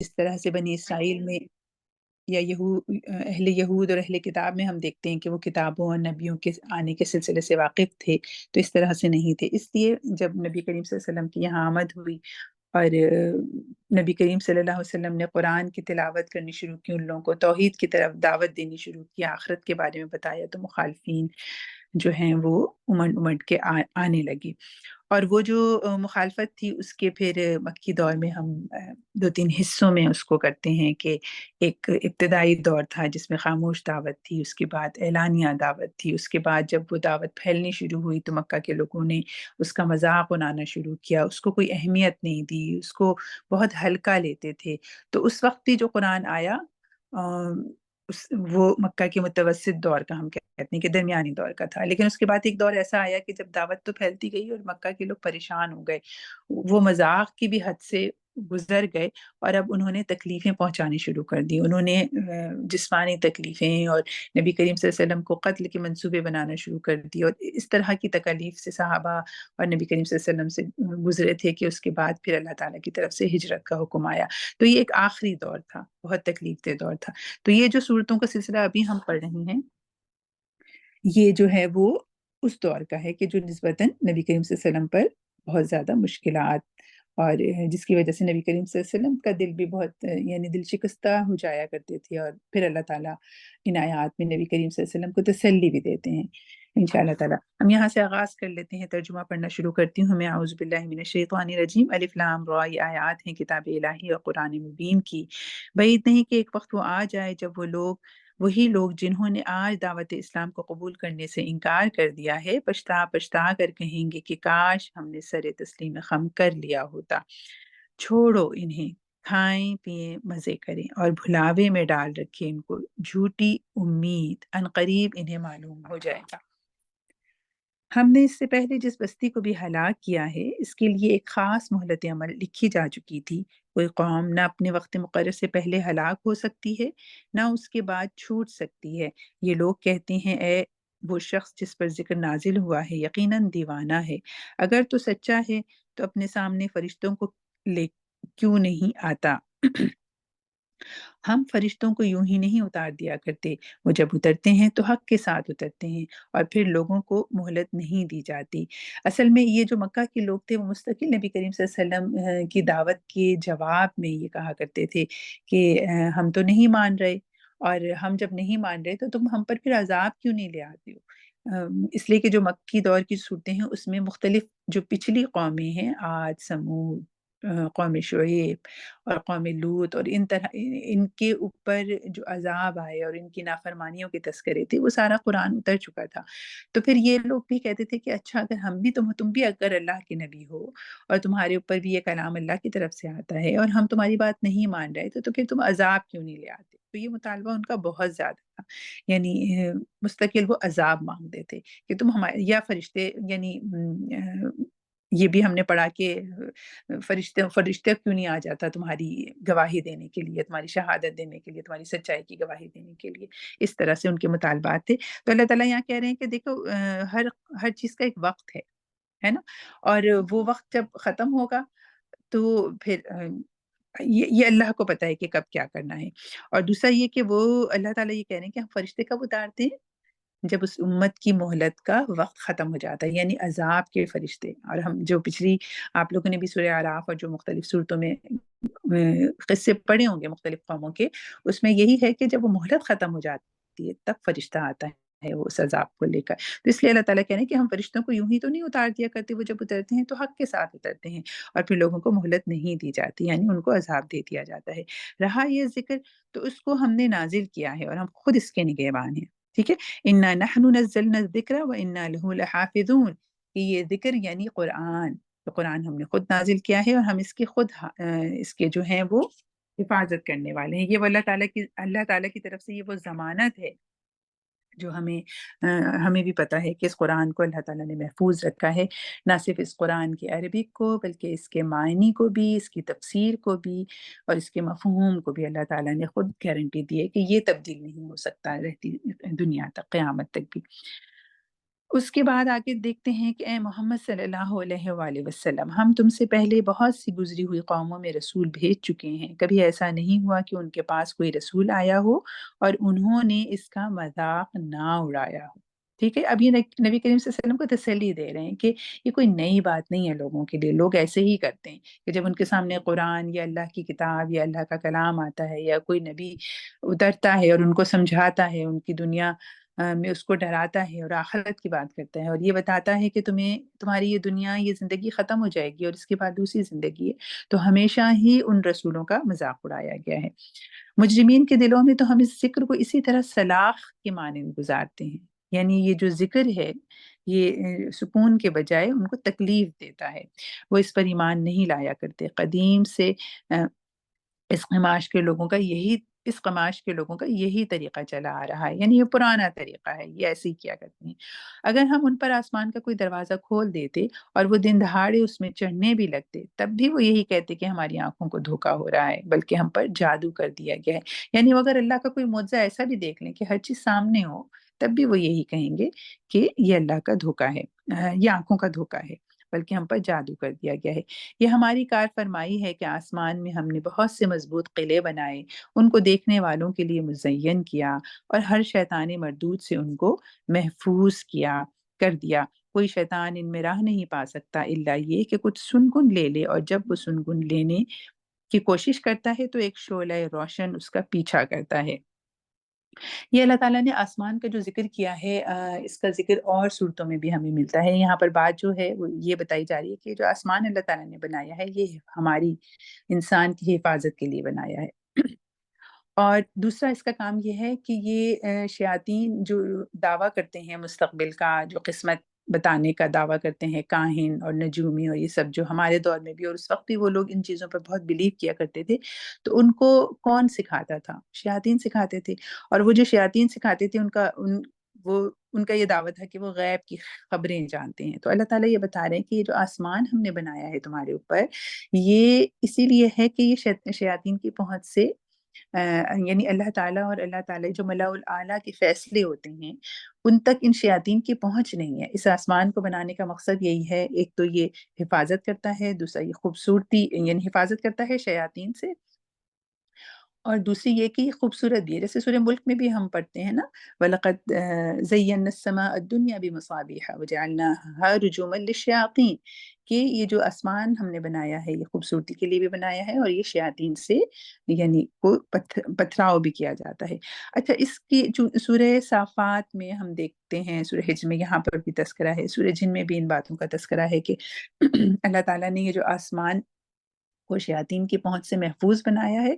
جس طرح سے بنی اسرائیل میں یا اہل یہود اور اہل کتاب میں ہم دیکھتے ہیں کہ وہ کتابوں اور نبیوں کے آنے کے سلسلے سے واقف تھے، تو اس طرح سے نہیں تھے۔ اس لیے جب نبی کریم صلی اللہ علیہ وسلم کی یہاں آمد ہوئی اور نبی کریم صلی اللہ علیہ وسلم نے قرآن کی تلاوت کرنی شروع کی، ان لوگوں کو توحید کی طرف دعوت دینی شروع کی، آخرت کے بارے میں بتایا، تو مخالفین جو ہیں وہ امنڈ امنڈ کے آنے لگی۔ اور وہ جو مخالفت تھی اس کے پھر مکی دور میں ہم دو تین حصوں میں اس کو کرتے ہیں کہ ایک ابتدائی دور تھا جس میں خاموش دعوت تھی، اس کے بعد اعلانیہ دعوت تھی، اس کے بعد جب وہ دعوت پھیلنی شروع ہوئی تو مکہ کے لوگوں نے اس کا مذاق اڑانا شروع کیا، اس کو کوئی اہمیت نہیں دی، اس کو بہت ہلکا لیتے تھے۔ تو اس وقت بھی جو قرآن آیا وہ مکہ کے متوسط دور کا ہم کہتے ہیں کہ درمیانی دور کا تھا، لیکن اس کے بعد ایک دور ایسا آیا کہ جب دعوت تو پھیلتی گئی اور مکہ کے لوگ پریشان ہو گئے، وہ مذاق کی بھی حد سے گزر گئے اور اب انہوں نے تکلیفیں پہنچانی شروع کر دی، انہوں نے جسمانی تکلیفیں اور نبی کریم صلی اللہ علیہ وسلم کو قتل کے منصوبے بنانا شروع کر دی، اور اس طرح کی تکالیف سے صحابہ اور نبی کریم صلی اللہ علیہ وسلم سے گزرے تھے کہ اس کے بعد پھر اللہ تعالیٰ کی طرف سے ہجرت کا حکم آیا۔ تو یہ ایک آخری دور تھا، بہت تکلیف دہ دور تھا۔ تو یہ جو صورتوں کا سلسلہ ابھی ہم پڑھ رہے ہیں یہ جو ہے وہ اس دور کا ہے کہ جو نسبتاً نبی کریم صلی اللہ علیہ وسلم پر بہت زیادہ مشکلات اور جس کی وجہ سے نبی کریم صلی اللہ علیہ وسلم کا دل بھی بہت یعنی دل شکستہ ہو جایا کرتے تھے، اور پھر اللہ تعالیٰ ان آیات میں نبی کریم صلی اللہ علیہ وسلم کو تسلی بھی دیتے ہیں انشاءاللہ تعالیٰ۔ ہم یہاں سے آغاز کر لیتے ہیں، ترجمہ پڑھنا شروع کرتی ہوں میں۔ اعوذ باللہ من الشیطان الرجیم، الف لام را، یہ آیات ہیں کتاب الہی اور قرآن مبین کی۔ بعید نہیں کہ ایک وقت وہ آ جائے جب وہی لوگ جنہوں نے آج دعوت اسلام کو قبول کرنے سے انکار کر دیا ہے پچھتا پچھتا کر کہیں گے کہ کاش ہم نے سر تسلیم خم کر لیا ہوتا۔ چھوڑو انہیں، کھائیں پیئیں مزے کریں اور بھلاوے میں ڈال رکھے ان کو جھوٹی امید، عنقریب انہیں معلوم ہو جائے گا۔ ہم نے اس سے پہلے جس بستی کو بھی ہلاک کیا ہے اس کے لیے ایک خاص مہلت عمل لکھی جا چکی تھی۔ کوئی قوم نہ اپنے وقت مقرر سے پہلے ہلاک ہو سکتی ہے نہ اس کے بعد چھوٹ سکتی ہے۔ یہ لوگ کہتے ہیں اے وہ شخص جس پر ذکر نازل ہوا ہے یقیناً دیوانہ ہے، اگر تو سچا ہے تو اپنے سامنے فرشتوں کو لے کیوں نہیں آتا؟ ہم فرشتوں کو یوں ہی نہیں اتار دیا کرتے، وہ جب اترتے ہیں تو حق کے ساتھ اترتے ہیں اور پھر لوگوں کو مہلت نہیں دی جاتی۔ اصل میں یہ جو مکہ کے لوگ تھے وہ مستقل نبی کریم صلی اللہ علیہ وسلم کی دعوت کے جواب میں یہ کہا کرتے تھے کہ ہم تو نہیں مان رہے، اور ہم جب نہیں مان رہے تو تم ہم پر پھر عذاب کیوں نہیں لے آتے ہو؟ اس لیے کہ جو مکی دور کی صورتیں ہیں اس میں مختلف جو پچھلی قومیں ہیں، عاد، سمود، قوم شعیب اور قوم لوط، اور ان کے اوپر جو عذاب آئے اور ان کی نافرمانیوں کے تذکرے تھے وہ سارا قرآن اتر چکا تھا۔ تو پھر یہ لوگ بھی کہتے تھے کہ اچھا اگر ہم بھی تم بھی اگر اللہ کے نبی ہو اور تمہارے اوپر بھی یہ کلام اللہ کی طرف سے آتا ہے اور ہم تمہاری بات نہیں مان رہے تو پھر تم عذاب کیوں نہیں لے آتے؟ تو یہ مطالبہ ان کا بہت زیادہ تھا، یعنی مستقل وہ عذاب مانگتے تھے کہ تم ہمارے یا فرشتے، یعنی یہ بھی ہم نے پڑھا کہ فرشتہ کیوں نہیں آ جاتا تمہاری گواہی دینے کے لیے، تمہاری شہادت دینے کے لیے، تمہاری سچائی کی گواہی دینے کے لیے؟ اس طرح سے ان کے مطالبات تھے۔ تو اللہ تعالیٰ یہاں کہہ رہے ہیں کہ دیکھو ہر چیز کا ایک وقت ہے نا، اور وہ وقت جب ختم ہوگا تو پھر یہ اللہ کو پتہ ہے کہ کب کیا کرنا ہے۔ اور دوسرا یہ کہ وہ اللہ تعالیٰ یہ کہہ رہے ہیں کہ ہم فرشتے کب اتارتے ہیں؟ جب اس امت کی مہلت کا وقت ختم ہو جاتا ہے، یعنی عذاب کے فرشتے۔ اور ہم جو پچھلی آپ لوگوں نے بھی سورہ اعراف اور جو مختلف صورتوں میں قصے پڑھے ہوں گے مختلف قوموں کے، اس میں یہی ہے کہ جب وہ مہلت ختم ہو جاتی ہے تب فرشتہ آتا ہے وہ اس عذاب کو لے کر۔ تو اس لیے اللہ تعالیٰ کہہ رہے ہیں کہ ہم فرشتوں کو یوں ہی تو نہیں اتار دیا کرتے، وہ جب اترتے ہیں تو حق کے ساتھ اترتے ہیں اور پھر لوگوں کو مہلت نہیں دی جاتی، یعنی ان کو عذاب دے دیا جاتا ہے۔ رہا یہ ذکر تو اس کو ہم نے نازل کیا ہے اور ہم خود اس کے نگہبان ہیں، ٹھیک ہے۔ اِنَّا نَحْنُ نَزَّلْنَا الذِّكْرَ وَإِنَّا لَهُ لَحَافِظُونَ، کہ یہ ذکر یعنی قرآن، تو قرآن ہم نے خود نازل کیا ہے اور ہم اس کے خود اس کے جو ہیں وہ حفاظت کرنے والے ہیں۔ یہ وہ اللہ تعالیٰ کی طرف سے یہ وہ ضمانت ہے جو ہمیں بھی پتہ ہے کہ اس قرآن کو اللہ تعالیٰ نے محفوظ رکھا ہے، نہ صرف اس قرآن کے عربک کو بلکہ اس کے معنی کو بھی، اس کی تفسیر کو بھی اور اس کے مفہوم کو بھی اللہ تعالیٰ نے خود گارنٹی دی ہے کہ یہ تبدیل نہیں ہو سکتا رہتی دنیا تک، قیامت تک بھی۔ اس کے بعد آگے دیکھتے ہیں کہ اے محمد صلی اللہ علیہ وآلہ وسلم، ہم تم سے پہلے بہت سی گزری ہوئی قوموں میں رسول بھیج چکے ہیں، کبھی ایسا نہیں ہوا کہ ان کے پاس کوئی رسول آیا ہو اور انہوں نے اس کا مذاق نہ اڑایا ہو۔ ٹھیک ہے، اب یہ نبی کریم صلی اللہ علیہ وسلم کو تسلی دے رہے ہیں کہ یہ کوئی نئی بات نہیں ہے لوگوں کے لیے، لوگ ایسے ہی کرتے ہیں کہ جب ان کے سامنے قرآن یا اللہ کی کتاب یا اللہ کا کلام آتا ہے یا کوئی نبی اترتا ہے اور ان کو سمجھاتا ہے، ان کی دنیا میں اس کو ڈراتا ہے اور آخرت کی بات کرتا ہے اور یہ بتاتا ہے کہ تمہاری یہ دنیا، یہ زندگی ختم ہو جائے گی اور اس کے بعد دوسری زندگی ہے، تو ہمیشہ ہی ان رسولوں کا مذاق اڑایا گیا ہے۔ مجرمین کے دلوں میں تو ہم اس ذکر کو اسی طرح سلاخ کے مانند گزارتے ہیں، یعنی یہ جو ذکر ہے یہ سکون کے بجائے ان کو تکلیف دیتا ہے، وہ اس پر ایمان نہیں لایا کرتے۔ قدیم سے اس قماش کے لوگوں کا یہی طریقہ چلا آ رہا ہے، یعنی یہ پرانا طریقہ ہے، یہ ایسے ہی کیا کرتے ہیں۔ اگر ہم ان پر آسمان کا کوئی دروازہ کھول دیتے اور وہ دن دہاڑے اس میں چڑھنے بھی لگتے، تب بھی وہ یہی کہتے کہ ہماری آنکھوں کو دھوکا ہو رہا ہے، بلکہ ہم پر جادو کر دیا گیا ہے۔ یعنی وہ اگر اللہ کا کوئی معجزہ ایسا بھی دیکھ لیں کہ ہر چیز سامنے ہو، تب بھی وہ یہی کہیں گے کہ یہ اللہ کا دھوکا ہے، یہ آنکھوں کا دھوکا ہے، بلکہ ہم پر جادو کر دیا گیا ہے۔ یہ ہماری کار فرمائی ہے کہ آسمان میں ہم نے بہت سے مضبوط قلعے بنائے، ان کو دیکھنے والوں کے لیے مزین کیا اور ہر شیطان مردود سے ان کو محفوظ کر دیا۔ کوئی شیطان ان میں راہ نہیں پا سکتا الا یہ کہ کچھ سنگن لے لے، اور جب وہ سنگن لینے کی کوشش کرتا ہے تو ایک شعلہ روشن اس کا پیچھا کرتا ہے۔ یہ اللہ تعالیٰ نے آسمان کا جو ذکر کیا ہے، اس کا ذکر اور صورتوں میں بھی ہمیں ملتا ہے۔ یہاں پر بات جو ہے وہ یہ بتائی جا رہی ہے کہ جو آسمان اللہ تعالیٰ نے بنایا ہے یہ ہماری انسان کی حفاظت کے لیے بنایا ہے۔ اور دوسرا اس کا کام یہ ہے کہ یہ شیاطین جو دعویٰ کرتے ہیں مستقبل کا، جو قسمت بتانے کا دعویٰ کرتے ہیں، کاہن اور نجومی اور یہ سب، جو ہمارے دور میں بھی اور اس وقت بھی وہ لوگ ان چیزوں پر بہت بلیو کیا کرتے تھے، تو ان کو کون سکھاتا تھا؟ شیاطین سکھاتے تھے۔ اور وہ جو شیاطین سکھاتے تھے ان کا یہ دعویٰ تھا کہ وہ غیب کی خبریں جانتے ہیں۔ تو اللہ تعالیٰ یہ بتا رہے ہیں کہ یہ جو آسمان ہم نے بنایا ہے تمہارے اوپر، یہ اسی لیے ہے کہ یہ شیاطین کی پہنچ سے یعنی اللہ تعالیٰ اور اللہ تعالیٰ جو ملاء الاعلیٰ کے فیصلے ہوتے ہیں ان تک ان شیاطین کی پہنچ نہیں ہے۔ اس آسمان کو بنانے کا مقصد یہی ہے، ایک تو یہ حفاظت کرتا ہے، دوسرا یہ خوبصورتی یعنی حفاظت کرتا ہے شیاطین سے، اور دوسری یہ کہ یہ خوبصورت بھی ہے۔ جیسے سورہ ملک میں بھی ہم پڑھتے ہیں نا، وَلَقَدْ زَيَّنَّا السَّمَاءَ الدُّنْيَا بِمَصَابِيحَ وَجَعَلْنَاهَا رُجُومًا لِلشَّيَاطِينِ، کہ یہ جو آسمان ہم نے بنایا ہے یہ خوبصورتی کے لیے بھی بنایا ہے اور یہ شیاطین سے یعنی کو پتھراؤ بھی کیا جاتا ہے۔ اچھا، اس کی سورہ صافات میں ہم دیکھتے ہیں، سورہ حجر میں یہاں پر بھی تذکرہ ہے، سورہ جن میں بھی ان باتوں کا تذکرہ ہے کہ اللہ تعالیٰ نے یہ جو آسمان کو شیاطین کی پہنچ سے محفوظ بنایا ہے،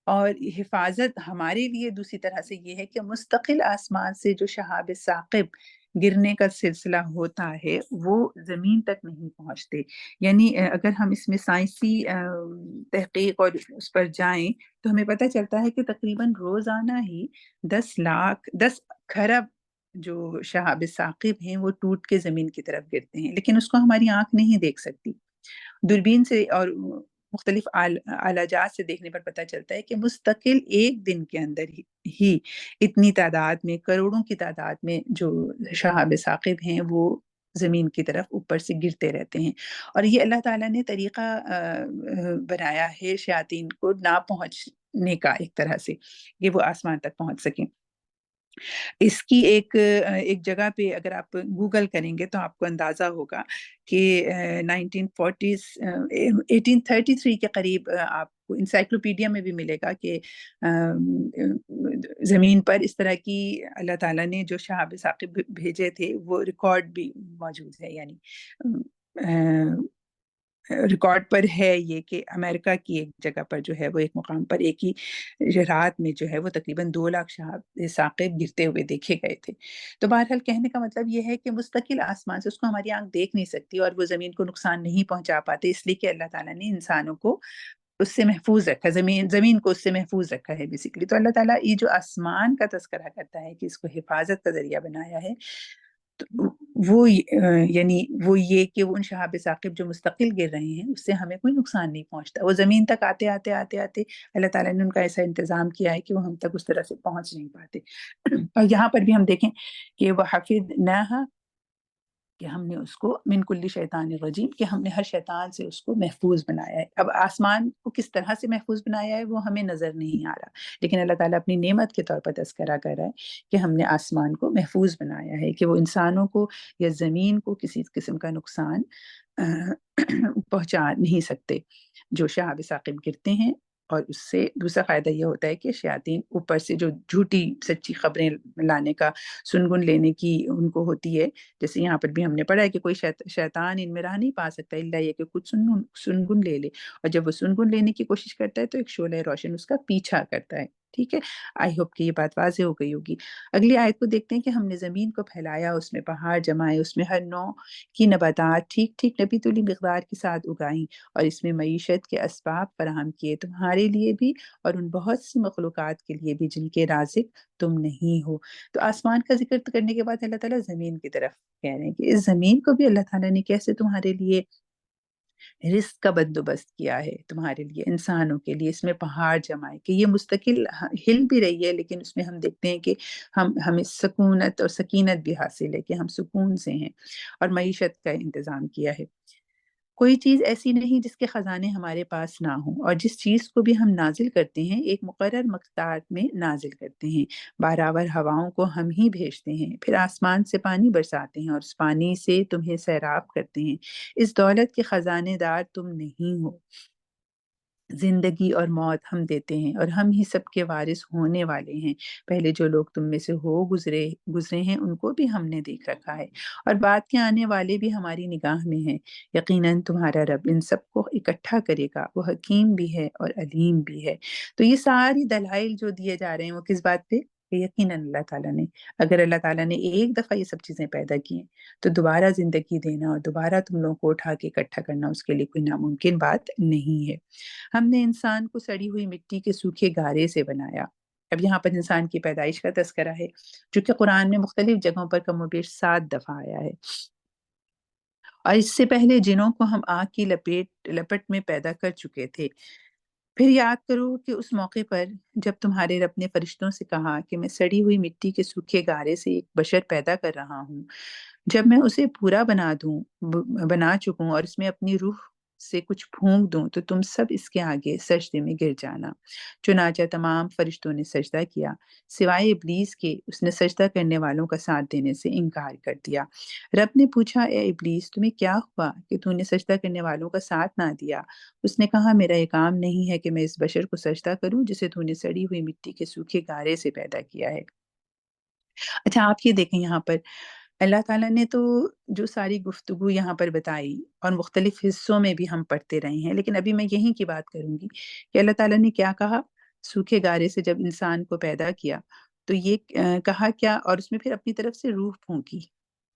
اور حفاظت ہمارے لیے دوسری طرح سے یہ ہے کہ مستقل آسمان سے جو شہاب ثاقب گرنے کا سلسلہ ہوتا ہے وہ زمین تک نہیں پہنچتے۔ یعنی اگر ہم اس میں سائنسی تحقیق اور اس پر جائیں تو ہمیں پتہ چلتا ہے کہ تقریباً روزانہ ہی 10 کھرب جو شہاب ثاقب ہیں وہ ٹوٹ کے زمین کی طرف گرتے ہیں، لیکن اس کو ہماری آنکھ نہیں دیکھ سکتی۔ دوربین سے اور مختلف اعلیٰ جات سے دیکھنے پر پتہ چلتا ہے کہ مستقل ایک دن کے اندر ہی اتنی تعداد میں، کروڑوں کی تعداد میں جو شہاب ثاقب ہیں وہ زمین کی طرف اوپر سے گرتے رہتے ہیں۔ اور یہ اللہ تعالیٰ نے طریقہ بنایا ہے شیاطین کو نہ پہنچنے کا، ایک طرح سے کہ وہ آسمان تک پہنچ سکیں۔ اس کی ایک جگہ پہ اگر آپ گوگل کریں گے تو آپ کو اندازہ ہوگا کہ 1833 کے قریب آپ کو انسائکلوپیڈیا میں بھی ملے گا کہ زمین پر اس طرح کی اللہ تعالیٰ نے جو شہاب ثاقب بھیجے تھے وہ ریکارڈ بھی موجود ہے۔ یعنی ریکارڈ پر ہے یہ کہ امریکہ کی ایک جگہ پر جو ہے وہ ایک مقام پر ایک ہی رات میں جو ہے وہ تقریباً 2 لاکھ شہاب ثاقب گرتے ہوئے دیکھے گئے تھے۔ تو بہرحال کہنے کا مطلب یہ ہے کہ مستقل آسمان سے اس کو ہماری آنکھ دیکھ نہیں سکتی اور وہ زمین کو نقصان نہیں پہنچا پاتے، اس لیے کہ اللہ تعالیٰ نے انسانوں کو اس سے محفوظ رکھا، زمین کو اس سے محفوظ رکھا ہے بیسیکلی۔ تو اللہ تعالیٰ یہ جو آسمان کا تذکرہ کرتا ہے کہ اس کو حفاظت کا ذریعہ بنایا ہے، تو یعنی وہ یہ کہ وہ ان شہاب ثاقب جو مستقل گر رہے ہیں اس سے ہمیں کوئی نقصان نہیں پہنچتا، وہ زمین تک آتے آتے آتے آتے اللہ تعالیٰ نے ان کا ایسا انتظام کیا ہے کہ وہ ہم تک اس طرح سے پہنچ نہیں پاتے۔ اور یہاں پر بھی ہم دیکھیں کہ وہ حفظناہا کہ ہم نے اس کو من کل شیطان الرجیم، کہ ہم نے ہر شیطان سے اس کو محفوظ بنایا ہے۔ اب آسمان کو کس طرح سے محفوظ بنایا ہے وہ ہمیں نظر نہیں آ رہا، لیکن اللہ تعالیٰ اپنی نعمت کے طور پر تذکرہ کر رہا ہے کہ ہم نے آسمان کو محفوظ بنایا ہے، کہ وہ انسانوں کو یا زمین کو کسی قسم کا نقصان پہنچا نہیں سکتے۔ جو شہاب ثاقب گرتے ہیں، اور اس سے دوسرا فائدہ یہ ہوتا ہے کہ شیاطین اوپر سے جو جھوٹی سچی خبریں لانے کا، سنگن لینے کی ان کو ہوتی ہے، جیسے یہاں پر بھی ہم نے پڑھا ہے کہ کوئی شیطان ان میں راہ نہیں پا سکتا الا یہ کہ کچھ سنگن لے لے، اور جب وہ سنگن لینے کی کوشش کرتا ہے تو ایک شعلہ روشن اس کا پیچھا کرتا ہے۔ ٹھیک ہے، آئی ہوپ کہ یہ بات واضح ہو گئی ہوگی۔ اگلی آیت کو دیکھتے ہیں کہ ہم نے زمین کو پھیلایا، اس میں پہاڑ جمائے، اس میں ہر نوع کی نباتات ٹھیک ٹھیک نبی تولی مقدار کے ساتھ اگائیں، اور اس میں معیشت کے اسباب فراہم کیے تمہارے لیے بھی اور ان بہت سی مخلوقات کے لیے بھی جن کے رازق تم نہیں ہو۔ تو آسمان کا ذکر کرنے کے بعد اللہ تعالیٰ زمین کی طرف کہہ رہے ہیں کہ اس زمین کو بھی اللہ تعالیٰ نے کیسے تمہارے لیے رزق کا بندوبست کیا ہے، تمہارے لیے انسانوں کے لیے، اس میں پہاڑ جمائے کہ یہ مستقل ہل بھی رہی ہے، لیکن اس میں ہم دیکھتے ہیں کہ ہمیں سکونت اور سکینت بھی حاصل ہے کہ ہم سکون سے ہیں، اور معیشت کا انتظام کیا ہے۔ کوئی چیز ایسی نہیں جس کے خزانے ہمارے پاس نہ ہوں، اور جس چیز کو بھی ہم نازل کرتے ہیں ایک مقرر مقدار میں نازل کرتے ہیں۔ بارآور ہواؤں کو ہم ہی بھیجتے ہیں، پھر آسمان سے پانی برساتے ہیں اور اس پانی سے تمہیں سیراب کرتے ہیں۔ اس دولت کے خزانے دار تم نہیں ہو۔ زندگی اور موت ہم دیتے ہیں اور ہم ہی سب کے وارث ہونے والے ہیں۔ پہلے جو لوگ تم میں سے گزرے ہیں ان کو بھی ہم نے دیکھ رکھا ہے، اور بعد کے آنے والے بھی ہماری نگاہ میں ہیں۔ یقیناً تمہارا رب ان سب کو اکٹھا کرے گا، وہ حکیم بھی ہے اور علیم بھی ہے۔ تو یہ ساری دلائل جو دیے جا رہے ہیں وہ کس بات پہ؟ کہ یقیناً اللہ تعالیٰ نے، اگر اللہ تعالیٰ نے ایک دفعہ یہ سب چیزیں پیدا کی ہیں تو دوبارہ زندگی دینا اور دوبارہ تم لوگوں کو اٹھا کے اکٹھا کرنا اس کے لیے کوئی ناممکن بات نہیں ہے۔ ہم نے انسان کو سڑی ہوئی مٹی کے سوکھے گارے سے بنایا۔ اب یہاں پر انسان کی پیدائش کا تذکرہ ہے، جو کہ قرآن میں مختلف جگہوں پر کم و بیش 7 دفعہ آیا ہے، اور اس سے پہلے جنوں کو ہم آگ کی لپٹ میں پیدا کر چکے تھے۔ پھر یاد کرو کہ اس موقع پر جب تمہارے رب نے فرشتوں سے کہا کہ میں سڑی ہوئی مٹی کے سوکھے گارے سے ایک بشر پیدا کر رہا ہوں، جب میں اسے پورا بنا چکوں اور اس میں اپنی روح سے کچھ پھونک دوں تو تم سب اس کے آگے سجدے میں گر جانا۔ چنانچہ تمام فرشتوں نے سجدہ کیا سوائے ابلیس کے، اس نے سجدہ کرنے والوں کا ساتھ دینے سے انکار کر دیا۔ رب نے پوچھا اے ابلیس تمہیں کیا ہوا کہ تو نے سجدہ کرنے والوں کا ساتھ نہ دیا؟ اس نے کہا میرا یہ کام نہیں ہے کہ میں اس بشر کو سجدہ کروں جسے تو نے سڑی ہوئی مٹی کے سوکھے گارے سے پیدا کیا ہے۔ اچھا آپ یہ دیکھیں یہاں پر اللہ تعالیٰ نے تو جو ساری گفتگو یہاں پر بتائی اور مختلف حصوں میں بھی ہم پڑھتے رہے ہیں، لیکن ابھی میں یہیں کی بات کروں گی کہ اللہ تعالیٰ نے کیا کہا۔ سوکھے گارے سے جب انسان کو پیدا کیا تو یہ کہا کیا، اور اس میں پھر اپنی طرف سے روح پھونکی۔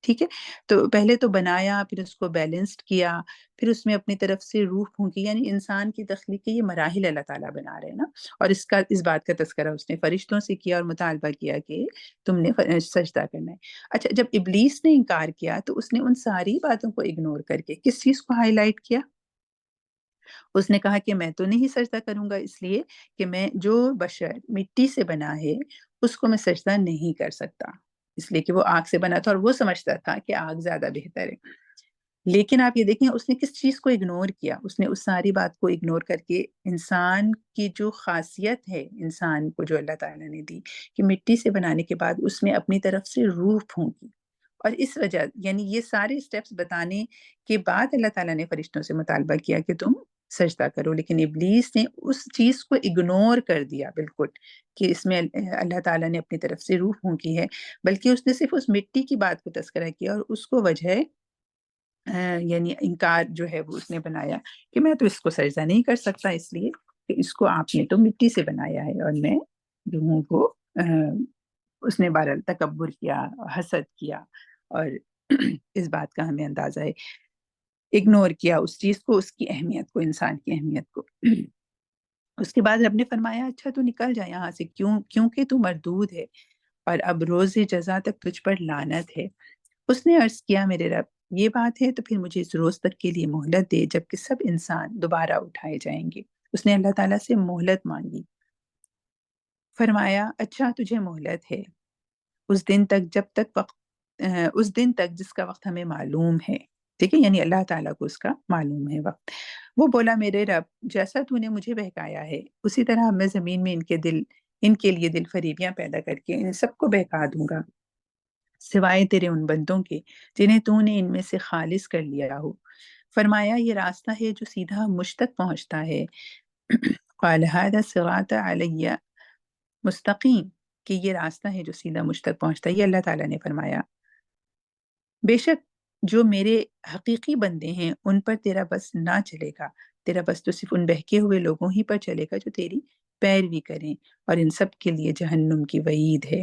ٹھیک ہے، تو پہلے تو بنایا، پھر اس کو بیلنسڈ کیا، پھر اس میں اپنی طرف سے روح پھونکی، یعنی انسان کی تخلیق کے یہ مراحل اللہ تعالیٰ بنا رہے ہیں نا، اور اس بات کا تذکرہ اس نے فرشتوں سے کیا اور مطالبہ کیا کہ تم نے سجدہ کرنا ہے۔ اچھا جب ابلیس نے انکار کیا تو اس نے ان ساری باتوں کو اگنور کر کے کس چیز کو ہائی لائٹ کیا؟ اس نے کہا کہ میں تو نہیں سجدہ کروں گا، اس لیے کہ میں جو بشر مٹی سے بنا ہے اس کو میں سجدہ نہیں کر سکتا، اس لیے کہ وہ آگ سے بنا تھا اور وہ سمجھتا تھا کہ آگ زیادہ بہتر ہے۔ لیکن آپ یہ دیکھیں اس نے کس چیز کو اگنور کیا، اس نے اس ساری بات کو اگنور کر کے انسان کی جو خاصیت ہے، انسان کو جو اللہ تعالیٰ نے دی کہ مٹی سے بنانے کے بعد اس میں اپنی طرف سے روح پھونکی، اور اس وجہ یعنی یہ سارے سٹیپس بتانے کے بعد اللہ تعالیٰ نے فرشتوں سے مطالبہ کیا کہ تم سجدہ کرو، لیکن ابلیس نے اس چیز کو اگنور کر دیا بالکل کہ اس میں اللہ تعالیٰ نے اپنی طرف سے روح پھونکی ہے، بلکہ اس نے صرف اس مٹی کی بات کو تذکرہ کیا اور اس کو وجہ یعنی انکار جو ہے وہ اس نے بنایا کہ میں تو اس کو سجدہ نہیں کر سکتا، اس لیے کہ اس کو آپ نے تو مٹی سے بنایا ہے اور میں جو ہوں وہ اس نے بہرحال تکبر کیا، حسد کیا، اور اس بات کا ہمیں اندازہ ہے، اگنور کیا اس چیز کو، اس کی اہمیت کو، انسان کی اہمیت کو۔ اس کے بعد رب نے فرمایا اچھا تو نکل جا یہاں سے، کیونکہ تو مردود ہے اور اب روز جزا تک تجھ پر لعنت ہے۔ اس نے عرض کیا میرے رب یہ بات ہے تو پھر مجھے اس روز تک کے لیے مہلت دے جب کہ سب انسان دوبارہ اٹھائے جائیں گے۔ اس نے اللہ تعالیٰ سے مہلت مانگی، فرمایا اچھا تجھے مہلت ہے اس دن تک جب تک وقت اس دن تک جس کا وقت ہمیں معلوم ہے. ٹھیک ہے، یعنی اللہ تعالیٰ کو اس کا معلوم ہے وقت. وہ بولا میرے رب جیسا تو نے مجھے بہکایا ہے اسی طرح میں زمین میں ان کے لیے دل فریبیاں پیدا کر کے ان سب کو بہکا دوں گا سوائے تیرے ان بندوں کے جنہیں تو نے ان میں سے خالص کر لیا ہو. فرمایا یہ راستہ ہے جو سیدھا مجھ تک پہنچتا ہے. قال هذا صراط علیہ مستقیم، کہ یہ راستہ ہے جو سیدھا مجھ تک پہنچتا ہے. یہ اللہ تعالیٰ نے فرمایا بے شک جو میرے حقیقی بندے ہیں ان پر تیرا بس نہ چلے گا. تیرا بس تو صرف ان بہکے ہوئے لوگوں ہی پر چلے گا جو تیری پیروی کریں، اور ان سب کے لیے جہنم کی وعید ہے.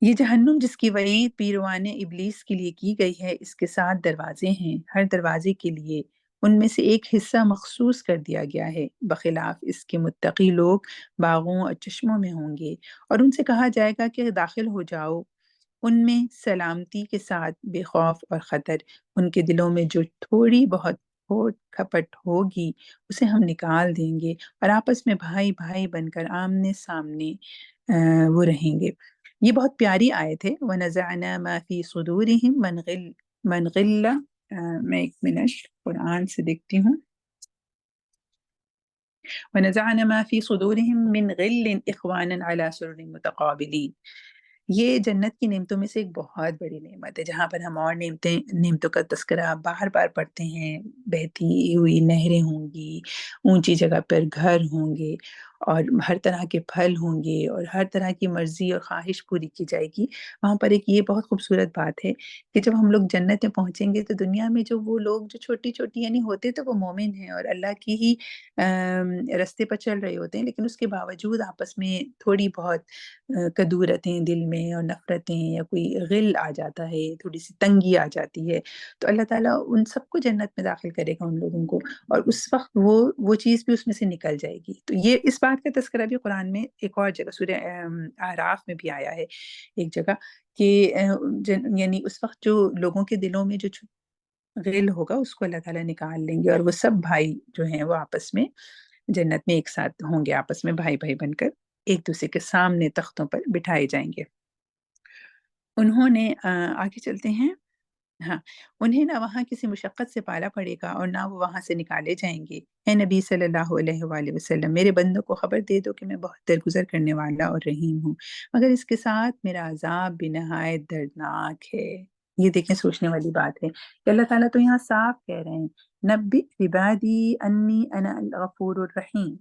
یہ جہنم جس کی وعید پیروان ابلیس کے لیے کی گئی ہے اس کے 7 دروازے ہیں. ہر دروازے کے لیے ان میں سے ایک حصہ مخصوص کر دیا گیا ہے. بخلاف اس کے متقی لوگ باغوں اور چشموں میں ہوں گے اور ان سے کہا جائے گا کہ داخل ہو جاؤ ان میں سلامتی کے ساتھ بے خوف اور خطر. ان کے دلوں میں جو تھوڑی بہت کھوٹ کھپٹ ہوگی اسے ہم نکال دیں گے اور آپس میں بھائی بھائی بن کر آمنے سامنے وہ رہیں گے. یہ بہت پیاری آیت ہے. وَنَزَعْنَا مَا فِي صُدُورِهِم مَنْ غِلَّ. میں ایک منٹ قرآن سے دیکھتی ہوں. وَنَزَعْنَا مَا فِي صُدُورِهِم مِّنْ غِلٍّ إِخْوَانًا عَلَى سُرُرٍ مُتَقَابِلِينَ. یہ جنت کی نعمتوں میں سے ایک بہت بڑی نعمت ہے جہاں پر ہم اور نعمتوں کا تذکرہ بار بار پڑھتے ہیں. بہتی ہوئی نہریں ہوں گی، اونچی جگہ پر گھر ہوں گے اور ہر طرح کے پھل ہوں گے اور ہر طرح کی مرضی اور خواہش پوری کی جائے گی. وہاں پر ایک یہ بہت خوبصورت بات ہے کہ جب ہم لوگ جنت میں پہنچیں گے تو دنیا میں جو وہ لوگ جو چھوٹی چھوٹی یعنی ہوتے تو وہ مومن ہیں اور اللہ کی ہی رستے پر چل رہے ہوتے ہیں، لیکن اس کے باوجود آپس میں تھوڑی بہت کدورتیں دل میں اور نفرتیں یا کوئی غل آ جاتا ہے، تھوڑی سی تنگی آ جاتی ہے، تو اللہ تعالیٰ ان سب کو جنت میں داخل کرے گا ان لوگوں کو، اور اس وقت وہ چیز بھی اس میں سے نکل جائے گی. تو یہ اس بات کا تذکرہ بھی قرآن میں ایک اور جگہ سورہ اعراف میں بھی آیا ہے ایک جگہ کہ یعنی اس وقت جو لوگوں کے دلوں میں جو غل ہوگا اس کو اللہ تعالیٰ نکال لیں گے اور وہ سب بھائی جو ہیں وہ آپس میں جنت میں ایک ساتھ ہوں گے، آپس میں بھائی بھائی بن کر ایک دوسرے کے سامنے تختوں پر بٹھائے جائیں گے. انہوں نے آگے چلتے ہیں. ہاں، انہیں نہ وہاں کسی مشقت سے پالا پڑے گا اور نہ وہ وہاں سے نکالے جائیں گے. اے نبی صلی اللہ علیہ وآلہ وسلم میرے بندوں کو خبر دے دو کہ میں بہت درگزر کرنے والا اور رحیم ہوں، مگر اس کے ساتھ میرا عذاب بھی نہایت دردناک ہے. یہ دیکھیں سوچنے والی بات ہے کہ اللہ تعالیٰ تو یہاں صاف کہہ رہے ہیں نبی عبادی انی انا الغفور الرحیم،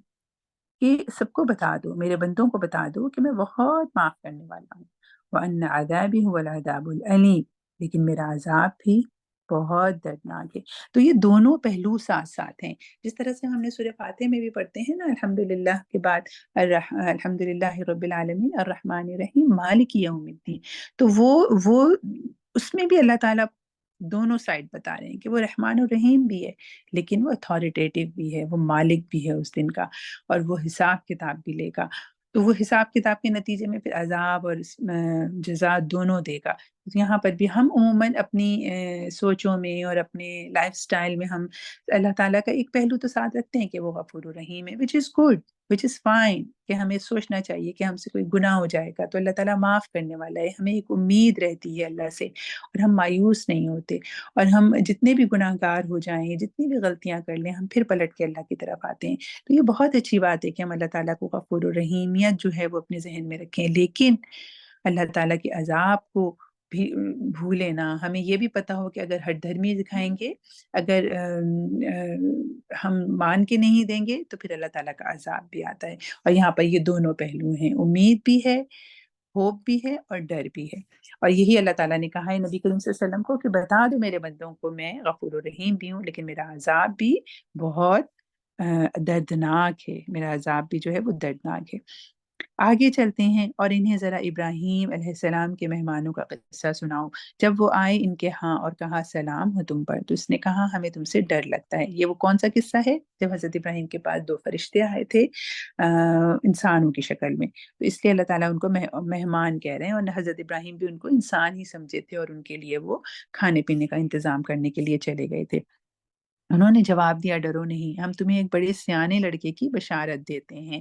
کہ سب کو بتا دو، میرے بندوں کو بتا دو کہ میں بہت معاف کرنے والا ہوں. وَأَنَّ عَذَابِي هُوَ الْعَذَابُ الْأَلِيمُ، لیکن میرا عذاب بھی بہت دردناک ہے. تو یہ دونوں پہلو ساتھ ساتھ ہیں. جس طرح سے ہم نے سورہ فاتح میں بھی پڑھتے ہیں نا الحمدللہ کے بعد الحمدللہ رب العالمین الرحمن الرحیم مالک یوم الدین، تو وہ اس میں بھی اللہ تعالیٰ دونوں سائڈ بتا رہے ہیں کہ وہ رحمان الرحیم بھی ہے لیکن وہ اتھارٹیٹیو بھی ہے، وہ مالک بھی ہے اس دن کا، اور وہ حساب کتاب بھی لے گا. تو وہ حساب کتاب کے نتیجے میں پھر عذاب اور جزا دونوں دے گا. یہاں پر بھی ہم عموماً اپنی سوچوں میں اور اپنے لائف سٹائل میں ہم اللہ تعالیٰ کا ایک پہلو تو ساتھ رکھتے ہیں کہ وہ غفور الرحیم ہے، which is good, which is fine، کہ ہمیں سوچنا چاہیے کہ ہم سے کوئی گناہ ہو جائے گا تو اللہ تعالیٰ معاف کرنے والا ہے. ہمیں ایک امید رہتی ہے اللہ سے اور ہم مایوس نہیں ہوتے، اور ہم جتنے بھی گناہ گار ہو جائیں، جتنی بھی غلطیاں کر لیں، ہم پھر پلٹ کے اللہ کی طرف آتے ہیں. تو یہ بہت اچھی بات ہے کہ ہم اللہ تعالیٰ کو غفور الرحیمیت جو ہے وہ اپنے ذہن میں رکھیں، لیکن اللہ تعالیٰ کے عذاب کو بھی بھولے نہ. ہمیں یہ بھی پتہ ہو کہ اگر ہٹ دھرمی دکھائیں گے، اگر ہم مان کے نہیں دیں گے تو پھر اللہ تعالیٰ کا عذاب بھی آتا ہے. اور یہاں پر یہ دونوں پہلو ہیں، امید بھی ہے، ہوپ بھی ہے اور ڈر بھی ہے. اور یہی اللہ تعالیٰ نے کہا ہے نبی کریم صلی اللہ علیہ وسلم کو کہ بتا دو میرے بندوں کو میں غفور الرحیم بھی ہوں لیکن میرا عذاب بھی بہت دردناک ہے، میرا عذاب بھی جو ہے وہ دردناک ہے. آگے چلتے ہیں. اور انہیں ذرا ابراہیم علیہ السلام کے مہمانوں کا قصہ سناؤ. جب وہ آئے ان کے ہاں اور کہا سلام ہو تم پر، تو اس نے کہا ہمیں تم سے ڈر لگتا ہے. یہ وہ کون سا قصہ ہے؟ جب حضرت ابراہیم کے پاس 2 فرشتے آئے تھے انسانوں کی شکل میں، تو اس لیے اللہ تعالیٰ ان کو مہمان کہہ رہے ہیں، اور حضرت ابراہیم بھی ان کو انسان ہی سمجھے تھے اور ان کے لیے وہ کھانے پینے کا انتظام کرنے کے لیے چلے گئے تھے. انہوں نے جواب دیا ڈرو نہیں، ہم تمہیں ایک بڑے سیانے لڑکے کی بشارت دیتے ہیں.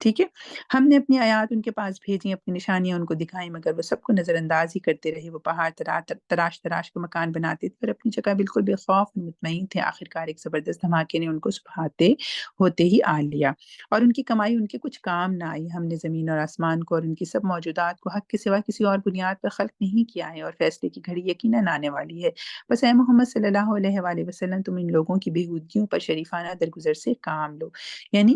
ٹھیک ہے، ہم نے اپنی آیات ان کے پاس بھیجی، اپنی نشانیاں ان کو دکھائیں، مگر وہ سب کو نظر انداز ہی کرتے رہے۔ وہ پہاڑ تراش تراش کے مکان بناتے تھے اور اپنی جگہ بالکل بے خوف اور مطمئن تھے۔ آخرکار ایک زبردست دھماکے نے ان کو سبھاتے ہوتے ہی آ لیا، اور ان کی کمائی ان کے کچھ کام نہ آئی۔ ہم نے زمین اور آسمان کو اور ان کی سب موجودات کو حق کے سوا کسی اور بنیاد پر خلق نہیں کیا ہے، اور فیصلے کی گھڑی یقیناً آنے والی ہے۔ بس اے محمد صلی اللہ علیہ وآلہ وسلم، تم ان لوگوں کی بےہودگیوں پر شریفانہ درگزر سے کام لو۔ یعنی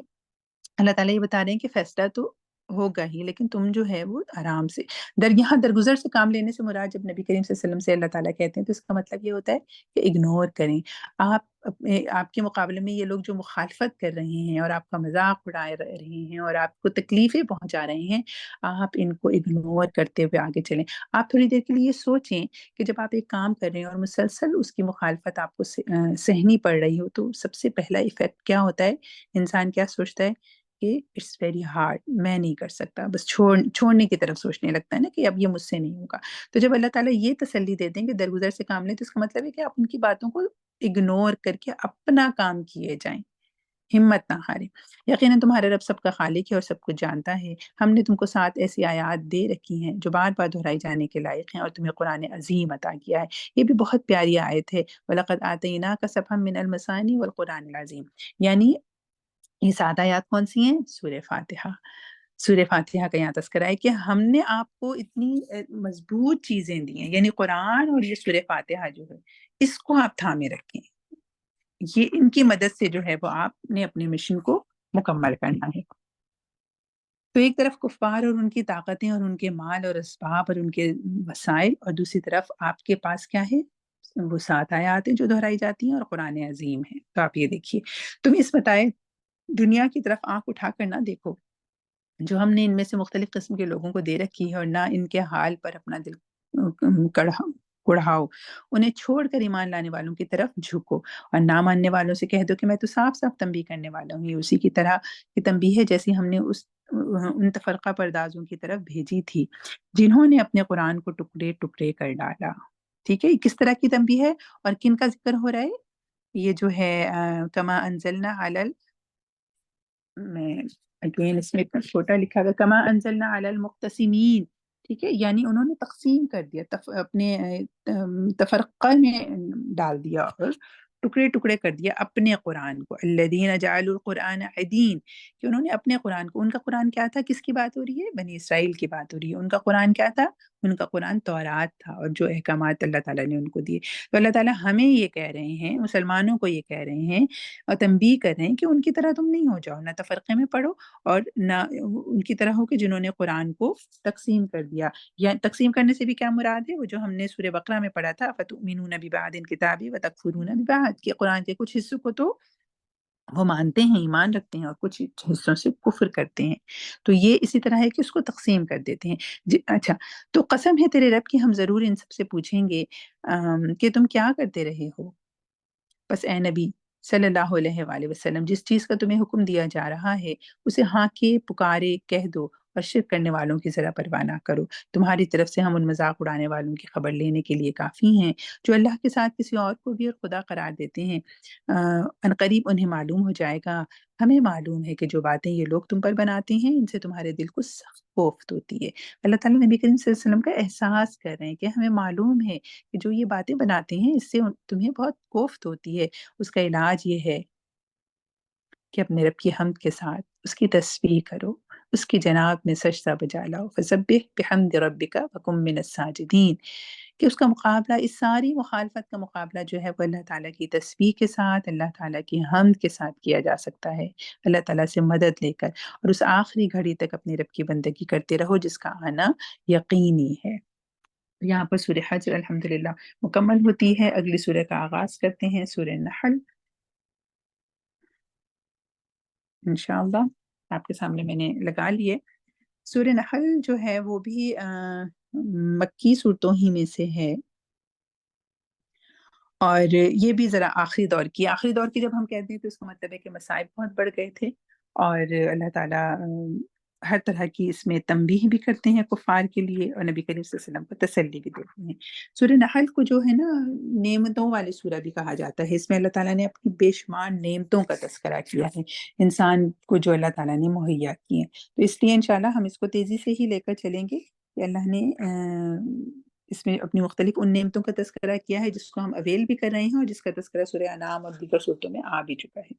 اللہ تعالیٰ یہ بتا رہے ہیں کہ فیصلہ تو ہوگا ہی، لیکن تم جو ہے وہ آرام سے یہاں درگزر سے کام لینے سے مراد جب نبی کریم صلی اللہ علیہ وسلم سے اللہ تعالیٰ کہتے ہیں تو اس کا مطلب یہ ہوتا ہے کہ اگنور کریں۔ آپ کے مقابلے میں یہ لوگ جو مخالفت کر رہے ہیں اور آپ کا مذاق اڑا رہے ہیں اور آپ کو تکلیفیں پہنچا رہے ہیں، آپ ان کو اگنور کرتے ہوئے آگے چلیں۔ آپ تھوڑی دیر کے لیے یہ سوچیں کہ جب آپ ایک کام کر رہے ہیں اور مسلسل اس کی مخالفت آپ کو سہنی پڑ رہی ہو، تو سب سے پہلا ایفیکٹ کیا ہوتا ہے؟ انسان کیا سوچتا ہے کہ اٹس ویری ہارڈ، میں نہیں کر سکتا، بس چھوڑنے کی طرف سوچنے لگتا ہے نا کہ اب یہ مجھ سے نہیں ہوگا۔ تو جب اللہ تعالیٰ یہ تسلی دیتے ہیں کہ درگزر سے کام لیں، تو اس کا مطلب ہے کہ آپ ان کی باتوں کو اگنور کر کے اپنا کام کیے جائیں، ہمت نہ ہاریں۔ یقیناً تمہارا رب سب کا خالق ہے اور سب کچھ جانتا ہے۔ ہم نے تم کو 7 ایسی آیات دے رکھی ہیں جو بار بار دہرائی جانے کے لائق ہیں، اور تمہیں قرآن عظیم عطا کیا ہے۔ یہ بھی بہت پیاری آیت ہے، وَلَقَدْ آتَيْنَاكَ سَبْحًا مِّنَ الْمَثَانِي وَالْقُرْآنِ الْعَظِيمِ، یعنی یہ 7 آیات کون سی ہیں؟ سورہ فاتحہ۔ سورہ فاتحہ کا یہاں تذکرہ ہے کہ ہم نے آپ کو اتنی مضبوط چیزیں دی ہیں، یعنی قرآن اور یہ سورہ فاتحہ جو ہے اس کو آپ تھامے رکھیں، یہ ان کی مدد سے جو ہے وہ آپ نے اپنے مشن کو مکمل کرنا ہے۔ تو ایک طرف کفار اور ان کی طاقتیں اور ان کے مال اور اسباب اور ان کے وسائل، اور دوسری طرف آپ کے پاس کیا ہے؟ وہ 7 آیات ہیں جو دہرائی جاتی ہیں اور قرآن عظیم ہے۔ تو آپ یہ دیکھیے، تم اس بتائے دنیا کی طرف آنکھ اٹھا کر نہ دیکھو جو ہم نے ان میں سے مختلف قسم کے لوگوں کو دے رکھی ہے، اور نہ ان کے حال پر اپنا دل کڑھاؤ۔ انہیں چھوڑ کر ایمان لانے والوں کی طرف جھکو، اور نہ ماننے والوں سے کہہ دو کہ میں تو صاف صاف تنبیہ کرنے والا ہوں۔ یہ اسی کی طرح کی تنبیہ ہے جیسی ہم نے ان تفرقہ پردازوں کی طرف بھیجی تھی جنہوں نے اپنے قرآن کو ٹکڑے ٹکڑے کر ڈالا۔ ٹھیک ہے، یہ کس طرح کی تنبیہ ہے اور کن کا ذکر ہو رہا ہے؟ یہ جو ہے کما انزلنا علی، میں اگین اس میں اتنا چھوٹا لکھا گیا، کما انزلنا علی المقتسمین، ٹھیک ہے، یعنی انہوں نے تقسیم کر دیا، اپنے تفرقہ میں ڈال دیا اور ٹکڑے ٹکڑے کر دیا اپنے قرآن کو۔ الذین جعلوا القرآن عدین، کہ انہوں نے اپنے قرآن کو، ان کا قرآن کیا تھا؟ کس کی بات ہو رہی ہے؟ بنی اسرائیل کی بات ہو رہی ہے۔ ان کا قرآن کیا تھا؟ ان کا قرآن تورات تھا، اور جو احکامات اللہ تعالیٰ نے ان کو دیے۔ تو اللہ تعالیٰ ہمیں یہ کہہ رہے ہیں، مسلمانوں کو یہ کہہ رہے ہیں اور تنبیہ کر رہے ہیں کہ ان کی طرح تم نہیں ہو جاؤ، نہ تفرقے میں پڑھو اور نہ ان کی طرح ہو کہ جنہوں نے قرآن کو تقسیم کر دیا۔ یا تقسیم کرنے سے بھی کیا مراد ہے؟ وہ جو ہم نے سورہ بقرہ میں پڑھا تھا، فَتُؤْمِنُونَ بِبَعْضِ الْكِتَابِ وَتَكْفُرُونَ بِبَعْضٍ، کہ قرآن کے کچھ حصوں کو تو وہ مانتے ہیں، ایمان رکھتے ہیں، اور کچھ حصوں سے کفر کرتے ہیں۔ تو یہ اسی طرح ہے کہ اس کو تقسیم کر دیتے ہیں۔ اچھا، تو قسم ہے تیرے رب کی، ہم ضرور ان سب سے پوچھیں گے کہ تم کیا کرتے رہے ہو۔ بس اے نبی صلی اللہ علیہ وآلہ وسلم، جس چیز کا تمہیں حکم دیا جا رہا ہے اسے ہاں کے پکارے کہہ دو، اور شرک کرنے والوں کی ذرا پرواہ نہ کرو۔ تمہاری طرف سے ہم ان مذاق اڑانے والوں کی خبر لینے کے لیے کافی ہیں جو اللہ کے ساتھ کسی اور کو بھی اور خدا قرار دیتے ہیں۔ عنقریب انہیں معلوم ہو جائے گا، ہمیں معلوم ہے کہ جو باتیں یہ لوگ تم پر بناتے ہیں ان سے تمہارے دل کو سخت کوفت ہوتی ہے۔ اللہ تعالیٰ نبی کریم صلی اللہ علیہ وسلم کا احساس کر رہے ہیں کہ ہمیں معلوم ہے کہ جو یہ باتیں بناتے ہیں اس سے تمہیں بہت کوفت ہوتی ہے۔ اس کا علاج یہ ہے کہ اپنے رب کی حمد کے ساتھ اس کی تسبیح کرو، اس کی جناب میں سجدہ بجا لاؤ، فسبح بحمد ربک وکن من الساجدین، کہ اس کا مقابلہ، اس ساری مخالفت کا مقابلہ جو ہے وہ اللہ تعالیٰ کی تسبیح کے ساتھ، اللہ تعالیٰ کی حمد کے ساتھ کیا جا سکتا ہے، اللہ تعالیٰ سے مدد لے کر، اور اس آخری گھڑی تک اپنے رب کی بندگی کرتے رہو جس کا آنا یقینی ہے۔ یہاں پر سورہ حج الحمدللہ مکمل ہوتی ہے۔ اگلی سورہ کا آغاز کرتے ہیں، سورہ نحل انشاءاللہ۔ آپ کے سامنے میں نے لگا لیے۔ سورہ نحل جو ہے وہ بھی مکی صورتوں ہی میں سے ہے، اور یہ بھی ذرا آخری دور کی، آخری دور کی جب ہم کہتے ہیں تو اس کا مطلب ہے کہ مصائب بہت بڑھ گئے تھے، اور اللہ تعالیٰ ہر طرح کی اس میں تنبیہ بھی کرتے ہیں کفار کے لیے، اور نبی کریم صلی اللہ علیہ وسلم کو تسلی بھی دیتے ہیں۔ سورہ نحل کو جو ہے نا نعمتوں والی سورہ بھی کہا جاتا ہے، اس میں اللہ تعالیٰ نے اپنی بے شمار نعمتوں کا تذکرہ کیا ہے انسان کو جو اللہ تعالیٰ نے مہیا کی ہیں۔ تو اس لیے انشاءاللہ ہم اس کو تیزی سے ہی لے کر چلیں گے کہ اللہ نے اس میں اپنی مختلف ان نعمتوں کا تذکرہ کیا ہے جس کو ہم اویل بھی کر رہے ہیں، اور جس کا تذکرہ سورہ انعام اور دیگر صورتوں میں آ بھی چکا ہے۔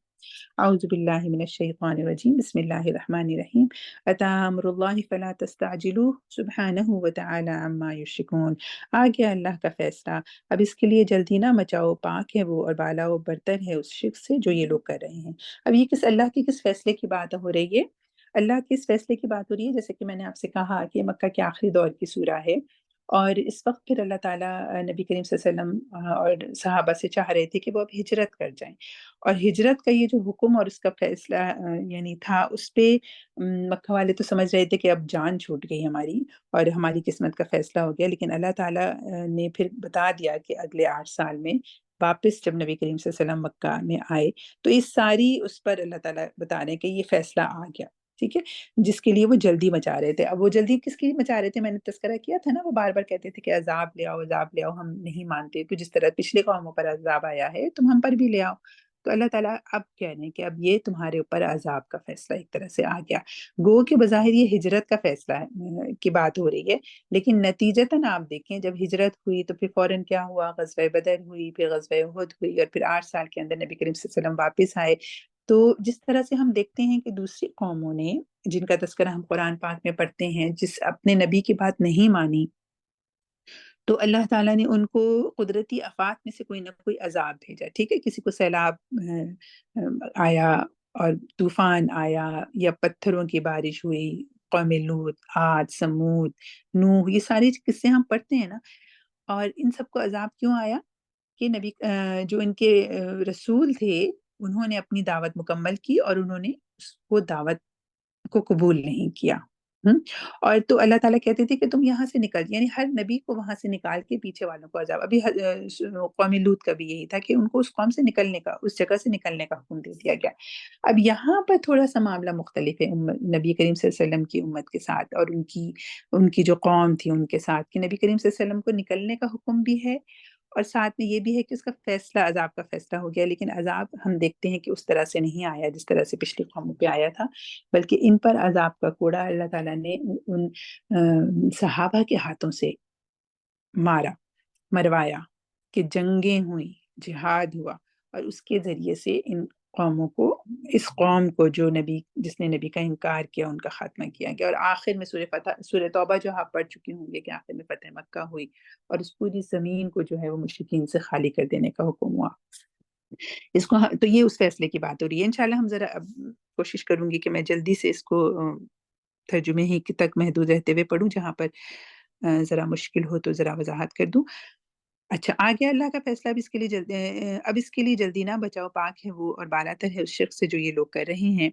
اعوذ باللہ من الشیطان الرجیم، بسم اللہ الرحمن الرحیم۔ اتی امر اللہ فلا تستعجلوہ سبحانہ وتعالی عما یشرکون۔ آ گیا اللہ کا فیصلہ، اب اس کے لیے جلدی نہ مچاؤ، پاک ہے وہ اور بالا و برتر ہے اس شرک سے جو یہ لوگ کر رہے ہیں۔ اب یہ اللہ کے کس فیصلے کی بات ہو رہی ہے؟ اللہ کے اس فیصلے کی بات ہو رہی ہے، جیسے کہ میں نے آپ سے کہا کہ یہ مکہ کے آخری دور کی سورہ ہے، اور اس وقت پھر اللہ تعالیٰ نبی کریم صلی اللہ علیہ وسلم اور صحابہ سے چاہ رہے تھے کہ وہ اب ہجرت کر جائیں، اور ہجرت کا یہ جو حکم اور اس کا فیصلہ یعنی تھا، اس پہ مکہ والے تو سمجھ رہے تھے کہ اب جان چھوٹ گئی ہماری اور ہماری قسمت کا فیصلہ ہو گیا، لیکن اللہ تعالیٰ نے پھر بتا دیا کہ اگلے 8 سال میں واپس جب نبی کریم صلی اللہ علیہ وسلم مکہ میں آئے تو اس ساری اس پر اللہ تعالیٰ بتا رہے ہیں کہ یہ فیصلہ آ گیا، ٹھیک ہے، جس کے لیے وہ جلدی مچا رہے تھے۔ اب وہ جلدی کس کی مچا رہے تھے؟ میں نے تذکرہ کیا تھا نا، وہ بار بار کہتے تھے کہ عذاب لے آؤ، عذاب لے آؤ، ہم نہیں مانتے، تو جس طرح پچھلے قوموں پر عذاب آیا ہے تم ہم پر بھی لے آؤ۔ تو اللہ تعالیٰ اب کہہ رہے ہیں کہ اب یہ تمہارے اوپر عذاب کا فیصلہ ایک طرح سے آ گیا۔ گو کہ بظاہر یہ ہجرت کا فیصلہ ہے کی بات ہو رہی ہے، لیکن نتیجتاً آپ دیکھیں جب ہجرت ہوئی تو پھر فوراً کیا ہوا؟ غزوہ بدر ہوئی، پھر غزوہ احد ہوئی، اور پھر 8 سال کے اندر نبی کریم صلی اللہ علیہ وسلم واپس آئے۔ تو جس طرح سے ہم دیکھتے ہیں کہ دوسری قوموں نے جن کا تذکرہ ہم قرآن پاک میں پڑھتے ہیں، جس اپنے نبی کی بات نہیں مانی، تو اللہ تعالیٰ نے ان کو قدرتی آفات میں سے کوئی نہ کوئی عذاب بھیجا، ٹھیک ہے، کسی کو سیلاب آیا اور طوفان آیا، یا پتھروں کی بارش ہوئی، قوم لوط، عاد، سمود، نوح، یہ ساری قصے ہم پڑھتے ہیں نا، اور ان سب کو عذاب کیوں آیا؟ کہ نبی جو ان کے رسول تھے انہوں نے اپنی دعوت مکمل کی اور انہوں نے وہ دعوت کو قبول نہیں کیا۔ ہم؟ اور تو اللہ تعالیٰ کہتے تھے کہ تم یہاں سے نکل، یعنی ہر نبی کو وہاں سے نکال کے پیچھے والوں کو عذاب۔ ابھی قوم لوط کا بھی یہی تھا کہ ان کو اس قوم سے نکلنے کا، اس جگہ سے نکلنے کا حکم دے دیا گیا۔ اب یہاں پر تھوڑا سا معاملہ مختلف ہے نبی کریم صلی اللہ علیہ وسلم کی امت کے ساتھ، اور ان کی جو قوم تھی ان کے ساتھ، کہ نبی کریم صلی اللہ علیہ وسلم کو نکلنے کا حکم بھی ہے، اور ساتھ میں یہ بھی ہے کہ اس کا فیصلہ، عذاب کا فیصلہ ہو گیا، لیکن عذاب ہم دیکھتے ہیں کہ اس طرح سے نہیں آیا جس طرح سے پچھلی قوموں پہ آیا تھا، بلکہ ان پر عذاب کا کوڑا اللہ تعالیٰ نے ان صحابہ کے ہاتھوں سے مارا، مروایا، کہ جنگیں ہوئیں، جہاد ہوا، اور اس کے ذریعے سے ان قوموں کو، اس قوم کو جو نبی، جس نے نبی کا انکار کیا، ان کا خاتمہ کیا گیا۔ اور آخر میں سورہ توبہ جو آپ پڑھ چکے ہوں گے کہ آخر میں فتح مکہ ہوئی اور اس پوری زمین کو جو ہے وہ مشرکین سے خالی کر دینے کا حکم ہوا۔ اس کو تو یہ اس فیصلے کی بات ہو رہی ہے۔ انشاءاللہ ہم ذرا اب کوشش کروں گی کہ میں جلدی سے اس کو ترجمے ہی تک محدود رہتے ہوئے پڑھوں، جہاں پر ذرا مشکل ہو تو ذرا وضاحت کر دوں۔ اچھا، آ گیا اللہ کا فیصلہ، اب اس کے لیے جلدی نہ بچاؤ، پاک ہے وہ اور بالاتر ہے اس شرک سے جو یہ لوگ کر رہے ہیں۔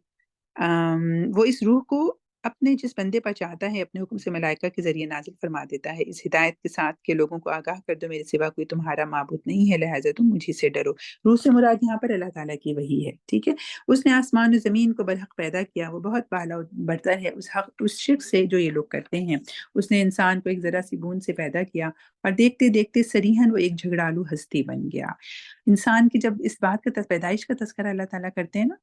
وہ اس روح کو اپنے جس بندے پر چاہتا ہے اپنے حکم سے ملائکہ کے ذریعے نازل فرما دیتا ہے، اس ہدایت کے ساتھ کہ لوگوں کو آگاہ کر دو میرے سوا کوئی تمہارا معبود نہیں ہے، لہٰذا تم مجھے سے ڈرو۔ روح سے مراد یہاں پر اللہ تعالیٰ کی وحی ہے، ٹھیک ہے۔ اس نے آسمان و زمین کو برحق پیدا کیا، وہ بہت بالا و برتر ہے اس شرک سے جو یہ لوگ کرتے ہیں۔ اس نے انسان کو ایک ذرا سی بوند سے پیدا کیا، اور دیکھتے دیکھتے سریحاً وہ ایک جھگڑالو ہستی بن گیا۔ انسان کی جب اس بات کا پیدائش کا تذکرہ اللہ تعالیٰ کرتے ہیں نا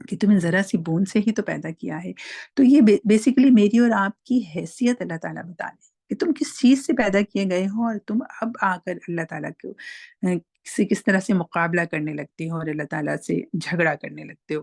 کہ تمہیں ذرا سی بوند سے ہی تو پیدا کیا ہے، تو یہ بیسیکلی میری اور آپ کی حیثیت اللہ تعالیٰ بتا رہے ہیں کہ تم کس چیز سے پیدا کیے گئے ہو، اور تم اب آ کر اللہ تعالیٰ کو سے کس طرح سے مقابلہ کرنے لگتے ہو اور اللہ تعالیٰ سے جھگڑا کرنے لگتے ہو،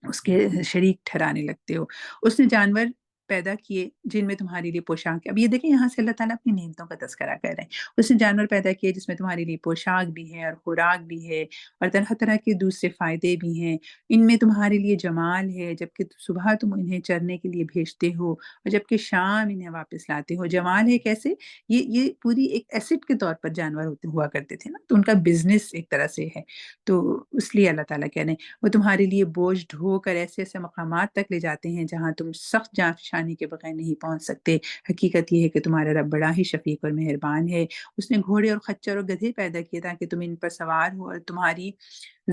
اس کے شریک ٹھہرانے لگتے ہو۔ اس نے جانور پیدا کیے جن میں تمہارے لیے پوشاک ہے۔ اب یہ دیکھیں یہاں سے اللہ تعالیٰ اپنی نعمتوں کا تذکرہ کر رہے ہیں۔ اس نے جانور پیدا کیے جس میں تمہارے لیے پوشاک بھی ہے اور خوراک بھی ہے اور طرح طرح کے دوسرے فائدے بھی ہیں۔ ان میں تمہارے لیے جمال ہے، جبکہ صبح تم انہیں چرنے کے لیے بھیجتے ہو اور جبکہ شام انہیں واپس لاتے ہو۔ جمال ہے کیسے؟ یہ پوری ایک ایسٹ کے طور پر جانور ہوا کرتے تھے نا، تو ان کا بزنس ایک طرح سے ہے، تو اس لیے اللہ تعالیٰ کہہ رہے ہیں وہ تمہارے لیے بوجھ ڈھو کر ایسے ایسے مقامات تک لے جاتے ہیں جہاں تم سخت جانفشانی کے بغیر نہیں پہنچ سکتے۔ حقیقت یہ ہے کہ تمہارا رب بڑا ہی شفیق اور مہربان ہے۔ اس نے گھوڑے اور خچر اور گدھے پیدا کیے تاکہ تم ان پر سوار ہو اور تمہاری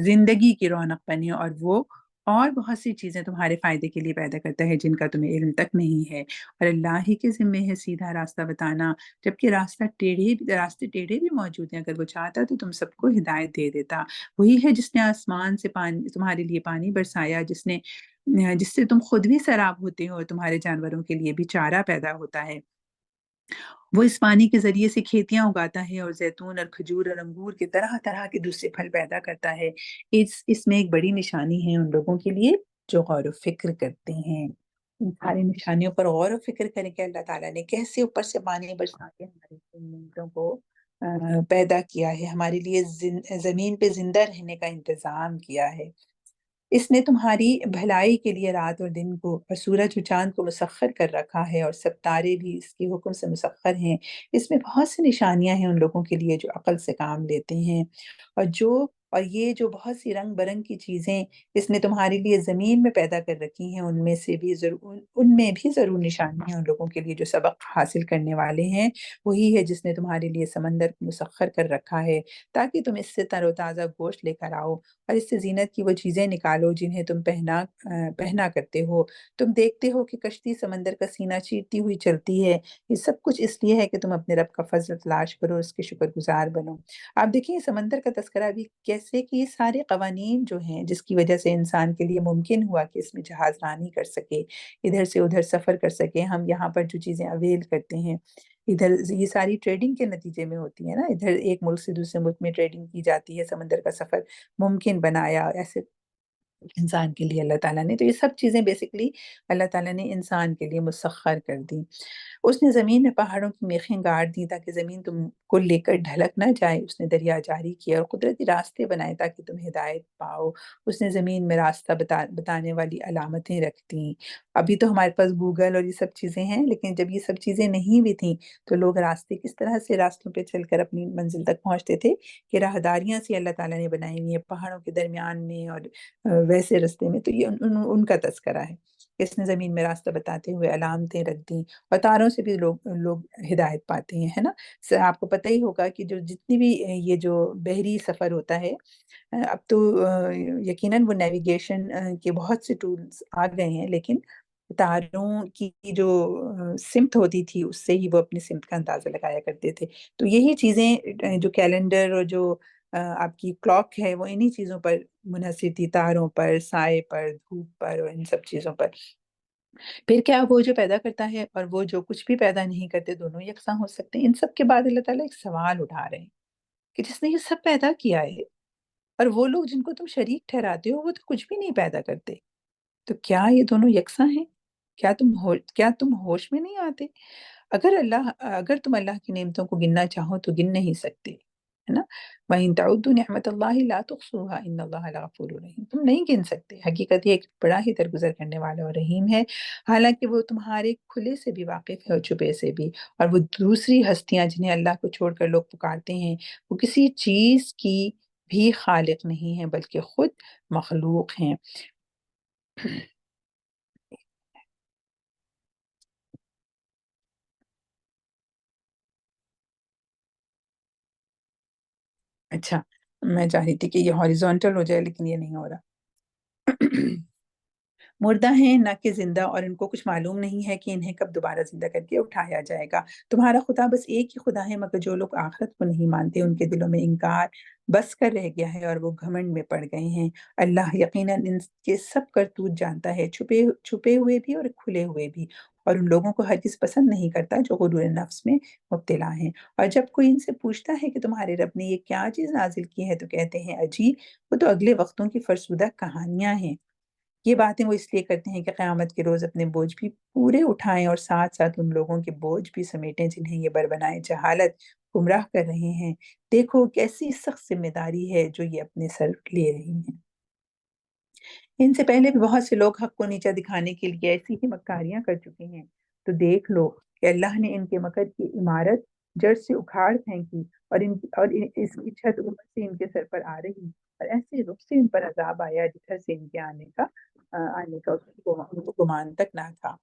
زندگی کی رونق بنے، اور وہ اور بہت سی چیزیں تمہارے فائدے کے لیے پیدا کرتا ہے جن کا تمہیں علم تک نہیں ہے، اور اللہ ہی کے ذمے ہے سیدھا راستہ بتانا، جبکہ راستے ٹیڑھے بھی موجود ہیں۔ اگر وہ چاہتا تو تم سب کو ہدایت دے دیتا۔ وہی ہے جس نے آسمان سے پانی تمہارے لیے پانی برسایا، جس سے تم خود بھی سیراب ہوتے ہو اور تمہارے جانوروں کے لیے بھی چارہ پیدا ہوتا ہے۔ وہ اس پانی کے ذریعے سے کھیتیاں اگاتا ہے اور زیتون اور کھجور اور انگور کے طرح طرح کے دوسرے پھل پیدا کرتا ہے۔ اس میں ایک بڑی نشانی ہے ان لوگوں کے لیے جو غور و فکر کرتے ہیں۔ ان ساری نشانیوں پر غور و فکر کریں کہ اللہ تعالیٰ نے کیسے اوپر سے پانی برسا کے ہماری زندگیوں کو پیدا کیا ہے، ہمارے لیے زمین پہ زندہ رہنے کا انتظام کیا ہے۔ اس نے تمہاری بھلائی کے لیے رات اور دن کو اور سورج اور چاند کو مسخر کر رکھا ہے، اور سب تارے بھی اس کے حکم سے مسخر ہیں۔ اس میں بہت سی نشانیاں ہیں ان لوگوں کے لیے جو عقل سے کام لیتے ہیں، اور یہ جو بہت سی رنگ برنگ کی چیزیں اس نے تمہارے لیے زمین میں پیدا کر رکھی ہیں، ان میں بھی ضرور نشانی ہیں ان لوگوں کے لیے جو سبق حاصل کرنے والے ہیں۔ وہی ہے جس نے تمہارے لیے سمندر کو مسخر کر رکھا ہے تاکہ تم اس سے تر و تازہ گوشت لے کر آؤ، اور اس سے زینت کی وہ چیزیں نکالو جنہیں تم پہنا کرتے ہو۔ تم دیکھتے ہو کہ کشتی سمندر کا سینہ چیرتی ہوئی چلتی ہے۔ یہ سب کچھ اس لیے ہے کہ تم اپنے رب کا فضل تلاش کرو اور اس کے شکر گزار بنو۔ آپ دیکھیں سمندر کا تذکرہ بھی کیسے کہ یہ سارے قوانین جو ہیں جس کی وجہ سے انسان کے لیے ممکن ہوا کہ اس میں جہاز رانی کر سکے، ادھر سے ادھر سفر کر سکے۔ ہم یہاں پر جو چیزیں اویل کرتے ہیں ادھر یہ ساری ٹریڈنگ کے نتیجے میں ہوتی ہے نا، ادھر ایک ملک سے دوسرے ملک میں ٹریڈنگ کی جاتی ہے، سمندر کا سفر ممکن بنایا ایسے انسان کے لیے اللہ تعالیٰ نے۔ تو یہ سب چیزیں بیسکلی اللہ تعالیٰ نے انسان کے لیے مسخر کر دی۔ اس نے زمین میں پہاڑوں کی میخیں گاڑ دی تاکہ زمین تم کو لے کر ڈھلک نہ جائے۔ اس نے دریا جاری کیا اور قدرتی راستے بنائے تاکہ تم ہدایت پاؤ۔ اس نے زمین میں راستہ بتانے والی علامتیں رکھ دیں۔ ابھی تو ہمارے پاس گوگل اور یہ سب چیزیں ہیں، لیکن جب یہ سب چیزیں نہیں بھی تھیں تو لوگ راستے کس طرح سے راستوں پہ چل کر اپنی منزل تک پہنچتے تھے کہ راہداریاں سی اللہ تعالیٰ نے بنائی ہوئی ہیں پہاڑوں کے درمیان میں اور ویسے رستے میں۔ تو یہ ان کا تذکرہ ہے۔ اس نے زمین میں راستہ بتاتے ہوئے علامتیں رکھ دیں، اور تاروں سے بھی لوگ ہدایت پاتے ہیں، ہے نا۔ آپ کو پتہ ہی ہوگا کہ جتنی بھی یہ جو بحری سفر ہوتا ہے، اب تو یقیناً وہ نیویگیشن کے بہت سے ٹولز آ گئے ہیں، لیکن تاروں کی جو سمت ہوتی تھی اس سے ہی وہ اپنی سمت کا اندازہ لگایا کرتے تھے۔ تو یہی چیزیں جو کیلنڈر اور جو آپ کی کلاک ہے وہ انہی چیزوں پر منحصر تھی، تاروں پر، سائے پر، دھوپ پر اور ان سب چیزوں پر۔ پھر کیا وہ جو پیدا کرتا ہے اور وہ جو کچھ بھی پیدا نہیں کرتے دونوں یکساں ہو سکتے ہیں؟ ان سب کے بعد اللہ تعالیٰ ایک سوال اٹھا رہے ہیں کہ جس نے یہ سب پیدا کیا ہے اور وہ لوگ جن کو تم شریک ٹھہراتے ہو وہ تو کچھ بھی نہیں پیدا کرتے، تو کیا یہ دونوں یکساں ہیں؟ کیا تم ہوش میں نہیں آتے؟ اگر تم اللہ کی نعمتوں کو گننا چاہو تو گن نہیں سکتے، ہے نا۔ وَإِن تَعُدُّوا نِعْمَتَ اللَّهِ لَا تُحْصُوهَا إِنَّ اللَّهَ لَغَفُورٌ رَحِيمٌ، تم نہیں گن سکتے، حقیقت یہ ایک بڑا ہی درگزر کرنے والا اور رحیم ہے، حالانکہ وہ تمہارے کھلے سے بھی واقف ہے اور چھپے سے بھی۔ اور وہ دوسری ہستیاں جنہیں اللہ کو چھوڑ کر لوگ پکارتے ہیں وہ کسی چیز کی بھی خالق نہیں ہیں بلکہ خود مخلوق ہیں۔ اچھا، میں چاہ رہی تھی کہ یہ ہاریزونٹل ہو جائے لیکن یہ نہیں ہو رہا۔ مردہ ہیں نہ کہ زندہ، اور ان کو کچھ معلوم نہیں ہے کہ انہیں کب دوبارہ زندہ کر کے اٹھایا جائے گا۔ تمہارا خدا بس ایک ہی خدا ہے، مگر جو لوگ آخرت کو نہیں مانتے ان کے دلوں میں انکار بس کر رہ گیا ہے اور وہ گھمنڈ میں پڑ گئے ہیں۔ اللہ یقیناً ان کے سب کرتوت جانتا ہے، چھپے ہوئے بھی اور کھلے ہوئے بھی، اور ان لوگوں کو ہرگز پسند نہیں کرتا جو غرور نفس میں مبتلا ہیں۔ اور جب کوئی ان سے پوچھتا ہے کہ تمہارے رب نے یہ کیا چیز نازل کی ہے تو کہتے ہیں عجیب، وہ تو اگلے وقتوں کی فرسودہ کہانیاں ہیں۔ یہ باتیں وہ اس لیے کرتے ہیں کہ قیامت کے روز اپنے بوجھ بھی پورے اٹھائیں اور ساتھ ساتھ ان لوگوں کے بوجھ بھی سمیٹیں جنہیں یہ بربنائے جہالت گمراہ کر رہے ہیں۔ دیکھو کیسی سخت ذمہ داری ہے جو یہ اپنے سر لے رہی ہیں۔ ان سے پہلے بھی بہت سے لوگ حق کو نیچا دکھانے کے لیے ایسی ہی مکاریاں کر چکے ہیں، تو دیکھ لو کہ اللہ نے ان کے مکر کی عمارت جڑ سے اکھاڑ پھینکی، اس کی چھت اوپر سے ان کے سر پر آ رہی، اور ایسے رخ سے ان پر عذاب آیا جدھر سے ان کے آنے کا ان کو گمان تک نہ تھا۔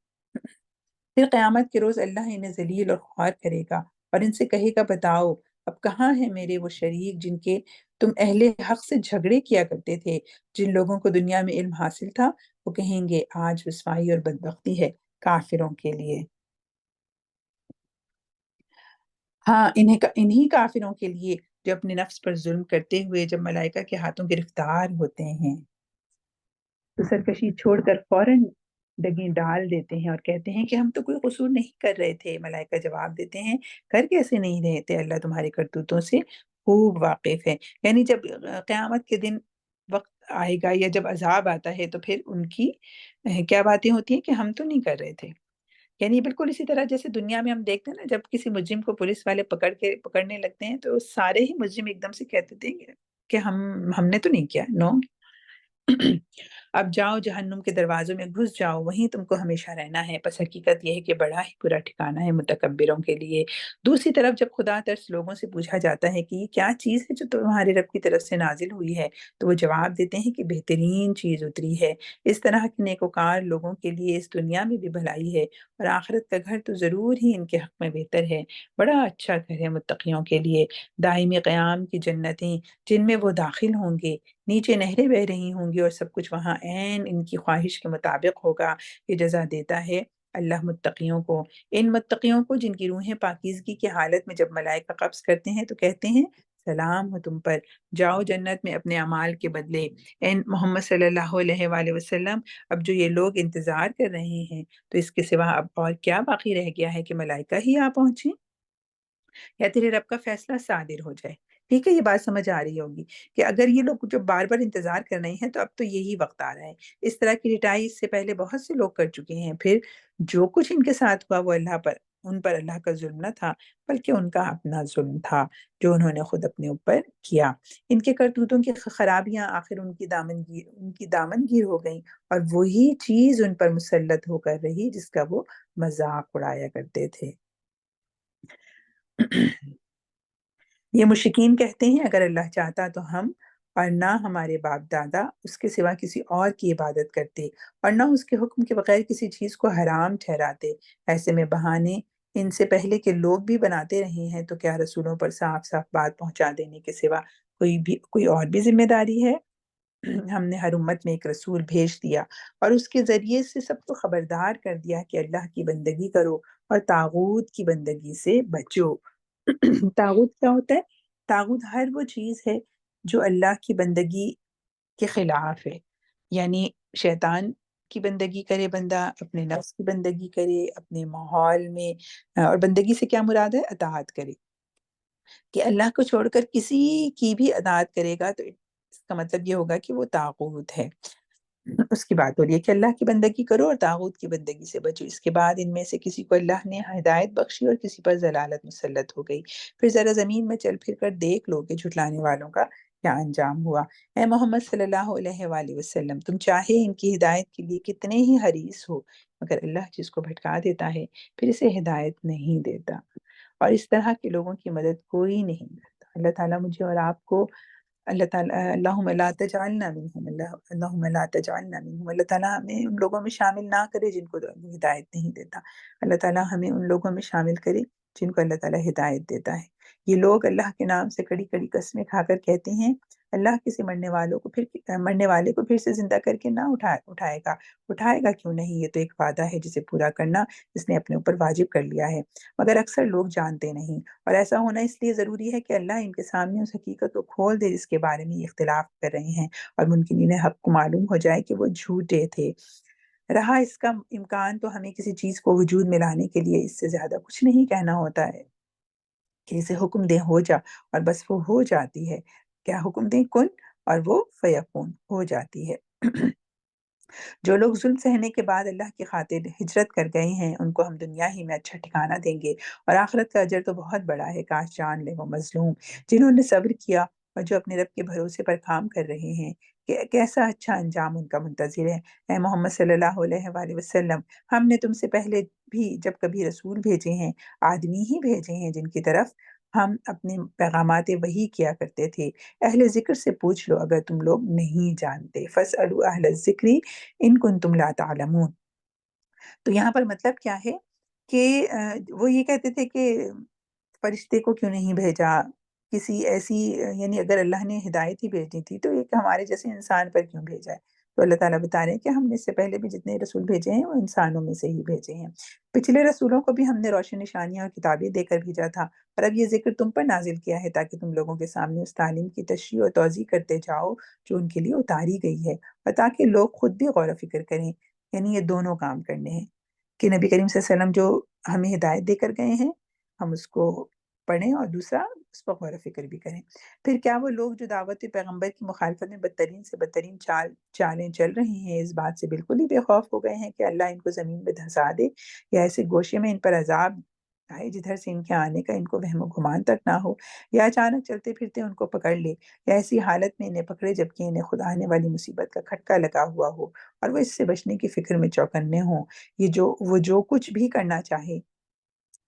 پھر قیامت کے روز اللہ انہیں ذلیل اور خوار کرے گا اور ان سے کہے گا بتاؤ اب کہاں ہیں میرے وہ شریک جن کے تم اہل حق سے جھگڑے کیا کرتے تھے؟ جن لوگوں کو دنیا میں علم حاصل تھا وہ کہیں گے آج رسوائی اور بدبختی ہے کافروں کے لیے۔ ہاں، انہی کافروں کے لیے جو اپنے نفس پر ظلم کرتے ہوئے جب ملائکہ کے ہاتھوں گرفتار ہوتے ہیں تو سرکشی چھوڑ کر فوراً ڈگیں ڈال دیتے ہیں اور کہتے ہیں کہ ہم تو کوئی قصور نہیں کر رہے تھے۔ ملائکہ جواب دیتے ہیں کر کیسے نہیں رہے تھے، اللہ تمہارے کرتوتوں سے خوب واقف ہے۔ یعنی جب قیامت کے دن وقت آئے گا یا جب عذاب آتا ہے تو پھر ان کی کیا باتیں ہوتی ہیں کہ ہم تو نہیں کر رہے تھے۔ یعنی بالکل اسی طرح جیسے دنیا میں ہم دیکھتے ہیں نا، جب کسی مجرم کو پولیس والے پکڑنے لگتے ہیں تو سارے ہی مجرم ایک دم سے کہتے تھے کہ ہم نے تو نہیں کیا، نو۔ اب جاؤ جہنم کے دروازوں میں گھس جاؤ، وہیں تم کو ہمیشہ رہنا ہے۔ پس حقیقت یہ ہے کہ بڑا ہی برا ٹھکانہ ہے متکبروں کے لیے۔ دوسری طرف جب خدا ترس لوگوں سے پوچھا جاتا ہے کہ یہ کیا چیز ہے جو تمہارے رب کی طرف سے نازل ہوئی ہے، تو وہ جواب دیتے ہیں کہ بہترین چیز اتری ہے۔ اس طرح کے نیکوکار لوگوں کے لیے اس دنیا میں بھی بھلائی ہے اور آخرت کا گھر تو ضرور ہی ان کے حق میں بہتر ہے۔ بڑا اچھا گھر ہے متقیوں کے لیے، دائمی قیام کی جنتیں جن میں وہ داخل ہوں گے، نیچے نہریں بہ رہی ہوں گی اور سب کچھ وہاں عین ان کی خواہش کے مطابق ہوگا۔ یہ جزا دیتا ہے اللہ متقیوں کو، ان متقیوں کو جن کی روحیں پاکیزگی کی حالت میں جب ملائکہ قبض کرتے ہیں تو کہتے ہیں سلام ہو تم پر، جاؤ جنت میں اپنے اعمال کے بدلے۔ اے محمد صلی اللہ علیہ وآلہ وسلم، اب جو یہ لوگ انتظار کر رہے ہیں تو اس کے سوا اب اور کیا باقی رہ گیا ہے کہ ملائکہ ہی آ پہنچیں یا تیرے رب کا فیصلہ صادر ہو جائے۔ ٹھیک ہے، یہ بات سمجھ آ رہی ہوگی کہ اگر یہ لوگ جو بار بار انتظار کر رہے ہیں تو اب تو یہی وقت آ رہا ہے۔ اس طرح کی رٹائی اس سے پہلے بہت سے لوگ کر چکے ہیں، پھر جو کچھ ان کے ساتھ ہوا وہ ان پر اللہ کا ظلم نہ تھا بلکہ ان کا اپنا ظلم تھا جو انہوں نے خود اپنے اوپر کیا۔ ان کے کرتوتوں کی خرابیاں آخر ان کی دامن گیر ہو گئیں اور وہی چیز ان پر مسلط ہو کر رہی جس کا وہ مذاق اڑایا کرتے تھے۔ یہ مشرکین کہتے ہیں اگر اللہ چاہتا تو ہم اور نہ ہمارے باپ دادا اس کے سوا کسی اور کی عبادت کرتے اور نہ اس کے حکم کے بغیر کسی چیز کو حرام ٹھہراتے۔ ایسے میں بہانے ان سے پہلے کے لوگ بھی بناتے رہے ہیں، تو کیا رسولوں پر صاف صاف بات پہنچا دینے کے سوا کوئی اور بھی ذمہ داری ہے؟ ہم نے ہر امت میں ایک رسول بھیج دیا اور اس کے ذریعے سے سب کو خبردار کر دیا کہ اللہ کی بندگی کرو اور طاغوت کی بندگی سے بچو۔ طاغوت کیا ہوتا ہے؟ طاغوت ہر وہ چیز ہے جو اللہ کی بندگی کے خلاف ہے، یعنی شیطان کی بندگی کرے بندہ، اپنے نفس کی بندگی کرے اپنے ماحول میں، اور بندگی سے کیا مراد ہے؟ اطاعت کرے، کہ اللہ کو چھوڑ کر کسی کی بھی اطاعت کرے گا تو اس کا مطلب یہ ہوگا کہ وہ طاغوت ہے۔ اس کی بات ہو رہی ہے کہ اللہ کی بندگی کرو اور طاغوت کی بندگی سے بچو۔ اس کے بعد ان میں سے کسی کو اللہ نے ہدایت بخشی اور کسی پر ضلالت مسلط ہو گئی۔ پھر ذرا زمین میں چل پھر کر دیکھ لو کہ جھٹلانے والوں کا کیا انجام ہوا۔ اے محمد صلی اللہ علیہ وآلہ وسلم، تم چاہے ان کی ہدایت کے لیے کتنے ہی حریص ہو، مگر اللہ جس کو بھٹکا دیتا ہے پھر اسے ہدایت نہیں دیتا، اور اس طرح کے لوگوں کی مدد کوئی نہیں کرتا۔ اللہ تعالیٰ مجھے اور آپ کو، اللہ تعالیٰ اللہم لا تجعلنا منہم، اللہم لا تجعلنا منہم، اللہ تعالیٰ ہمیں ان لوگوں میں شامل نہ کرے جن کو ہدایت نہیں دیتا۔ اللہ تعالیٰ ہمیں ان لوگوں میں شامل کرے جن کو اللہ تعالیٰ ہدایت دیتا ہے۔ یہ لوگ اللہ کے نام سے کڑی کڑی قسمیں کھا کر کہتے ہیں اللہ کسی مرنے والے کو پھر سے زندہ کر کے نہ اٹھائے گا کیوں نہیں؟ یہ تو ایک وعدہ ہے جسے پورا کرنا اس نے اپنے اوپر واجب کر لیا ہے، مگر اکثر لوگ جانتے نہیں، اور ایسا ہونا اس لیے ضروری ہے کہ اللہ ان کے سامنے اس حقیقت کو کھول دے جس کے بارے میں یہ اختلاف کر رہے ہیں، اور منکرین حق کو معلوم ہو جائے کہ وہ جھوٹے تھے۔ رہا اس کا امکان تو ہمیں کسی چیز کو وجود میں لانے کے لیے اس سے زیادہ کچھ نہیں کہنا ہوتا ہے کہ اسے حکم دیں ہو جا، اور بس وہ ہو جاتی ہے۔ کیا حکم دیں؟ کن، اور وہ فیکون ہو جاتی ہے۔ جو لوگ ظلم سہنے کے بعد اللہ کی خاطر ہجرت کر گئے ہیں ان کو ہم دنیا ہی میں اچھا ٹھکانہ دیں گے، اور آخرت کا اجر تو بہت بڑا ہے۔ کاش جان لے وہ مظلوم جنہوں نے صبر کیا اور جو اپنے رب کے بھروسے پر کام کر رہے ہیں کہ کیسا اچھا انجام ان کا منتظر ہے۔ اے محمد صلی اللہ علیہ وآلہ وسلم، ہم نے تم سے پہلے بھی جب کبھی رسول بھیجے ہیں آدمی ہی بھیجے ہیں جن کی طرف ہم اپنے پیغامات وحی کیا کرتے تھے۔ اہل ذکر سے پوچھ لو اگر تم لوگ نہیں جانتے، فاسألوا اہل الذکر ان کنتم لا تعلمون۔ تو یہاں پر مطلب کیا ہے کہ وہ یہ کہتے تھے کہ فرشتے کو کیوں نہیں بھیجا؟ کسی ایسی یعنی اگر اللہ نے ہدایت ہی بھیجنی تھی تو ایک ہمارے جیسے انسان پر کیوں بھیجا ہے؟ تو اللہ تعالیٰ بتا رہے ہیں کہ ہم نے اس سے پہلے بھی جتنے رسول بھیجے ہیں وہ انسانوں میں سے ہی بھیجے ہیں۔ پچھلے رسولوں کو بھی ہم نے روشن نشانیاں اور کتابیں دے کر بھیجا تھا، اور اب یہ ذکر تم پر نازل کیا ہے تاکہ تم لوگوں کے سامنے اس تعلیم کی تشریح اور توضیح کرتے جاؤ جو ان کے لیے اتاری گئی ہے، اور تاکہ لوگ خود بھی غور و فکر کریں۔ یعنی یہ دونوں کام کرنے ہیں کہ نبی کریم صلی اللہ علیہ وسلم جو ہمیں ہدایت دے کر گئے ہیں ہم اس کو پڑھیں، اور دوسرا اس پر غور و فکر بھی کریں۔ پھر کیا وہ لوگ جو دعوت پیغمبر کی مخالفت میں بدترین سے بدترین چالیں چل رہے ہیں اس بات سے بالکل ہی بے خوف ہو گئے ہیں کہ اللہ ان کو زمین میں دھنسا دے، یا ایسے گوشے میں ان پر عذاب آئے جدھر سے ان کے آنے کا ان کو وہم و گمان تک نہ ہو، یا اچانک چلتے پھرتے ان کو پکڑ لے، یا ایسی حالت میں انہیں پکڑے جبکہ انہیں خود آنے والی مصیبت کا کھٹکا لگا ہوا ہو اور وہ اس سے بچنے کی فکر میں چوکنے ہوں۔ وہ جو کچھ بھی کرنا چاہے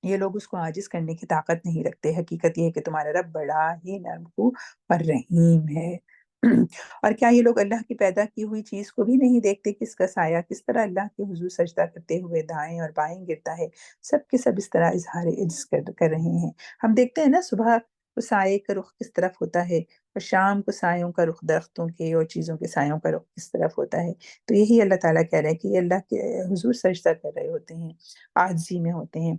یہ لوگ اس کو عاجز کرنے کی طاقت نہیں رکھتے۔ حقیقت یہ ہے کہ تمہارا رب بڑا ہی نرم اور رحیم ہے۔ اور کیا یہ لوگ اللہ کی پیدا کی ہوئی چیز کو بھی نہیں دیکھتے کہ اس کا سایہ کس طرح اللہ کے حضور سجدہ کرتے ہوئے دائیں اور بائیں گرتا ہے؟ سب کے سب اس طرح اظہار عجز کر رہے ہیں۔ ہم دیکھتے ہیں نا صبح کو سائے کا رخ کس طرف ہوتا ہے، اور شام کو سایوں کا رخ درختوں کے اور چیزوں کے سایوں کا رخ کس طرف ہوتا ہے۔ تو یہی اللہ تعالیٰ کہہ رہے ہیں کہ یہ اللہ کے حضور سجدہ کر رہے ہوتے ہیں، عاجزی میں ہوتے ہیں۔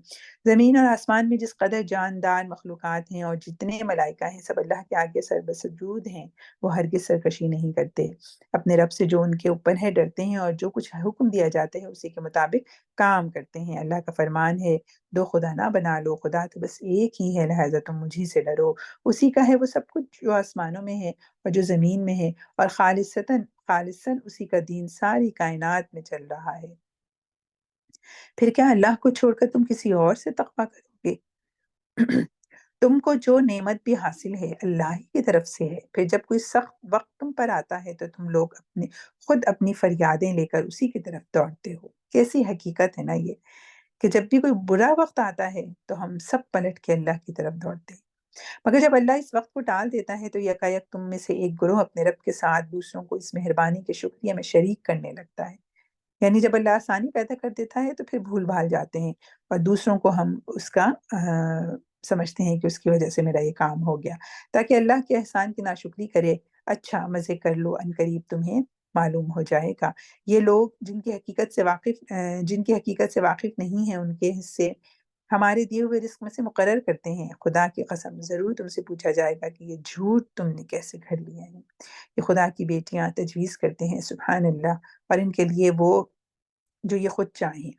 زمین اور آسمان میں جس قدر جاندار مخلوقات ہیں اور جتنے ملائکہ ہیں سب اللہ کے آگے سر بسجود ہیں، وہ ہرگز سرکشی نہیں کرتے، اپنے رب سے جو ان کے اوپر ہے ڈرتے ہیں، اور جو کچھ حکم دیا جاتا ہے اسی کے مطابق کام کرتے ہیں۔ اللہ کا فرمان ہے دو خدا نہ بنا لو، خدا تو بس ایک ہی ہے، لہٰذا تم مجھی سے ڈرو۔ اسی کا ہے وہ سب کچھ جو آسمانوں میں ہے اور جو زمین میں ہے، اور خالصاً اسی کا دین ساری کائنات میں چل رہا ہے۔ پھر کیا اللہ کو چھوڑ کر تم کسی اور سے تقویٰ کرو گے؟ تم کو جو نعمت بھی حاصل ہے اللہ ہی کی طرف سے ہے، پھر جب کوئی سخت وقت تم پر آتا ہے تو تم لوگ خود اپنی فریادیں لے کر اسی کی طرف دوڑتے ہو۔ کیسی حقیقت ہے نا یہ، کہ جب بھی کوئی برا وقت آتا ہے تو ہم سب پلٹ کے اللہ کی طرف دوڑتے ہیں، مگر جب اللہ اس وقت کو ٹال دیتا ہے تو یکایک تم میں سے ایک گروہ اپنے رب کے ساتھ دوسروں کو اس مہربانی کے شکریہ میں شریک کرنے لگتا ہے۔ یعنی جب اللہ آسانی پیدا کر دیتا ہے تو پھر بھول بھال جاتے ہیں، اور دوسروں کو ہم اس کا سمجھتے ہیں کہ اس کی وجہ سے میرا یہ کام ہو گیا، تاکہ اللہ کے احسان کی ناشکری کرے۔ اچھا مزے کر لو، ان قریب تمہیں معلوم ہو جائے گا۔ یہ لوگ جن کی حقیقت سے واقف نہیں ہیں ان کے حصے ہمارے دیے ہوئے رزق میں سے مقرر کرتے ہیں۔ خدا کی قسم ضرور تم سے پوچھا جائے گا کہ یہ جھوٹ تم نے کیسے گھڑ لیا ہے۔ یہ خدا کی بیٹیاں تجویز کرتے ہیں، سبحان اللہ، اور ان کے لیے وہ جو یہ خود چاہیں۔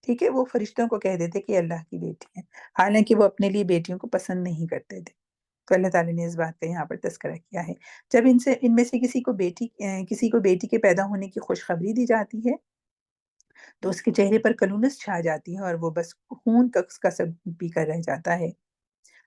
ٹھیک ہے، وہ فرشتوں کو کہہ دیتے کہ یہ اللہ کی بیٹی ہیں، حالانکہ وہ اپنے لیے بیٹیوں کو پسند نہیں کرتے تھے۔ تو اللہ تعالیٰ نے اس بات کا یہاں پر تذکرہ کیا ہے۔ جب ان میں سے کسی کو بیٹی کے پیدا ہونے کی خوشخبری دی جاتی ہے تو اس کے چہرے پر کلونس چھا جاتی ہے، اور وہ بس خون کا سب پی کر رہ جاتا ہے،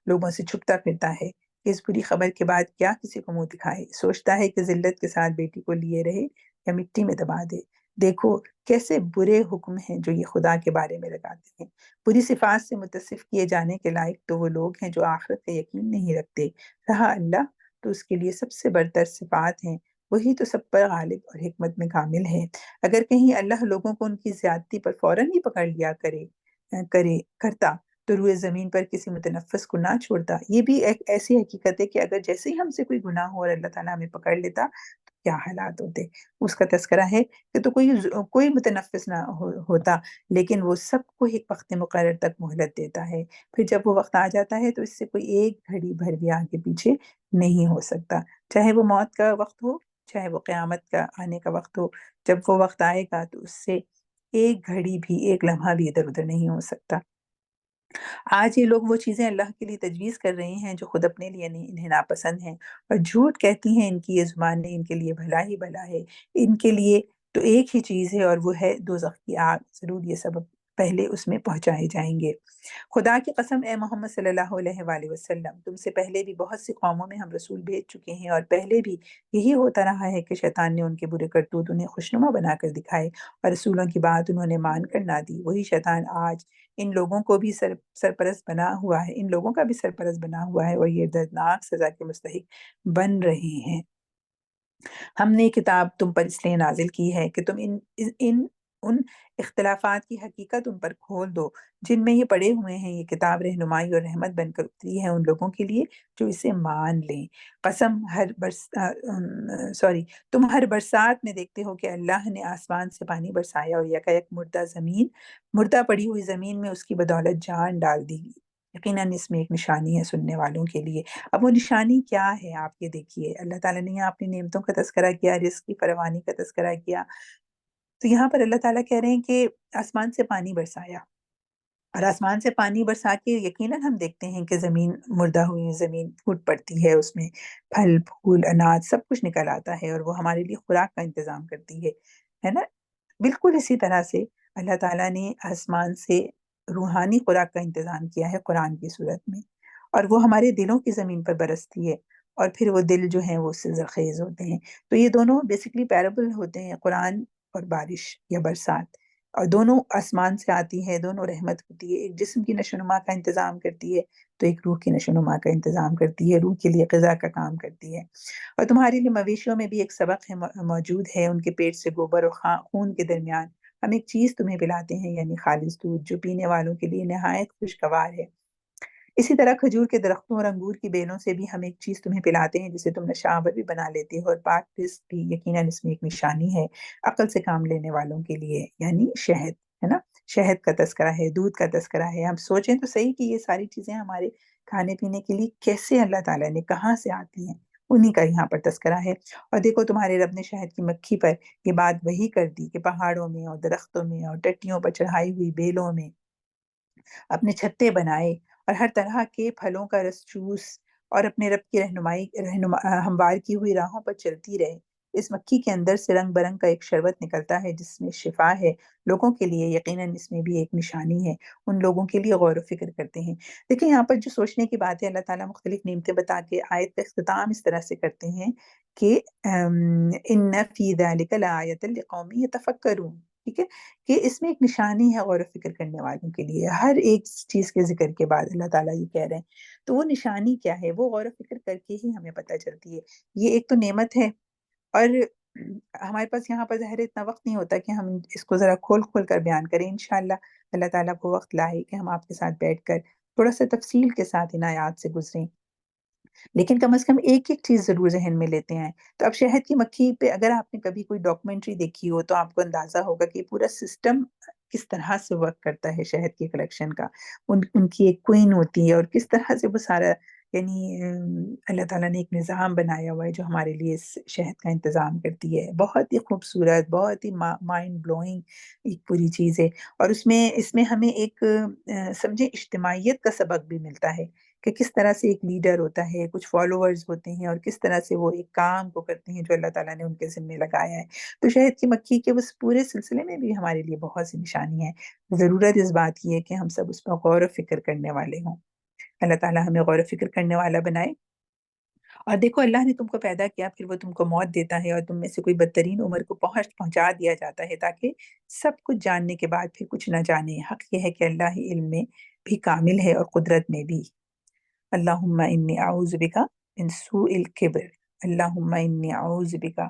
لوگوں سے چھپتا پھرتا ہے۔ اس بری خبر کے بعد کیا کسی کو منہ دکھائے، سوچتا ہے کہ ذلت کے ساتھ بیٹی کو لیے رہے یا مٹی میں دبا دے۔ دیکھو کیسے برے حکم ہیں جو یہ خدا کے بارے میں لگاتے ہیں۔ بری صفات سے متصف کیے جانے کے لائق تو وہ لوگ ہیں جو آخرت کا یقین نہیں رکھتے، رہا اللہ تو اس کے لیے سب سے برتر صفات ہیں، وہی تو سب پر غالب اور حکمت میں کامل ہے۔ اگر کہیں اللہ لوگوں کو ان کی زیادتی پر فوراً ہی پکڑ لیا کرتا تو روئے زمین پر کسی متنفس کو نہ چھوڑتا۔ یہ بھی ایک ایسی حقیقت ہے کہ اگر جیسے ہی ہم سے کوئی گناہ ہو اور اللہ تعالیٰ ہمیں پکڑ لیتا تو کیا حالات ہوتے۔ اس کا تذکرہ ہے کہ تو کوئی متنفس نہ ہوتا، لیکن وہ سب کو ایک وقت مقرر تک مہلت دیتا ہے، پھر جب وہ وقت آ جاتا ہے تو اس سے کوئی ایک گھڑی بھر بھی آگے پیچھے نہیں ہو سکتا، چاہے وہ موت کا وقت ہو چاہے وہ قیامت کا آنے کا وقت ہو۔ جب وہ وقت آئے گا تو اس سے ایک گھڑی بھی ایک لمحہ بھی ادھر ادھر نہیں ہو سکتا۔ آج یہ لوگ وہ چیزیں اللہ کے لیے تجویز کر رہے ہیں جو خود اپنے لیے انہیں ناپسند ہیں، اور جھوٹ کہتی ہیں ان کی یہ زبانیں ان کے لیے بھلا ہی بھلا ہے، ان کے لیے تو ایک ہی چیز ہے اور وہ ہے دوزخ کی آگ، ضرور یہ سبب پہلے اس میں پہنچائے جائیں گے۔ خدا کی قسم اے محمد صلی اللہ علیہ وآلہ وسلم، تم سے پہلے بھی بہت سی قوموں میں ہم رسول بھیج چکے ہیں، اور پہلے بھی یہی ہوتا رہا ہے کہ شیطان نے ان کے برے کرتوت انہیں خوشنما بنا کر دکھائے اور رسولوں کی بات انہوں نے مان کر نہ دی۔ وہی شیطان آج ان لوگوں کو بھی سرپرست بنا ہوا ہے، ان لوگوں کا بھی سرپرست بنا ہوا ہے، اور یہ دردناک سزا کے مستحق بن رہے ہیں۔ ہم نے کتاب تم پر اس لیے نازل کی ہے کہ تم ان ان اختلافات کی حقیقت ان پر کھول دو جن میں یہ پڑے ہوئے ہیں۔ یہ کتاب رہنمائی اور رحمت بن کر اتری ہے ان لوگوں کے لیے جو اسے مان لیں۔ قسم ہر سوری تم ہر برسات میں دیکھتے ہو کہ اللہ نے آسمان سے پانی برسایا اور یکا یک مردہ پڑی ہوئی زمین میں اس کی بدولت جان ڈال دی۔ یقیناً اس میں ایک نشانی ہے سننے والوں کے لیے۔ اب وہ نشانی کیا ہے؟ آپ یہ دیکھیے، اللہ تعالیٰ نے یہاں اپنی نعمتوں کا تذکرہ کیا، رزق کی فراوانی کا تذکرہ کیا، تو یہاں پر اللہ تعالیٰ کہہ رہے ہیں کہ آسمان سے پانی برسایا، اور آسمان سے پانی برسا کے یقیناً ہم دیکھتے ہیں کہ زمین مردہ ہوئی زمین پھوٹ پڑتی ہے، اس میں پھل پھول اناج سب کچھ نکل آتا ہے اور وہ ہمارے لیے خوراک کا انتظام کرتی ہے نا؟ بالکل اسی طرح سے اللہ تعالیٰ نے آسمان سے روحانی خوراک کا انتظام کیا ہے قرآن کی صورت میں، اور وہ ہمارے دلوں کی زمین پر برستی ہے، اور پھر وہ دل جو ہیں وہ اس سے زرخیز ہوتے ہیں۔ تو یہ دونوں بیسیکلی پیرابل ہوتے ہیں، قرآن اور بارش یا برسات، اور دونوں آسمان سے آتی ہے، دونوں رحمت ہوتی ہے۔ ایک جسم کی نشو و نما کا انتظام کرتی ہے تو ایک روح کی نشو و نما کا انتظام کرتی ہے، روح کے لیے غذا کا کام کرتی ہے۔ اور تمہارے لیے مویشیوں میں بھی ایک سبق ہے موجود ہے، ان کے پیٹ سے گوبر اور خون کے درمیان ہم ایک چیز تمہیں پلاتے ہیں، یعنی خالص دودھ جو پینے والوں کے لیے نہایت خوشگوار ہے۔ اسی طرح کھجور کے درختوں اور انگور کی بیلوں سے بھی ہم ایک چیز تمہیں پلاتے ہیں جسے تم نشاور بھی بنا لیتے ہو، اور پاک رزق بھی یقیناً اس میں ایک نشانی ہے عقل سے کام لینے والوں کے لیے، یعنی شہد ہے نا، شہد کا تذکرہ ہے، دودھ کا تذکرہ ہے۔ ہم سوچیں تو صحیح کہ یہ ساری چیزیں ہمارے کھانے پینے کے لیے کیسے اللہ تعالیٰ نے کہاں سے آتی ہیں، انہی کا یہاں پر تذکرہ ہے۔ اور دیکھو تمہارے رب نے شہد کی مکھی پر یہ بات وہی کر دی کہ پہاڑوں میں اور درختوں میں اور ٹٹیوں پر چڑھائی ہوئی بیلوں میں اپنے چھتے بنائے، اور ہر طرح کے پھلوں کا رس چوس، اور اپنے رب کی ہموار کی ہوئی راہوں پر چلتی رہے۔ اس مکھی کے اندر سے رنگ برنگ کا ایک شربت نکلتا ہے جس میں شفا ہے لوگوں کے لیے، یقیناً اس میں بھی ایک نشانی ہے ان لوگوں کے لیے غور و فکر کرتے ہیں۔ دیکھیں یہاں پر جو سوچنے کی بات ہے، اللہ تعالیٰ مختلف نعمتیں بتا کے آیت کا اختتام اس طرح سے کرتے ہیں کہ ان فی ذلک لآیۃ لقوم یتفکرون، ٹھیک ہے، کہ اس میں ایک نشانی ہے غور و فکر کرنے والوں کے لیے۔ ہر ایک چیز کے ذکر کے بعد اللہ تعالیٰ یہ کہہ رہے ہیں، تو وہ نشانی کیا ہے؟ وہ غور و فکر کر کے ہی ہمیں پتہ چلتی ہے۔ یہ ایک تو نعمت ہے، اور ہمارے پاس یہاں پر ظاہر اتنا وقت نہیں ہوتا کہ ہم اس کو ذرا کھول کھول کر بیان کریں۔ انشاءاللہ اللہ تعالیٰ کو وقت لائے کہ ہم آپ کے ساتھ بیٹھ کر تھوڑا سا تفصیل کے ساتھ ان آیات سے گزریں، لیکن کم از کم ایک ایک چیز ضرور ذہن میں لیتے ہیں۔ تو اب شہد کی مکھی پہ اگر آپ نے کبھی کوئی ڈاکومنٹری دیکھی ہو تو آپ کو اندازہ ہوگا کہ پورا سسٹم کس طرح سے ورک کرتا ہے شہد کی کلیکشن کا۔ ان کی ایک کوئن ہوتی ہے، اور کس طرح سے وہ سارا، یعنی اللہ تعالیٰ نے ایک نظام بنایا ہوا ہے جو ہمارے لیے اس شہد کا انتظام کرتی ہے۔ بہت ہی خوبصورت، بہت ہی مائنڈ بلوئنگ ایک پوری چیز ہے، اور اس میں ہمیں ایک سمجھے اجتماعیت کا سبق بھی ملتا ہے کہ کس طرح سے ایک لیڈر ہوتا ہے، کچھ فالوورز ہوتے ہیں، اور کس طرح سے وہ ایک کام کو کرتے ہیں جو اللہ تعالیٰ نے ان کے ذمہ لگایا ہے۔ تو شہد کی مکھی کے اس پورے سلسلے میں بھی ہمارے لیے بہت سی نشانی ہے۔ ضرورت اس بات کی ہے کہ ہم سب اس پر غور و فکر کرنے والے ہوں۔ اللہ تعالیٰ ہمیں غور و فکر کرنے والا بنائے۔ اور دیکھو اللہ نے تم کو پیدا کیا، پھر وہ تم کو موت دیتا ہے، اور تم میں سے کوئی بدترین عمر کو پہنچا دیا جاتا ہے تاکہ سب کچھ جاننے کے بعد پھر کچھ نہ جانے۔ حق یہ ہے کہ اللہ ہی علم میں بھی کامل ہے اور قدرت میں بھی۔ اللہم انی اعوذ بک من سوء الکبر، اللہم انی اعوذ بک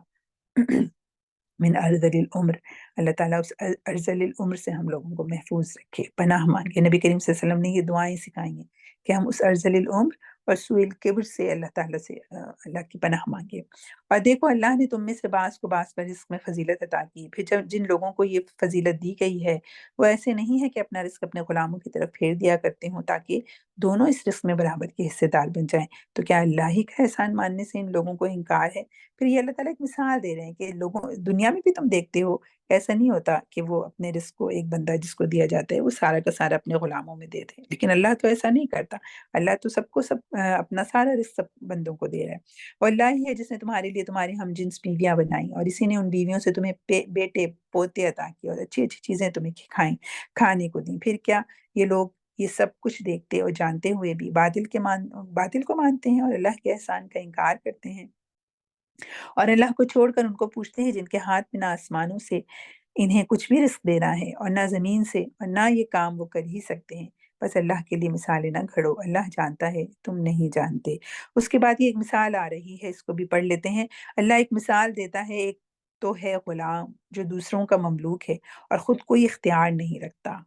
من ارذل العمر۔ اللہ تعالیٰ اس ارذل العمر سے ہم لوگوں کو محفوظ رکھے، پناہ مانگے۔ نبی کریم صلی اللہ علیہ وسلم نے یہ دعائیں سکھائی ہیں کہ ہم اس ارذل العمر اور سوء الکبر سے اللہ تعالیٰ سے اللہ کی پناہ مانگے۔ اور دیکھو اللہ نے تم میں سے بعض کو بعض پر رزق میں فضیلت عطا کی، پھر جن لوگوں کو یہ فضیلت دی گئی ہے وہ ایسے نہیں ہے کہ اپنا رزق اپنے غلاموں کی طرف پھیر دیا کرتے ہوں تاکہ دونوں اس رزق میں برابر کے حصے دار بن جائیں۔ تو کیا اللہ ہی کا احسان ماننے سے ان لوگوں کو انکار ہے؟ پھر یہ اللہ تعالیٰ ایک مثال دے رہے ہیں کہ لوگوں دنیا میں بھی تم دیکھتے ہو ایسا نہیں ہوتا کہ وہ اپنے رزق کو، ایک بندہ جس کو دیا جاتا ہے وہ سارا کا سارا اپنے غلاموں میں دے دے، لیکن اللہ تو ایسا نہیں کرتا۔ اللہ تو سب کو اپنا سارا رزق سب بندوں کو دے رہا ہے۔ اور اللہ ہی ہے جس نے تمہارے لیے تمہاری ہم جنس بیویاں بنائیں، اور اسی نے ان بیویوں سے تمہیں بیٹے پوتے عطا کیے اور اچھی اچھی چیزیں تمہیں کھانے کو دیں۔ پھر کیا یہ لوگ یہ سب کچھ دیکھتے اور جانتے ہوئے بھی باطل کو مانتے ہیں اور اللہ کے احسان کا انکار کرتے ہیں، اور اللہ کو چھوڑ کر ان کو پوچھتے ہیں جن کے ہاتھ میں نہ آسمانوں سے انہیں کچھ بھی رزق دینا ہے اور نہ زمین سے، اور نہ یہ کام وہ کر ہی سکتے ہیں۔ بس اللہ کے لیے مثالیں نہ گھڑو، اللہ جانتا ہے تم نہیں جانتے۔ اس کے بعد یہ ایک مثال آ رہی ہے، اس کو بھی پڑھ لیتے ہیں۔ اللہ ایک مثال دیتا ہے ایک تو ہے غلام جو دوسروں کا مملوک ہے اور خود کوئی اختیار نہیں رکھتا،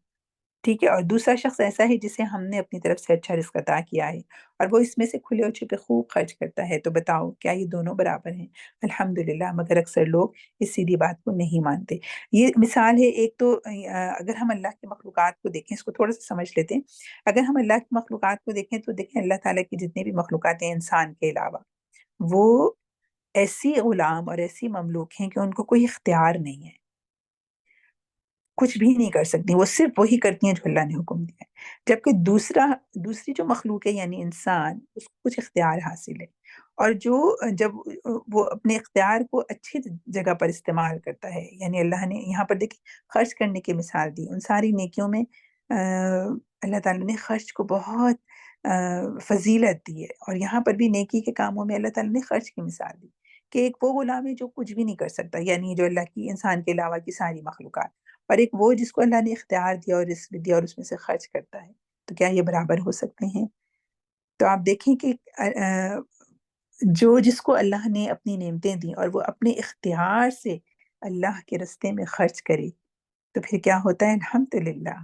ٹھیک ہے، اور دوسرا شخص ایسا ہے جسے ہم نے اپنی طرف سے اچھا رزق عطا کیا ہے اور وہ اس میں سے کھلے اور چھپے خوب خرچ کرتا ہے۔ تو بتاؤ کیا یہ دونوں برابر ہیں؟ الحمدللہ، مگر اکثر لوگ اس سیدھی بات کو نہیں مانتے۔ یہ مثال ہے ایک تو اگر ہم اللہ کی مخلوقات کو دیکھیں، اس کو تھوڑا سا سمجھ لیتے ہیں۔ اگر ہم اللہ کی مخلوقات کو دیکھیں تو دیکھیں اللہ تعالیٰ کی جتنی بھی مخلوقات ہیں انسان کے علاوہ، وہ ایسی غلام اور ایسی مملوک ہیں کہ ان کو کوئی اختیار نہیں ہے، کچھ بھی نہیں کر سکتی، وہ صرف وہی کرتی ہیں جو اللہ نے حکم دیا ہے۔ جبکہ دوسری جو مخلوق ہے یعنی انسان، اس کو کچھ اختیار حاصل ہے، اور جب وہ اپنے اختیار کو اچھی جگہ پر استعمال کرتا ہے، یعنی اللہ نے یہاں پر دیکھیں خرچ کرنے کی مثال دی، ان ساری نیکیوں میں اللہ تعالیٰ نے خرچ کو بہت فضیلت دی ہے، اور یہاں پر بھی نیکی کے کاموں میں اللہ تعالیٰ نے خرچ کی مثال دی کہ ایک وہ غلام ہے جو کچھ بھی نہیں کر سکتا، یعنی جو اللہ کی انسان کے علاوہ کی ساری مخلوقات، اور ایک وہ جس کو اللہ نے اختیار دیا اور رزق دیا اور اس میں سے خرچ کرتا ہے۔ تو کیا یہ برابر ہو سکتے ہیں؟ تو آپ دیکھیں کہ جس کو اللہ نے اپنی نعمتیں دی اور وہ اپنے اختیار سے اللہ کے رستے میں خرچ کرے، تو پھر کیا ہوتا ہے؟ الحمدللہ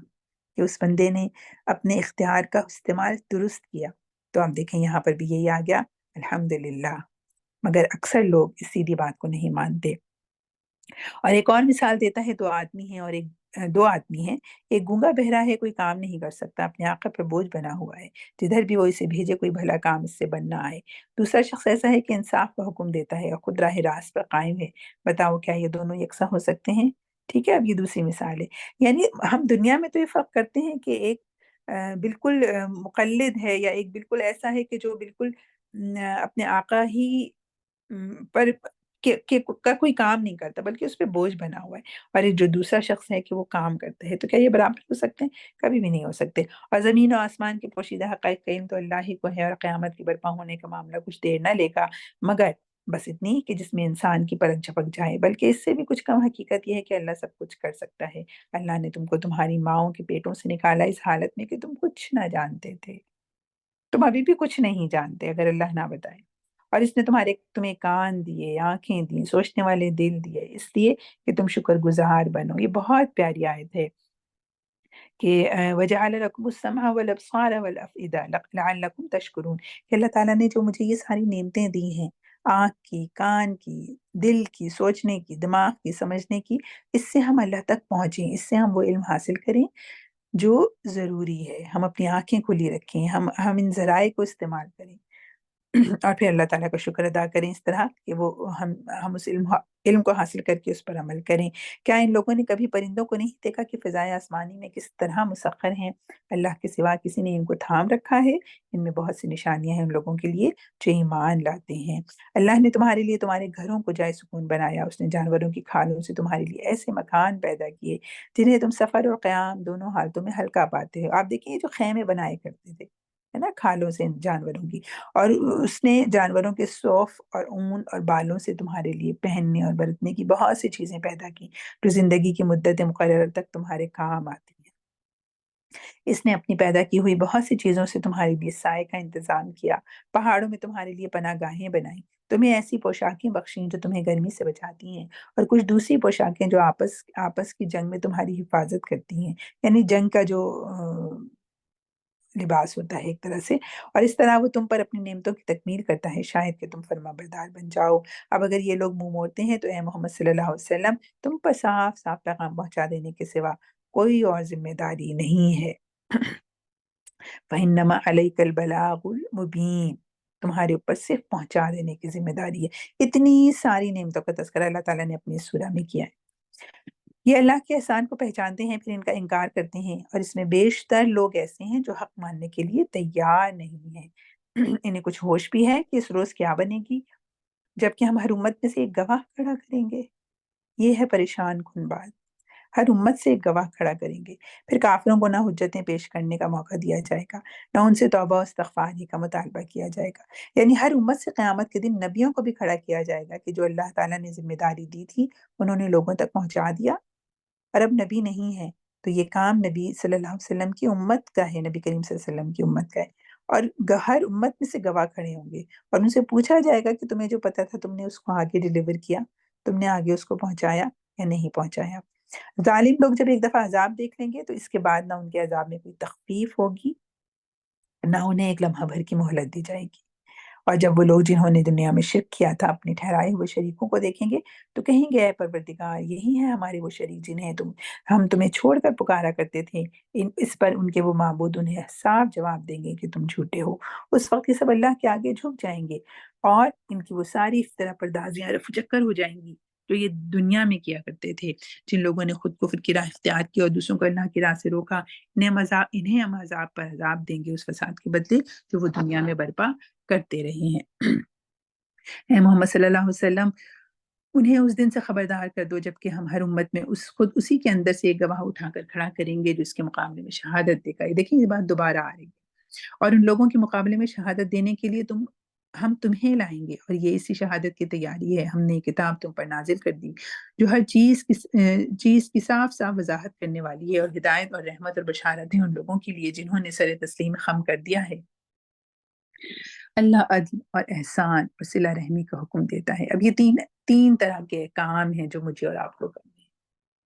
کہ اس بندے نے اپنے اختیار کا استعمال درست کیا۔ تو آپ دیکھیں یہاں پر بھی یہی آ گیا الحمدللہ، مگر اکثر لوگ اس سیدھی بات کو نہیں مانتے۔ اور ایک اور مثال دیتا ہے، دو آدمی ہیں، ایک گونگا بہرا ہے، کوئی کام نہیں کر سکتا، اپنے آقا پر بوجھ بنا ہوا ہے، جدھر بھی وہ اسے بھیجے کوئی بھلا کام اس سے بن نہ آئے۔ دوسرا شخص ایسا ہے کہ انصاف کا حکم دیتا ہے اور خود راہ راست پر قائم ہے۔ بتاؤ کیا یہ دونوں یکساں ہو سکتے ہیں؟ ٹھیک ہے، اب یہ دوسری مثال ہے۔ یعنی ہم دنیا میں تو یہ فرق کرتے ہیں کہ ایک بالکل مقلد ہے، یا ایک بالکل ایسا ہے کہ جو بالکل اپنے آقا ہی پر کا کوئی کام نہیں کرتا بلکہ اس پہ بوجھ بنا ہوا ہے، اور ایک جو دوسرا شخص ہے کہ وہ کام کرتا ہے۔ تو کیا یہ برابر ہو سکتے ہیں؟ کبھی بھی نہیں ہو سکتے۔ اور زمین و آسمان کے پوشیدہ حقائق کا علم تو اللہ ہی کو ہے، اور قیامت کی برپا ہونے کا معاملہ کچھ دیر نہ لے گا، مگر بس اتنی کہ جس میں انسان کی پلک جھپک جائے، بلکہ اس سے بھی کچھ کم حقیقت یہ ہے کہ اللہ سب کچھ کر سکتا ہے۔ اللہ نے تم کو تمہاری ماؤں کے پیٹوں سے نکالا اس حالت میں کہ تم کچھ نہ جانتے تھے، تم ابھی بھی کچھ نہیں جانتے اگر اللہ نہ بتائے، اور اس نے تمہیں کان دیے، آنکھیں دی، سوچنے والے دل دیے، اس لیے کہ تم شکر گزار بنو۔ یہ بہت پیاری آیت ہے کہ وَجَعَلَ لَكُمُ السَّمْعَ وَالْأَبْصَارَ وَالْأَفْئِدَةَ لَعَلَّكُمْ تَشْكُرُونَ، کہ اللہ تعالیٰ نے جو مجھے یہ ساری نعمتیں دی ہیں، آنکھ کی، کان کی، دل کی، سوچنے کی، دماغ کی، سمجھنے کی، اس سے ہم اللہ تک پہنچیں، اس سے ہم وہ علم حاصل کریں جو ضروری ہے، ہم اپنی آنکھیں کھلی رکھیں، ہم ان ذرائع کو استعمال کریں اور پھر اللہ تعالیٰ کا شکر ادا کریں اس طرح کہ ہم اس علم کو حاصل کر کے اس پر عمل کریں۔ کیا ان لوگوں نے کبھی پرندوں کو نہیں دیکھا کہ فضائے آسمانی میں کس طرح مسخر ہیں؟ اللہ کے سوا کسی نے ان کو تھام رکھا ہے؟ ان میں بہت سی نشانیاں ہیں ان لوگوں کے لیے جو ایمان لاتے ہیں۔ اللہ نے تمہارے لیے تمہارے گھروں کو جائے سکون بنایا، اس نے جانوروں کی کھالوں سے تمہارے لیے ایسے مکان پیدا کیے جنہیں تم سفر اور قیام دونوں حالتوں میں ہلکا پاتے ہو۔ آپ دیکھیے جو خیمے بنائے کرتے تھے، ہے نا، کھالوں سے جانوروں کی، اور اس نے جانوروں کے صوف اور اون اور بالوں سے تمہارے لیے پہننے اور برتنے کی بہت سی چیزیں پیدا کی جو زندگی کی مدت مقررہ تک تمہارے کام آتی ہیں۔ اس نے اپنی پیدا کی ہوئی بہت سی چیزوں سے تمہارے لیے سائے کا انتظام کیا، پہاڑوں میں تمہارے لیے پناہ گاہیں بنائیں، تمہیں ایسی پوشاکیں بخشیں جو تمہیں گرمی سے بچاتی ہیں، اور کچھ دوسری پوشاکیں جو آپس کی جنگ میں تمہاری حفاظت کرتی ہیں، یعنی جنگ کا جو لباس ہوتا ہے ایک طرح سے، اور اس طرح وہ تم پر اپنی نعمتوں کی تکمیل کرتا ہے شاید کہ تم فرما بردار بن جاؤ۔ اب اگر یہ لوگ منہ موڑتے ہیں تو اے محمد صلی اللہ علیہ وسلم، تم پر صاف صاف پیغام پہنچا دینے کے سوا کوئی اور ذمہ داری نہیں ہے۔ فَإِنَّمَا عَلَيْكَ الْبَلَاغُ الْمُبِينُ، تمہارے اوپر صرف پہنچا دینے کی ذمہ داری ہے۔ اتنی ساری نعمتوں کا تذکرہ اللہ تعالیٰ نے اپنی اس سورہ میں کیا ہے۔ یہ اللہ کے احسان کو پہچانتے ہیں پھر ان کا انکار کرتے ہیں، اور اس میں بیشتر لوگ ایسے ہیں جو حق ماننے کے لیے تیار نہیں ہیں۔ انہیں کچھ ہوش بھی ہے کہ اس روز کیا بنے گی، جبکہ ہم ہر امت میں سے ایک گواہ کھڑا کریں گے۔ یہ ہے پریشان کن بات، ہر امت سے ایک گواہ کھڑا کریں گے، پھر کافروں کو نہ حجتیں پیش کرنے کا موقع دیا جائے گا، نہ ان سے توبہ و استغفار ہی کا مطالبہ کیا جائے گا۔ یعنی ہر امت سے قیامت کے دن نبیوں کو بھی کھڑا کیا جائے گا کہ جو اللہ تعالیٰ نے ذمہ داری دی تھی انہوں نے لوگوں تک پہنچا دیا، اور اب نبی نہیں ہے تو یہ کام نبی صلی اللہ علیہ وسلم کی امت کا ہے، نبی کریم صلی اللہ علیہ وسلم کی امت کا ہے، اور ہر امت میں سے گواہ کھڑے ہوں گے، اور ان سے پوچھا جائے گا کہ تمہیں جو پتا تھا تم نے اس کو آگے ڈیلیور کیا؟ تم نے آگے اس کو پہنچایا یا نہیں پہنچایا۔ ظالم لوگ جب ایک دفعہ عذاب دیکھ لیں گے تو اس کے بعد نہ ان کے عذاب میں کوئی تخفیف ہوگی، نہ انہیں ایک لمحہ بھر کی مہلت دی جائے گی۔ اور جب وہ لوگ جنہوں نے دنیا میں شرک کیا تھا اپنے ٹھہرائے ہوئے شریکوں کو دیکھیں گے تو کہیں گے اے پروردگار، یہی ہیں ہمارے وہ شریک جنہیں ہم تمہیں چھوڑ کر پکارا کرتے تھے۔ اس پر ان کے وہ معبود انہیں صاف جواب دیں گے کہ تم جھوٹے ہو۔ اس وقت یہ سب اللہ کے آگے جھک جائیں گے اور ان کی وہ ساری افترا پردازیاں رفع چکر ہو جائیں گی جو یہ دنیا میں کیا کرتے تھے۔ جن لوگوں نے خود کفر کی راہ اختیار کی اور دوسروں کو اللہ کی راہ سے روکا، انہیں ہم عذاب پر عذاب دیں گے اس فساد کے بدلے جو وہ دنیا میں برپا کرتے رہے ہیں۔ اے محمد صلی اللہ علیہ وسلم، انہیں اس دن سے خبردار کر دو جبکہ ہم ہر امت میں خود اسی کے اندر سے ایک گواہ اٹھا کر کھڑا کریں گے جو اس کے مقابلے میں شہادت دے گا۔ دیکھیں یہ بات دوبارہ آ رہی ہے، اور ان لوگوں کے مقابلے میں شہادت دینے کے لیے ہم تمہیں لائیں گے، اور یہ اسی شہادت کی تیاری ہے۔ ہم نے یہ کتاب تم پر نازل کر دی جو ہر چیز کی صاف صاف وضاحت کرنے والی ہے، اور ہدایت اور رحمت اور بشارت ہے ان لوگوں کے لیے جنہوں نے سر تسلیم خم کر دیا ہے۔ اللہ عدل اور احسان اور صلہ رحمی کا حکم دیتا ہے۔ اب یہ تین طرح کے کام ہیں جو مجھے اور آپ کو کرنے ہیں،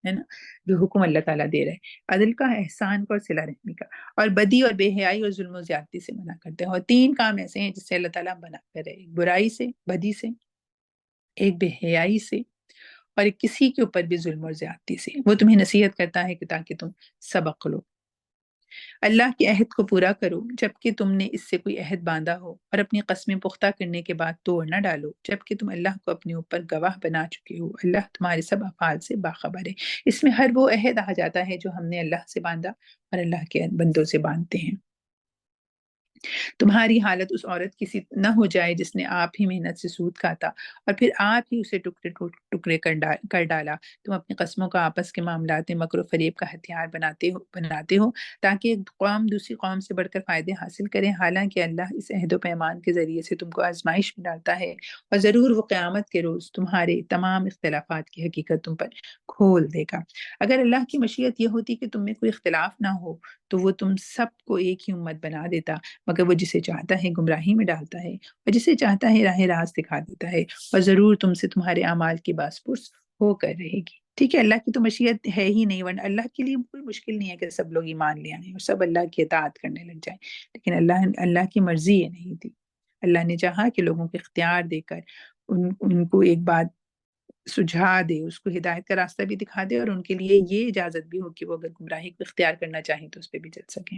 ہے نا، جو حکم اللہ تعالیٰ دے رہے ہیں، عدل کا، احسان کا اور صلہ رحمی کا، اور بدی اور بے حیائی اور ظلم و زیادتی سے منع کرتے ہیں۔ اور تین کام ایسے ہیں جس سے اللہ تعالیٰ منع کرے، ایک برائی سے، بدی سے، ایک بے حیائی سے، اور ایک کسی کے اوپر بھی ظلم اور زیادتی سے۔ وہ تمہیں نصیحت کرتا ہے کہ تاکہ تم سبق لو۔ اللہ کے عہد کو پورا کرو جبکہ تم نے اس سے کوئی عہد باندھا ہو، اور اپنی قسمیں پختہ کرنے کے بعد توڑ نہ ڈالو جبکہ تم اللہ کو اپنے اوپر گواہ بنا چکے ہو۔ اللہ تمہارے سب افعال سے باخبر ہے۔ اس میں ہر وہ عہد آ جاتا ہے جو ہم نے اللہ سے باندھا اور اللہ کے بندوں سے باندھتے ہیں۔ تمہاری حالت اس عورت کی سی نہ ہو جائے جس نے آپ ہی محنت سے سود کھاتا اور پھر آپ ہی اسے ٹکڑے ٹکڑے کر ڈالا۔ تم اپنی قسموں کا آپس کے معاملات میں مکر و فریب کا ہتھیار بناتے ہو تاکہ ایک قوم دوسری قوم سے بڑھ کر فائدے حاصل کرے، حالانکہ اللہ اس عہد و پیمان کے ذریعے سے تم کو آزمائش میں ڈالتا ہے، اور ضرور وہ قیامت کے روز تمہارے تمام اختلافات کی حقیقت تم پر کھول دے گا۔ اگر اللہ کی مشیت یہ ہوتی کہ تم میں کوئی اختلاف نہ ہو تو وہ تم سب کو ایک ہی امت بنا دیتا، مگر وہ جسے چاہتا ہے گمراہی میں ڈالتا ہے اور جسے چاہتا ہے راہ راست دکھا دیتا ہے، اور ضرور تم سے تمہارے اعمال کی باس پرس ہو کر رہے گی۔ ٹھیک ہے، اللہ کی تو مشیت ہے ہی نہیں، ورنہ اللہ کے لیے کوئی مشکل نہیں ہے کہ سب لوگ ایمان لے آئیں اور سب اللہ کی اطاعت کرنے لگ جائیں، لیکن اللہ کی مرضی یہ نہیں تھی۔ اللہ نے چاہا کہ لوگوں کو اختیار دے کر ان کو ایک بات سجھا دے، اس کو ہدایت کا راستہ بھی دکھا دے، اور ان کے لیے یہ اجازت بھی ہو کہ وہ اگر گمراہی کو اختیار کرنا چاہیں تو اس پہ بھی چل سکیں۔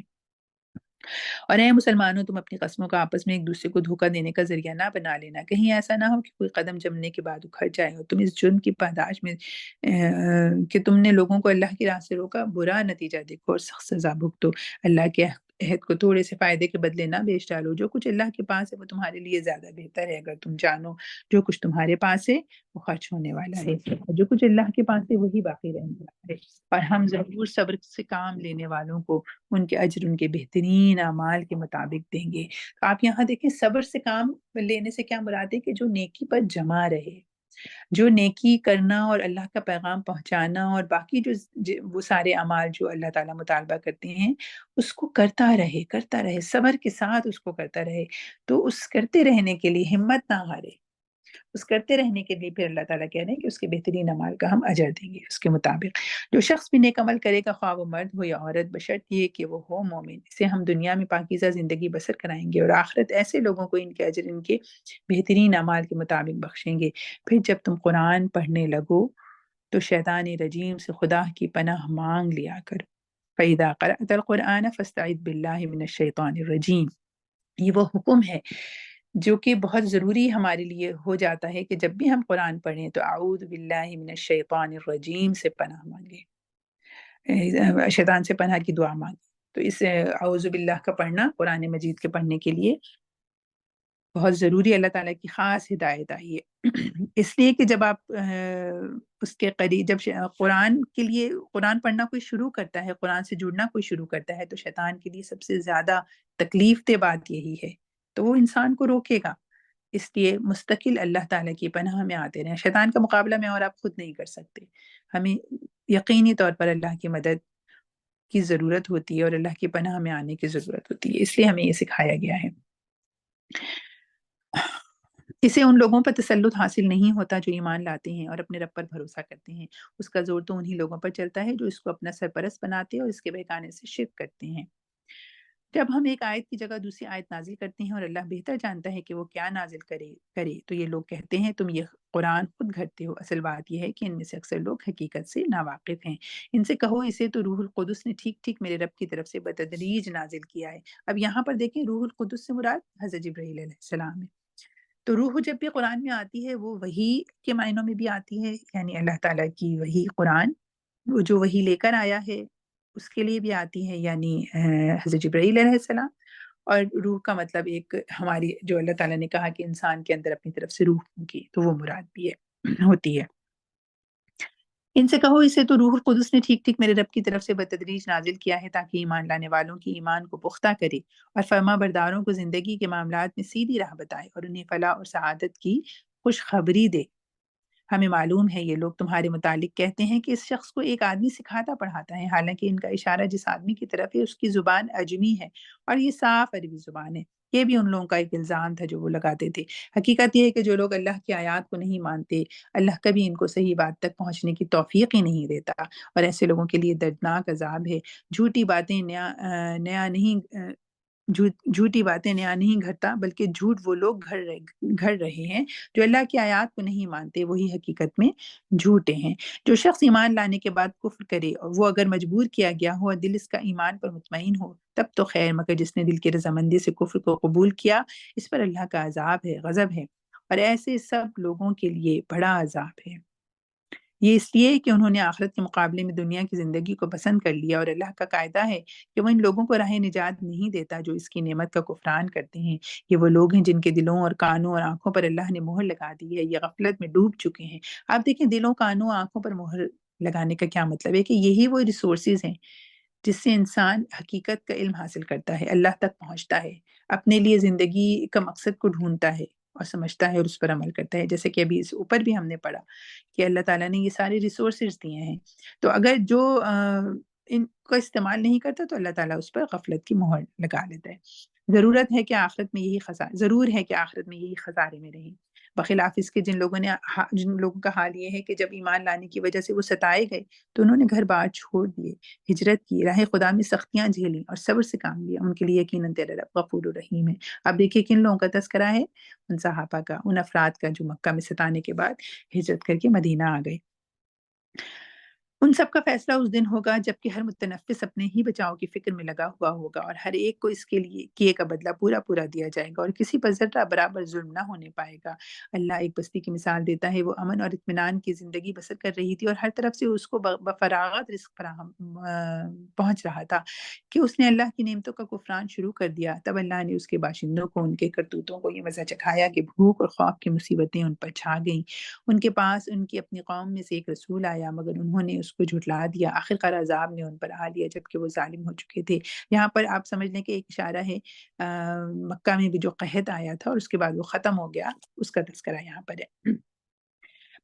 اور اے مسلمانوں، تم اپنی قسموں کا آپس میں ایک دوسرے کو دھوکہ دینے کا ذریعہ نہ بنا لینا، کہیں ایسا نہ ہو کہ کوئی قدم جمنے کے بعد اکھڑ جائے اور تم اس جرم کی پاداش میں کہ تم نے لوگوں کو اللہ کی راہ سے روکا برا نتیجہ دیکھو اور سخت سزا بھگتو۔ اللہ کے عہد کو تھوڑے سے فائدے کے بدلے نہ بیچ ڈالو، جو کچھ اللہ کے پاس ہے وہ تمہارے لیے زیادہ بہتر ہے اگر تم جانو جو کچھ تمہارے پاس ہے وہ خرچ ہونے والا ہے، اور جو کچھ اللہ کے پاس ہے وہی باقی رہنے والا ہے، اور ہم ضرور صبر سے کام لینے والوں کو ان کے اجر ان کے بہترین اعمال کے مطابق دیں گے۔ تو آپ یہاں دیکھیں صبر سے کام لینے سے کیا مراد ہے کہ جو نیکی پر جمع رہے، جو نیکی کرنا اور اللہ کا پیغام پہنچانا اور باقی وہ سارے اعمال جو اللہ تعالیٰ مطالبہ کرتے ہیں اس کو کرتا رہے صبر کے ساتھ اس کو کرتا رہے۔ تو اس کرتے رہنے کے لیے ہمت نہ ہارے، اس کرتے رہنے کے لیے پھر اللہ تعالیٰ کہہ رہے ہیں کہ اس کے بہترین اعمال کا ہم اجر دیں گے اس کے مطابق۔ جو شخص بھی نیک عمل کرے گا خواہ وہ مرد ہو یا عورت، بشرط یہ کہ وہ ہو مومن، اسے ہم دنیا میں پاکیزہ زندگی بسر کرائیں گے اور آخرت ایسے لوگوں کو ان کے اجر ان کے بہترین اعمال کے مطابق بخشیں گے۔ پھر جب تم قرآن پڑھنے لگو تو شیطان رجیم سے خدا کی پناہ مانگ لیا کر۔ فَإِذَا قَرَأْتَ الْقُرْآنَ فَاسْتَعِذْ بِاللَّهِ مِنَ الشَّيْطَانِ الرَّجِيمِ۔ یہ وہ حکم ہے جو کہ بہت ضروری ہمارے لیے ہو جاتا ہے کہ جب بھی ہم قرآن پڑھیں تو اعوذ باللہ من الشیطان الرجیم سے پناہ مانگیں، شیطان سے پناہ کی دعا مانگیں۔ تو اس اعوذ باللہ کا پڑھنا قرآن مجید کے پڑھنے کے لیے بہت ضروری، اللہ تعالیٰ کی خاص ہدایت آئی ہے اس لیے کہ جب آپ اس کے قریب جب قرآن کے لیے قرآن پڑھنا کوئی شروع کرتا ہے، قرآن سے جڑنا کوئی شروع کرتا ہے تو شیطان کے لیے سب سے زیادہ تکلیف دہ بات یہی ہے، تو وہ انسان کو روکے گا۔ اس لیے مستقل اللہ تعالیٰ کی پناہ میں آتے رہیں، شیطان کا مقابلہ میں اور آپ خود نہیں کر سکتے، ہمیں یقینی طور پر اللہ کی مدد کی ضرورت ہوتی ہے اور اللہ کی پناہ میں آنے کی ضرورت ہوتی ہے، اس لیے ہمیں یہ سکھایا گیا ہے۔ اسے ان لوگوں پر تسلط حاصل نہیں ہوتا جو ایمان لاتے ہیں اور اپنے رب پر بھروسہ کرتے ہیں۔ اس کا زور تو انہی لوگوں پر چلتا ہے جو اس کو اپنا سرپرست بناتے ہیں اور اس کے بہکانے سے شرک کرتے ہیں۔ جب ہم ایک آیت کی جگہ دوسری آیت نازل کرتے ہیں اور اللہ بہتر جانتا ہے کہ وہ کیا نازل کرے تو یہ لوگ کہتے ہیں تم یہ قرآن خود گھڑتے ہو۔ اصل بات یہ ہے کہ ان میں سے اکثر لوگ حقیقت سے ناواقف ہیں۔ ان سے کہو اسے تو روح القدس نے ٹھیک ٹھیک میرے رب کی طرف سے بتدریج نازل کیا ہے۔ اب یہاں پر دیکھیں، روح القدس سے مراد حضرت جبرائیل علیہ السلام ہے۔ تو روح جب بھی قرآن میں آتی ہے وہ وحی کے معنوں میں بھی آتی ہے، یعنی اللہ تعالیٰ کی وحی قرآن، وہ جو وحی لے کر آیا ہے اس کے لیے بھی آتی ہے، یعنی حضرت جبرائیل علیہ السلام۔ اور روح کا مطلب ایک ہماری جو اللہ تعالیٰ نے کہا کہ انسان کے اندر اپنی طرف سے روح ہوگی، تو وہ مراد بھی ہے ہوتی ہے۔ ان سے کہو اسے تو روح القدس نے ٹھیک ٹھیک میرے رب کی طرف سے بتدریج نازل کیا ہے تاکہ ایمان لانے والوں کی ایمان کو پختہ کرے اور فرما برداروں کو زندگی کے معاملات میں سیدھی راہ بتائے اور انہیں فلاح اور سعادت کی خوشخبری دے۔ ہمیں معلوم ہے یہ لوگ تمہارے متعلق کہتے ہیں کہ اس شخص کو ایک آدمی سکھاتا پڑھاتا ہے، حالانکہ ان کا اشارہ جس آدمی کی طرف ہے اس کی زبان عجمی ہے اور یہ صاف عربی زبان ہے۔ یہ بھی ان لوگوں کا ایک الزام تھا جو وہ لگاتے تھے۔ حقیقت یہ ہے کہ جو لوگ اللہ کی آیات کو نہیں مانتے، اللہ کبھی ان کو صحیح بات تک پہنچنے کی توفیق ہی نہیں دیتا، اور ایسے لوگوں کے لیے دردناک عذاب ہے۔ جھوٹی باتیں نیا نہیں جھوٹی باتیں نیا نہیں گھڑتا، بلکہ جھوٹ وہ لوگ گھڑ رہے ہیں جو اللہ کی آیات کو نہیں مانتے، وہی حقیقت میں جھوٹے ہیں۔ جو شخص ایمان لانے کے بعد کفر کرے اور وہ اگر مجبور کیا گیا ہو اور دل اس کا ایمان پر مطمئن ہو تب تو خیر، مگر جس نے دل کی رضامندی سے کفر کو قبول کیا اس پر اللہ کا عذاب ہے، غضب ہے، اور ایسے سب لوگوں کے لیے بڑا عذاب ہے۔ یہ اس لیے کہ انہوں نے آخرت کے مقابلے میں دنیا کی زندگی کو پسند کر لیا، اور اللہ کا قاعدہ ہے کہ وہ ان لوگوں کو راہ نجات نہیں دیتا جو اس کی نعمت کا کفران کرتے ہیں۔ یہ وہ لوگ ہیں جن کے دلوں اور کانوں اور آنکھوں پر اللہ نے مہر لگا دی ہے، یہ غفلت میں ڈوب چکے ہیں۔ آپ دیکھیں، دلوں، کانوں، آنکھوں پر مہر لگانے کا کیا مطلب ہے؟ کہ یہی وہ ریسورسز ہیں جس سے انسان حقیقت کا علم حاصل کرتا ہے، اللہ تک پہنچتا ہے، اپنے لیے زندگی کا مقصد کو ڈھونڈتا ہے اور سمجھتا ہے اور اس پر عمل کرتا ہے۔ جیسے کہ ابھی اس اوپر بھی ہم نے پڑھا کہ اللہ تعالیٰ نے یہ سارے ریسورسز دیے ہیں، تو اگر جو ان کو استعمال نہیں کرتا تو اللہ تعالیٰ اس پر غفلت کی مہر لگا لیتا ہے۔ ضرور ہے کہ آخرت میں یہی خسارے میں رہیں، بخلاف اس کے جن لوگوں کا حال یہ ہے کہ جب ایمان لانے کی وجہ سے وہ ستائے گئے تو انہوں نے گھر بار چھوڑ دیے، ہجرت کی، راہ خدا میں سختیاں جھیلیں اور صبر سے کام لیا۔ ان کے لیے یقیناً تیرا رب غفور الرحیم ہے۔ اب دیکھیے کن لوگوں کا تذکرہ ہے، ان صحابہ کا، ان افراد کا جو مکہ میں ستانے کے بعد ہجرت کر کے مدینہ آ گئے۔ ان سب کا فیصلہ اس دن ہوگا جبکہ ہر متنفس اپنے ہی بچاؤ کی فکر میں لگا ہوا ہوگا، اور ہر ایک کو اس کے لیے کیے کا بدلہ پورا پورا دیا جائے گا، اور کسی پر ذرہ برابر ظلم نہ ہونے پائے گا۔ اللہ ایک بستی کی مثال دیتا ہے، وہ امن اور اطمینان کی زندگی بسر کر رہی تھی اور ہر طرف سے اس کو بفراغت رزق فراہم پہنچ رہا تھا کہ اس نے اللہ کی نعمتوں کا کفران شروع کر دیا۔ تب اللہ نے اس کے باشندوں کو، ان کے کرتوتوں کو یہ مزہ چکھایا کہ بھوک اور خوف کی مصیبتیں ان پر چھا گئیں۔ ان کے پاس ان کی اپنی قوم میں سے ایک رسول آیا مگر انہوں نے اس کو جھٹلا دیا، آخرکار عذاب نے ان پر آ لیا جبکہ وہ ظالم ہو چکے تھے۔ یہاں پر آپ سمجھ لیں کہ ایک اشارہ ہے مکہ میں بھی جو قحط آیا تھا اور اس کے بعد وہ ختم ہو گیا، اس کا تذکرہ یہاں پر ہے۔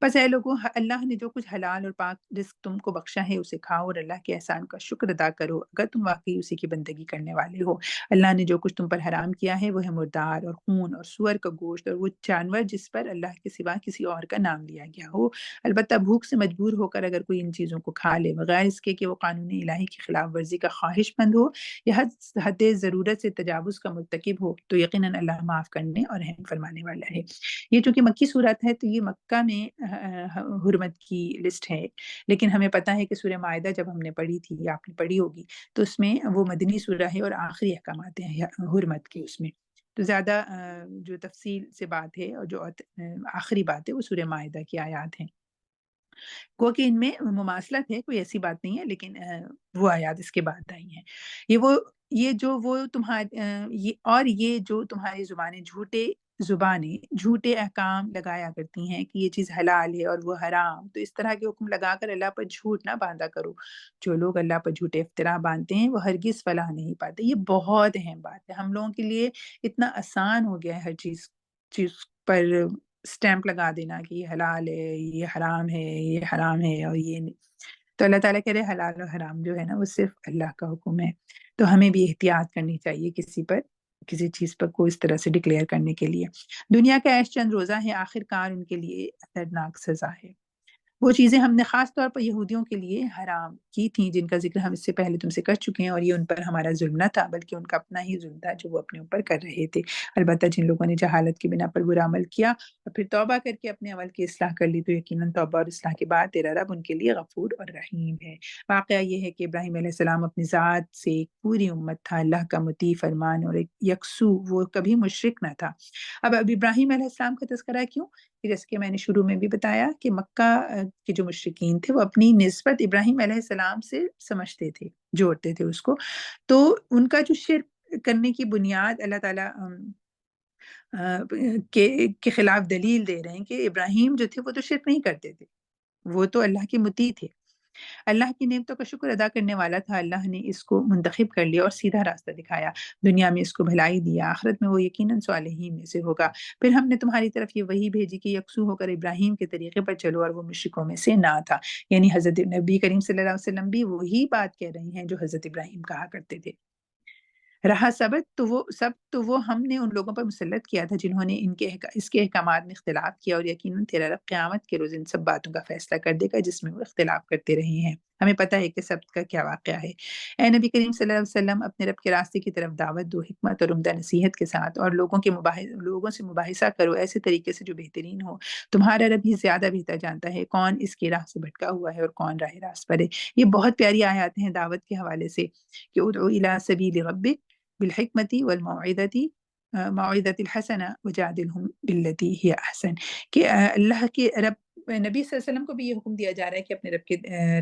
بس اے لوگوں، اللہ نے جو کچھ حلال اور پاک رزق تم کو بخشا ہے اسے کھاؤ اور اللہ کے احسان کا شکر ادا کرو اگر تم واقعی اسی کی بندگی کرنے والے ہو۔ اللہ نے جو کچھ تم پر حرام کیا ہے وہ ہے مردار اور خون اور سور کا گوشت اور وہ جانور جس پر اللہ کے سوا کسی اور کا نام لیا گیا ہو، البتہ بھوک سے مجبور ہو کر اگر کوئی ان چیزوں کو کھا لے بغیر اس کے کہ وہ قانون الہی کی خلاف ورزی کا خواہش مند ہو یا حد ضرورت سے تجاوز کا مرتکب ہو، تو یقیناً اللہ معاف کرنے اور رحم فرمانے والا ہے۔ یہ چونکہ مکی صورت ہے تو یہ مکہ میں حرمت کی لسٹ ہے، لیکن ہمیں پتہ ہے کہ سورہ مائدہ جب ہم نے پڑھی تھی یا آپ نے پڑھی ہوگی تو اس میں وہ مدنی سورہ ہے اور آخری احکامات ہیں حرمت کے، اس میں تو زیادہ جو تفصیل سے بات ہے اور جو آخری بات ہے وہ سورہ مائدہ کی آیات ہیں، گو کہ ان میں مماثلت ہے، کوئی ایسی بات نہیں ہے، لیکن وہ آیات اس کے بعد آئی ہیں۔ یہ جو تمہاری زبانیں جھوٹے احکام لگایا کرتی ہیں کہ یہ چیز حلال ہے اور وہ حرام، تو اس طرح کے حکم لگا کر اللہ پر جھوٹ نہ باندھا کرو۔ جو لوگ اللہ پر جھوٹے افطرا باندھتے ہیں وہ ہرگز فلاح نہیں پاتے۔ یہ بہت اہم بات ہے، ہم لوگوں کے لیے اتنا آسان ہو گیا ہے ہر چیز پر اسٹیمپ لگا دینا کہ یہ حلال ہے، یہ حرام ہے اور یہ نہیں۔ تو اللہ تعالیٰ کہہ رہے حلال اور حرام جو ہے نا وہ صرف اللہ کا حکم ہے، تو ہمیں بھی احتیاط کرنی چاہیے کسی پر کسی چیز پر کو اس طرح سے ڈکلیئر کرنے کے لیے۔ دنیا کا عیش چند روزہ ہے، آخر کار ان کے لیے دردناک سزا ہے۔ وہ چیزیں ہم نے خاص طور پر یہودیوں کے لیے حرام کی تھیں، جن کا ذکر ہم اس سے پہلے تم سے کر چکے ہیں، اور یہ ان پر ہمارا ظلم نہ تھا بلکہ ان کا اپنا ہی ظلم تھا جو وہ اپنے اوپر کر رہے تھے۔ البتہ جن لوگوں نے جہالت کی بنا پر برا عمل کیا اور پھر توبہ کر کے اپنے عمل کی اصلاح کر لی تو یقیناً توبہ اور اصلاح کے بعد تیرا رب ان کے لیے غفور اور رحیم ہے۔ واقعہ یہ ہے کہ ابراہیم علیہ السلام اپنی ذات سے ایک پوری امت تھا، اللہ کا مطیع فرمان اور ایک یکسو، وہ کبھی مشرک نہ تھا۔ اب ابراہیم علیہ السلام کا تذکرہ کیوں؟ کہ جیسے کہ میں نے شروع میں بھی بتایا کہ مکہ کے جو مشرکین تھے وہ اپنی نسبت ابراہیم علیہ السلام سے سمجھتے تھے، جوڑتے تھے اس کو، تو ان کا جو شرک کرنے کی بنیاد اللہ تعالیٰ کے خلاف دلیل دے رہے ہیں کہ ابراہیم جو تھے وہ تو شرک نہیں کرتے تھے، وہ تو اللہ کے مطیع تھے، اللہ کی نعمتوں کا شکر ادا کرنے والا تھا۔ اللہ نے اس کو منتخب کر لیا اور سیدھا راستہ دکھایا، دنیا میں اس کو بھلائی دیا، آخرت میں وہ یقیناً صالحین میں سے ہوگا۔ پھر ہم نے تمہاری طرف یہ وحی بھیجی کہ یکسو ہو کر ابراہیم کے طریقے پر چلو، اور وہ مشرکوں میں سے نہ تھا۔ یعنی حضرت نبی کریم صلی اللہ علیہ وسلم بھی وہی بات کہہ رہے ہیں جو حضرت ابراہیم کہا کرتے تھے۔ رہا سبت تو وہ ہم نے ان لوگوں پر مسلط کیا تھا جنہوں نے اس کے احکامات میں اختلاف کیا، اور یقیناً تیرا رب قیامت کے روز ان سب باتوں کا فیصلہ کر دے گا جس میں وہ اختلاف کرتے رہے ہیں۔ ہمیں پتہ ہے کہ سبت کا کیا واقعہ ہے۔ اے نبی کریم صلی اللہ علیہ وسلم، اپنے رب کے راستے کی طرف دعوت دو، حکمت اور عمدہ نصیحت کے ساتھ، اور لوگوں سے مباحثہ کرو ایسے طریقے سے جو بہترین ہو۔ تمہارا رب ہی زیادہ بہتر جانتا ہے کون اس کی راہ سے بھٹکا ہوا ہے اور کون راہ راست پر ہے۔ یہ بہت پیاری آیات ہیں دعوت کے حوالے سے کہ ادعو الی سبیل ربک بالحکمتی والموعظتی موعظۃ الحسنہ وجادلہم باللتی ہی احسن، کہ اللہ کے رب نبی صلی اللہ علیہ وسلم کو بھی یہ حکم دیا جا رہا ہے کہ اپنے رب کے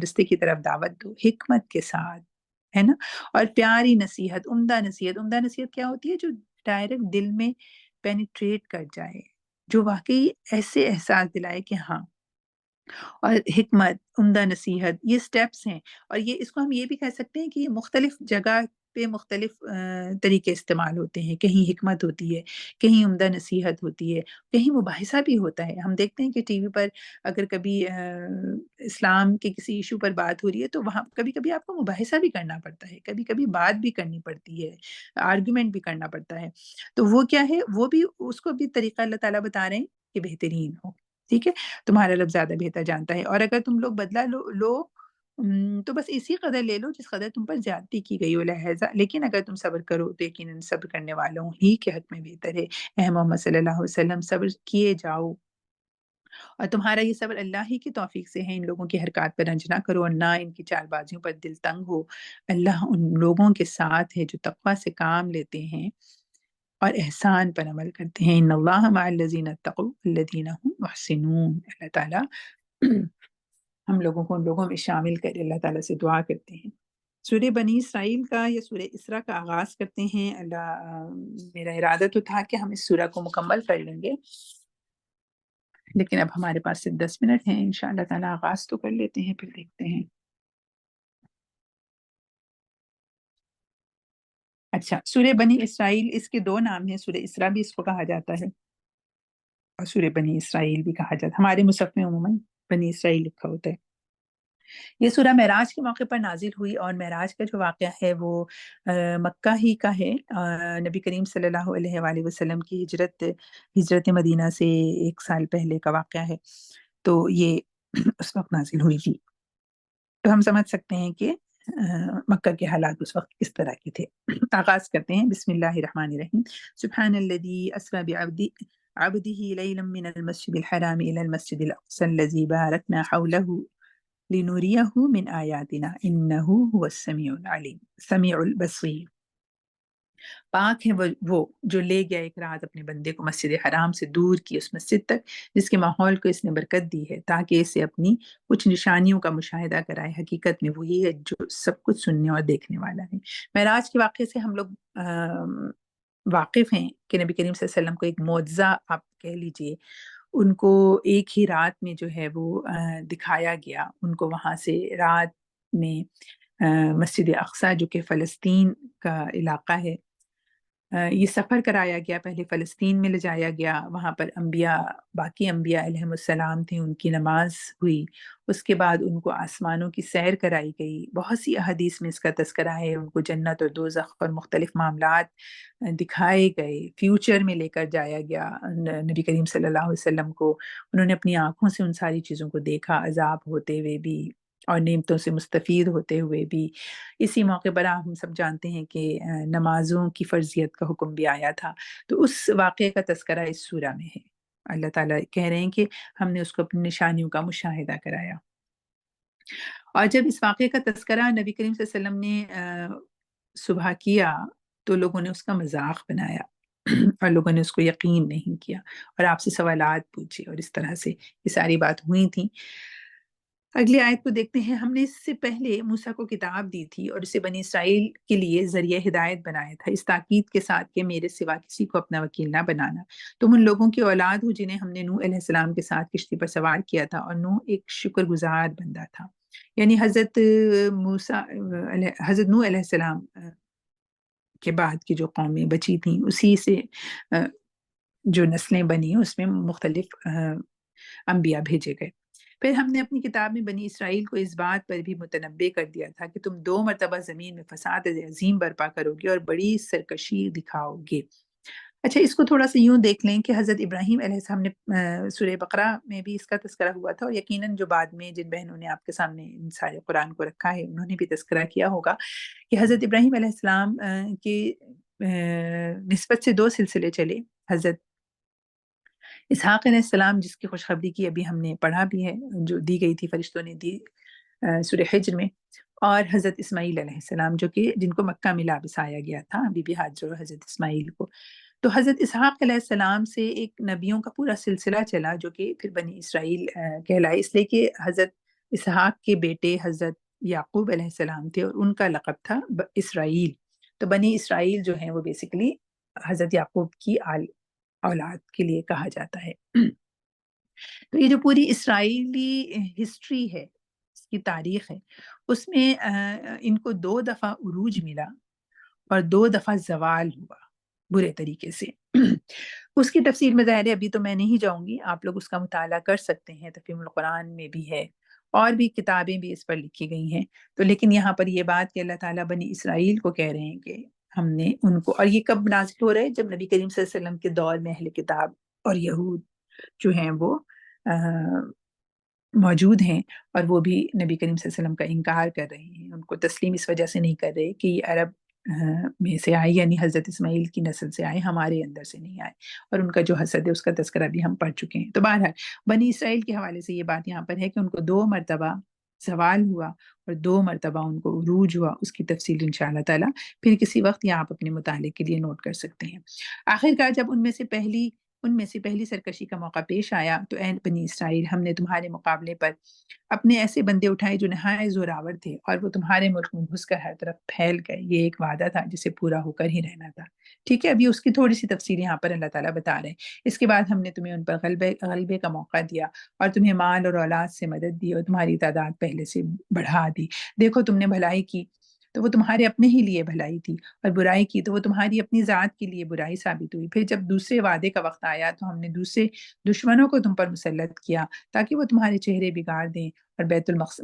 رستے کی طرف دعوت دو حکمت کے ساتھ، ہے نا، اور پیاری نصیحت، عمدہ نصیحت۔ عمدہ نصیحت کیا ہوتی ہے؟ جو ڈائریکٹ دل میں پینیٹریٹ کر جائے، جو واقعی ایسے احساس دلائے کہ ہاں، اور حکمت، عمدہ نصیحت، یہ سٹیپس ہیں، اور یہ اس کو ہم یہ بھی کہہ سکتے ہیں کہ یہ مختلف جگہ پہ مختلف طریقے استعمال ہوتے ہیں، کہیں حکمت ہوتی ہے، کہیں عمدہ نصیحت ہوتی ہے، کہیں مباحثہ بھی ہوتا ہے۔ ہم دیکھتے ہیں کہ ٹی وی پر اگر کبھی اسلام کے کسی ایشو پر بات ہو رہی ہے تو وہاں کبھی کبھی آپ کو مباحثہ بھی کرنا پڑتا ہے، کبھی کبھی بات بھی کرنی پڑتی ہے، آرگومنٹ بھی کرنا پڑتا ہے، تو وہ کیا ہے، وہ بھی اس کو بھی طریقہ اللہ تعالیٰ بتا رہے ہیں کہ بہترین ہو، ٹھیک ہے، تمہارا رب زیادہ بہتر جانتا ہے، اور اگر تم لوگ بدلہ لو تو بس اسی قدر لے لو جس قدر تم پر زیادتی کی گئی ہو، لہذا لیکن اگر تم صبر کرو تو یقیناً صبر کرنے والوں ہی کے حق میں بہتر ہے۔ اے محمد صلی اللہ علیہ وسلم، صبر کیے جاؤ، اور تمہارا یہ صبر اللہ ہی کی توفیق سے ہے۔ ان لوگوں کی حرکات پر رنج نہ کرو اور نہ ان کی چال بازیوں پر دل تنگ ہو۔ اللہ ان لوگوں کے ساتھ ہے جو تقوی سے کام لیتے ہیں اور احسان پر عمل کرتے ہیں۔ ان اللہ مع الذین اتقوا الذین هم محسنون۔ اللہ تعالیٰ ہم لوگوں کو ان لوگوں میں شامل کرے، اللہ تعالیٰ سے دعا کرتے ہیں۔ سورہ بنی اسرائیل کا یا سورہ اسراء کا آغاز کرتے ہیں۔ میرا ارادہ تو تھا کہ ہم اس سورہ کو مکمل کر لیں گے، لیکن اب ہمارے پاس صرف 10 منٹ ہیں، انشاءاللہ تعالیٰ آغاز تو کر لیتے ہیں، پھر دیکھتے ہیں۔ اچھا، سورہ بنی اسرائیل، اس کے دو نام ہیں، سورہ اسراء بھی اس کو کہا جاتا ہے اور سورہ بنی اسرائیل بھی کہا جاتا ہے۔ ہمارے مصحف میں عموماً بنی اسرائیل لکھا ہوتا ہے۔ یہ سورہ معراج کے موقع پر نازل ہوئی، اور معراج کا جو واقعہ ہے وہ مکہ ہی کا ہے۔ نبی کریم صلی اللہ علیہ وآلہ وسلم کی ہجرت مدینہ سے 1 سال پہلے کا واقعہ ہے، تو یہ اس وقت نازل ہوئی تھی، تو ہم سمجھ سکتے ہیں کہ مکہ کے حالات اس وقت کس طرح کے تھے۔ آغاز کرتے ہیں، بسم اللہ الرحمن الرحیم۔ سبحان الذی اسری بعبده لیلا من المسجد الحرام الى المسجد الاقصى الذي باركنا حوله لنوریہ من آیاتنا انہ هو السمیع العلیم سمیع البصیر۔ پاک ہے وہ جو لے گیا ایک رات اپنے بندے کو مسجد حرام سے دور کی اس مسجد تک جس کے ماحول کو اس نے برکت دی ہے تاکہ اسے اپنی کچھ نشانیوں کا مشاہدہ کرائے۔ حقیقت میں وہی ہے جو سب کچھ سننے اور دیکھنے والا ہے۔ معراج کے واقعے سے ہم لوگ واقف ہیں کہ نبی کریم صلی اللہ علیہ وسلم کو ایک معجزہ آپ کہہ لیجئے، ان کو ایک ہی رات میں جو ہے وہ دکھایا گیا۔ ان کو وہاں سے رات میں مسجد اقصیٰ جو کہ فلسطین کا علاقہ ہے، یہ سفر کرایا گیا، پہلے فلسطین میں لے جایا گیا، وہاں پر انبیاء، باقی انبیاء علیہم السلام تھے، ان کی نماز ہوئی، اس کے بعد ان کو آسمانوں کی سیر کرائی گئی، بہت سی احادیث میں اس کا تذکرہ ہے، ان کو جنت اور دوزخ اور مختلف معاملات دکھائے گئے، فیوچر میں لے کر جایا گیا نبی کریم صلی اللہ علیہ وسلم کو، انہوں نے اپنی آنکھوں سے ان ساری چیزوں کو دیکھا، عذاب ہوتے ہوئے بھی اور نعمتوں سے مستفید ہوتے ہوئے بھی۔ اسی موقع پر ہم سب جانتے ہیں کہ نمازوں کی فرضیت کا حکم بھی آیا تھا، تو اس واقعے کا تذکرہ اس سورہ میں ہے۔ اللہ تعالیٰ کہہ رہے ہیں کہ ہم نے اس کو اپنی نشانیوں کا مشاہدہ کرایا، اور جب اس واقعے کا تذکرہ نبی کریم صلی اللہ علیہ وسلم نے صبح کیا تو لوگوں نے اس کا مذاق بنایا اور لوگوں نے اس کو یقین نہیں کیا اور آپ سے سوالات پوچھے، اور اس طرح سے یہ ساری بات ہوئی تھی۔ اگلی آیت کو دیکھتے ہیں، ہم نے اس سے پہلے موسیٰ کو کتاب دی تھی اور اسے بنی اسرائیل کے لیے ذریعہ ہدایت بنایا تھا، اس تاکید کے ساتھ کہ میرے سوا کسی کو اپنا وکیل نہ بنانا۔ تم ان لوگوں کی اولاد ہو جنہیں ہم نے نوح علیہ السلام کے ساتھ کشتی پر سوار کیا تھا، اور نوح ایک شکر گزار بندہ تھا۔ یعنی حضرت نوح علیہ السلام کے بعد کی جو قومیں بچی تھیں، اسی سے جو نسلیں بنی اس میں مختلف انبیاء بھیجے گئے۔ پھر ہم نے اپنی کتاب میں بنی اسرائیل کو اس بات پر بھی متنبع کر دیا تھا کہ تم 2 مرتبہ زمین میں فساد عظیم برپا کرو گے اور بڑی سرکشی دکھاؤ گے۔ اچھا، اس کو تھوڑا سا یوں دیکھ لیں کہ حضرت ابراہیم علیہ السلام نے سورہ بقرہ میں بھی اس کا تذکرہ ہوا تھا، اور یقیناً جو بعد میں جن بہنوں نے آپ کے سامنے ان سارے قرآن کو رکھا ہے انہوں نے بھی تذکرہ کیا ہوگا کہ حضرت ابراہیم علیہ السلام کی نسبت سے 2 سلسلے چلے۔ حضرت اسحاق علیہ السلام، جس کی خوشخبری کی ابھی ہم نے پڑھا بھی ہے، جو دی گئی تھی فرشتوں نے دی سورہ حجر میں، اور حضرت اسماعیل علیہ السلام جو کہ جن کو مکہ میں لا بسایا گیا تھا، بی بی ہاجر اور حضرت اسماعیل کو۔ تو حضرت اسحاق علیہ السلام سے ایک نبیوں کا پورا سلسلہ چلا جو کہ پھر بنی اسرائیل کہلائے، اس لیے کہ حضرت اسحاق کے بیٹے حضرت یعقوب علیہ السلام تھے اور ان کا لقب تھا اسرائیل۔ تو بنی اسرائیل جو ہیں وہ بیسیکلی حضرت یعقوب کی اولاد کے لیے کہا جاتا ہے۔ تو یہ جو پوری اسرائیلی ہسٹری ہے، اس کی تاریخ ہے، اس میں ان کو 2 دفعہ عروج ملا اور 2 دفعہ زوال ہوا برے طریقے سے۔ اس کی تفصیل میں ظاہر ہے ابھی تو میں نہیں جاؤں گی، آپ لوگ اس کا مطالعہ کر سکتے ہیں، تفہیم القرآن میں بھی ہے اور بھی کتابیں بھی اس پر لکھی گئی ہیں۔ تو لیکن یہاں پر یہ بات کہ اللہ تعالیٰ بنی اسرائیل کو کہہ رہے ہیں کہ ہم نے ان کو، اور یہ کب نازل ہو رہا ہے؟ جب نبی کریم صلی اللہ علیہ وسلم کے دور میں اہل کتاب اور یہود جو ہیں وہ موجود ہیں، اور وہ بھی نبی کریم صلی اللہ علیہ وسلم کا انکار کر رہے ہیں، ان کو تسلیم اس وجہ سے نہیں کر رہے کہ یہ عرب میں سے آئے، یعنی حضرت اسماعیل کی نسل سے آئے، ہمارے اندر سے نہیں آئے، اور ان کا جو حسد ہے اس کا تذکرہ بھی ہم پڑھ چکے ہیں۔ تو بہرحال بنی اسرائیل کے حوالے سے یہ بات یہاں پر ہے کہ ان کو 2 مرتبہ زوال ہوا اور 2 مرتبہ ان کو عروج ہوا، اس کی تفصیل انشاءاللہ تعالیٰ پھر کسی وقت یہ آپ اپنے مطالعے کے لیے نوٹ کر سکتے ہیں۔ آخرکار جب ان میں سے پہلی سرکشی کا موقع پیش آیا تو اے بنی اسرائیل، ہم نے تمہارے مقابلے پر اپنے ایسے بندے اٹھائے جو نہایت زوراور تھے، اور وہ تمہارے ملک میں گھس کر ہر طرف پھیل گئے۔ یہ ایک وعدہ تھا جسے پورا ہو کر ہی رہنا تھا۔ ٹھیک ہے، ابھی اس کی تھوڑی سی تفصیل یہاں پر اللہ تعالیٰ بتا رہے ہیں۔ اس کے بعد ہم نے تمہیں ان پر غلبے کا موقع دیا اور تمہیں مال اور اولاد سے مدد دی اور تمہاری تعداد پہلے سے بڑھا دی۔ دیکھو تم نے بھلائی کی تو وہ تمہارے اپنے ہی لیے بھلائی تھی، اور برائی کی تو وہ تمہاری اپنی ذات کے لیے برائی ثابت ہوئی۔ پھر جب دوسرے وعدے کا وقت آیا تو ہم نے دوسرے دشمنوں کو تم پر مسلط کیا تاکہ وہ تمہارے چہرے بگاڑ دیں اور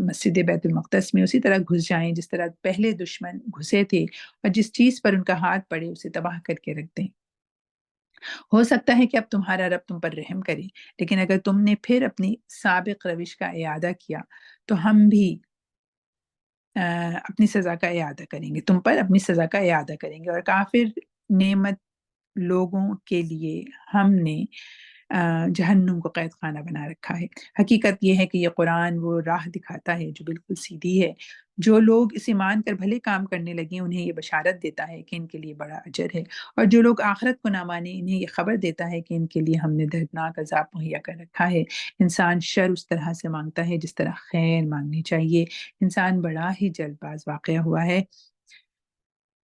مسجد بیت المقدس میں اسی طرح گھس جائیں جس طرح پہلے دشمن گھسے تھے، اور جس چیز پر ان کا ہاتھ پڑے اسے تباہ کر کے رکھ دیں۔ ہو سکتا ہے کہ اب تمہارا رب تم پر رحم کرے، لیکن اگر تم نے پھر اپنی سابق روش کا اعادہ کیا تو ہم بھی اپنی سزا کا اعادہ کریں گے، تم پر اپنی سزا کا اعادہ کریں گے۔ اور کافر نعمت لوگوں کے لیے ہم نے جہنم کو قید خانہ بنا رکھا ہے۔ حقیقت یہ ہے کہ یہ قرآن وہ راہ دکھاتا ہے جو بالکل سیدھی ہے۔ جو لوگ اسے مان کر بھلے کام کرنے لگے انہیں یہ بشارت دیتا ہے کہ ان کے لیے بڑا اجر ہے، اور جو لوگ آخرت کو نہ مانے انہیں یہ خبر دیتا ہے کہ ان کے لیے ہم نے دردناک عذاب مہیا کر رکھا ہے۔ انسان شر اس طرح سے مانگتا ہے جس طرح خیر مانگنی چاہیے۔ انسان بڑا ہی جلد باز واقع ہوا ہے۔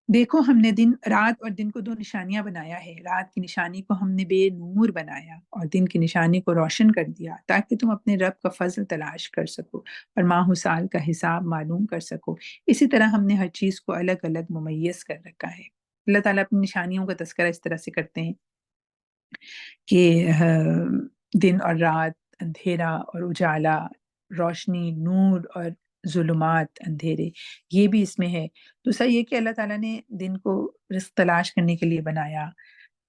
دیکھو ہم نے رات اور دن کو 2 نشانیاں بنایا ہے، رات کی نشانی کو ہم نے بے نور بنایا اور دن کی نشانی کو روشن کر دیا تاکہ تم اپنے رب کا فضل تلاش کر سکو اور ماہ و سال کا حساب معلوم کر سکو۔ اسی طرح ہم نے ہر چیز کو الگ الگ ممیز کر رکھا ہے۔ اللہ تعالیٰ اپنی نشانیوں کا تذکرہ اس طرح سے کرتے ہیں کہ دن اور رات، اندھیرا اور اجالا، روشنی، نور اور ظلمات، اندھیرے، یہ بھی اس میں ہے۔ دوسرا یہ کہ اللہ تعالیٰ نے دن کو رزق تلاش کرنے کے لیے بنایا۔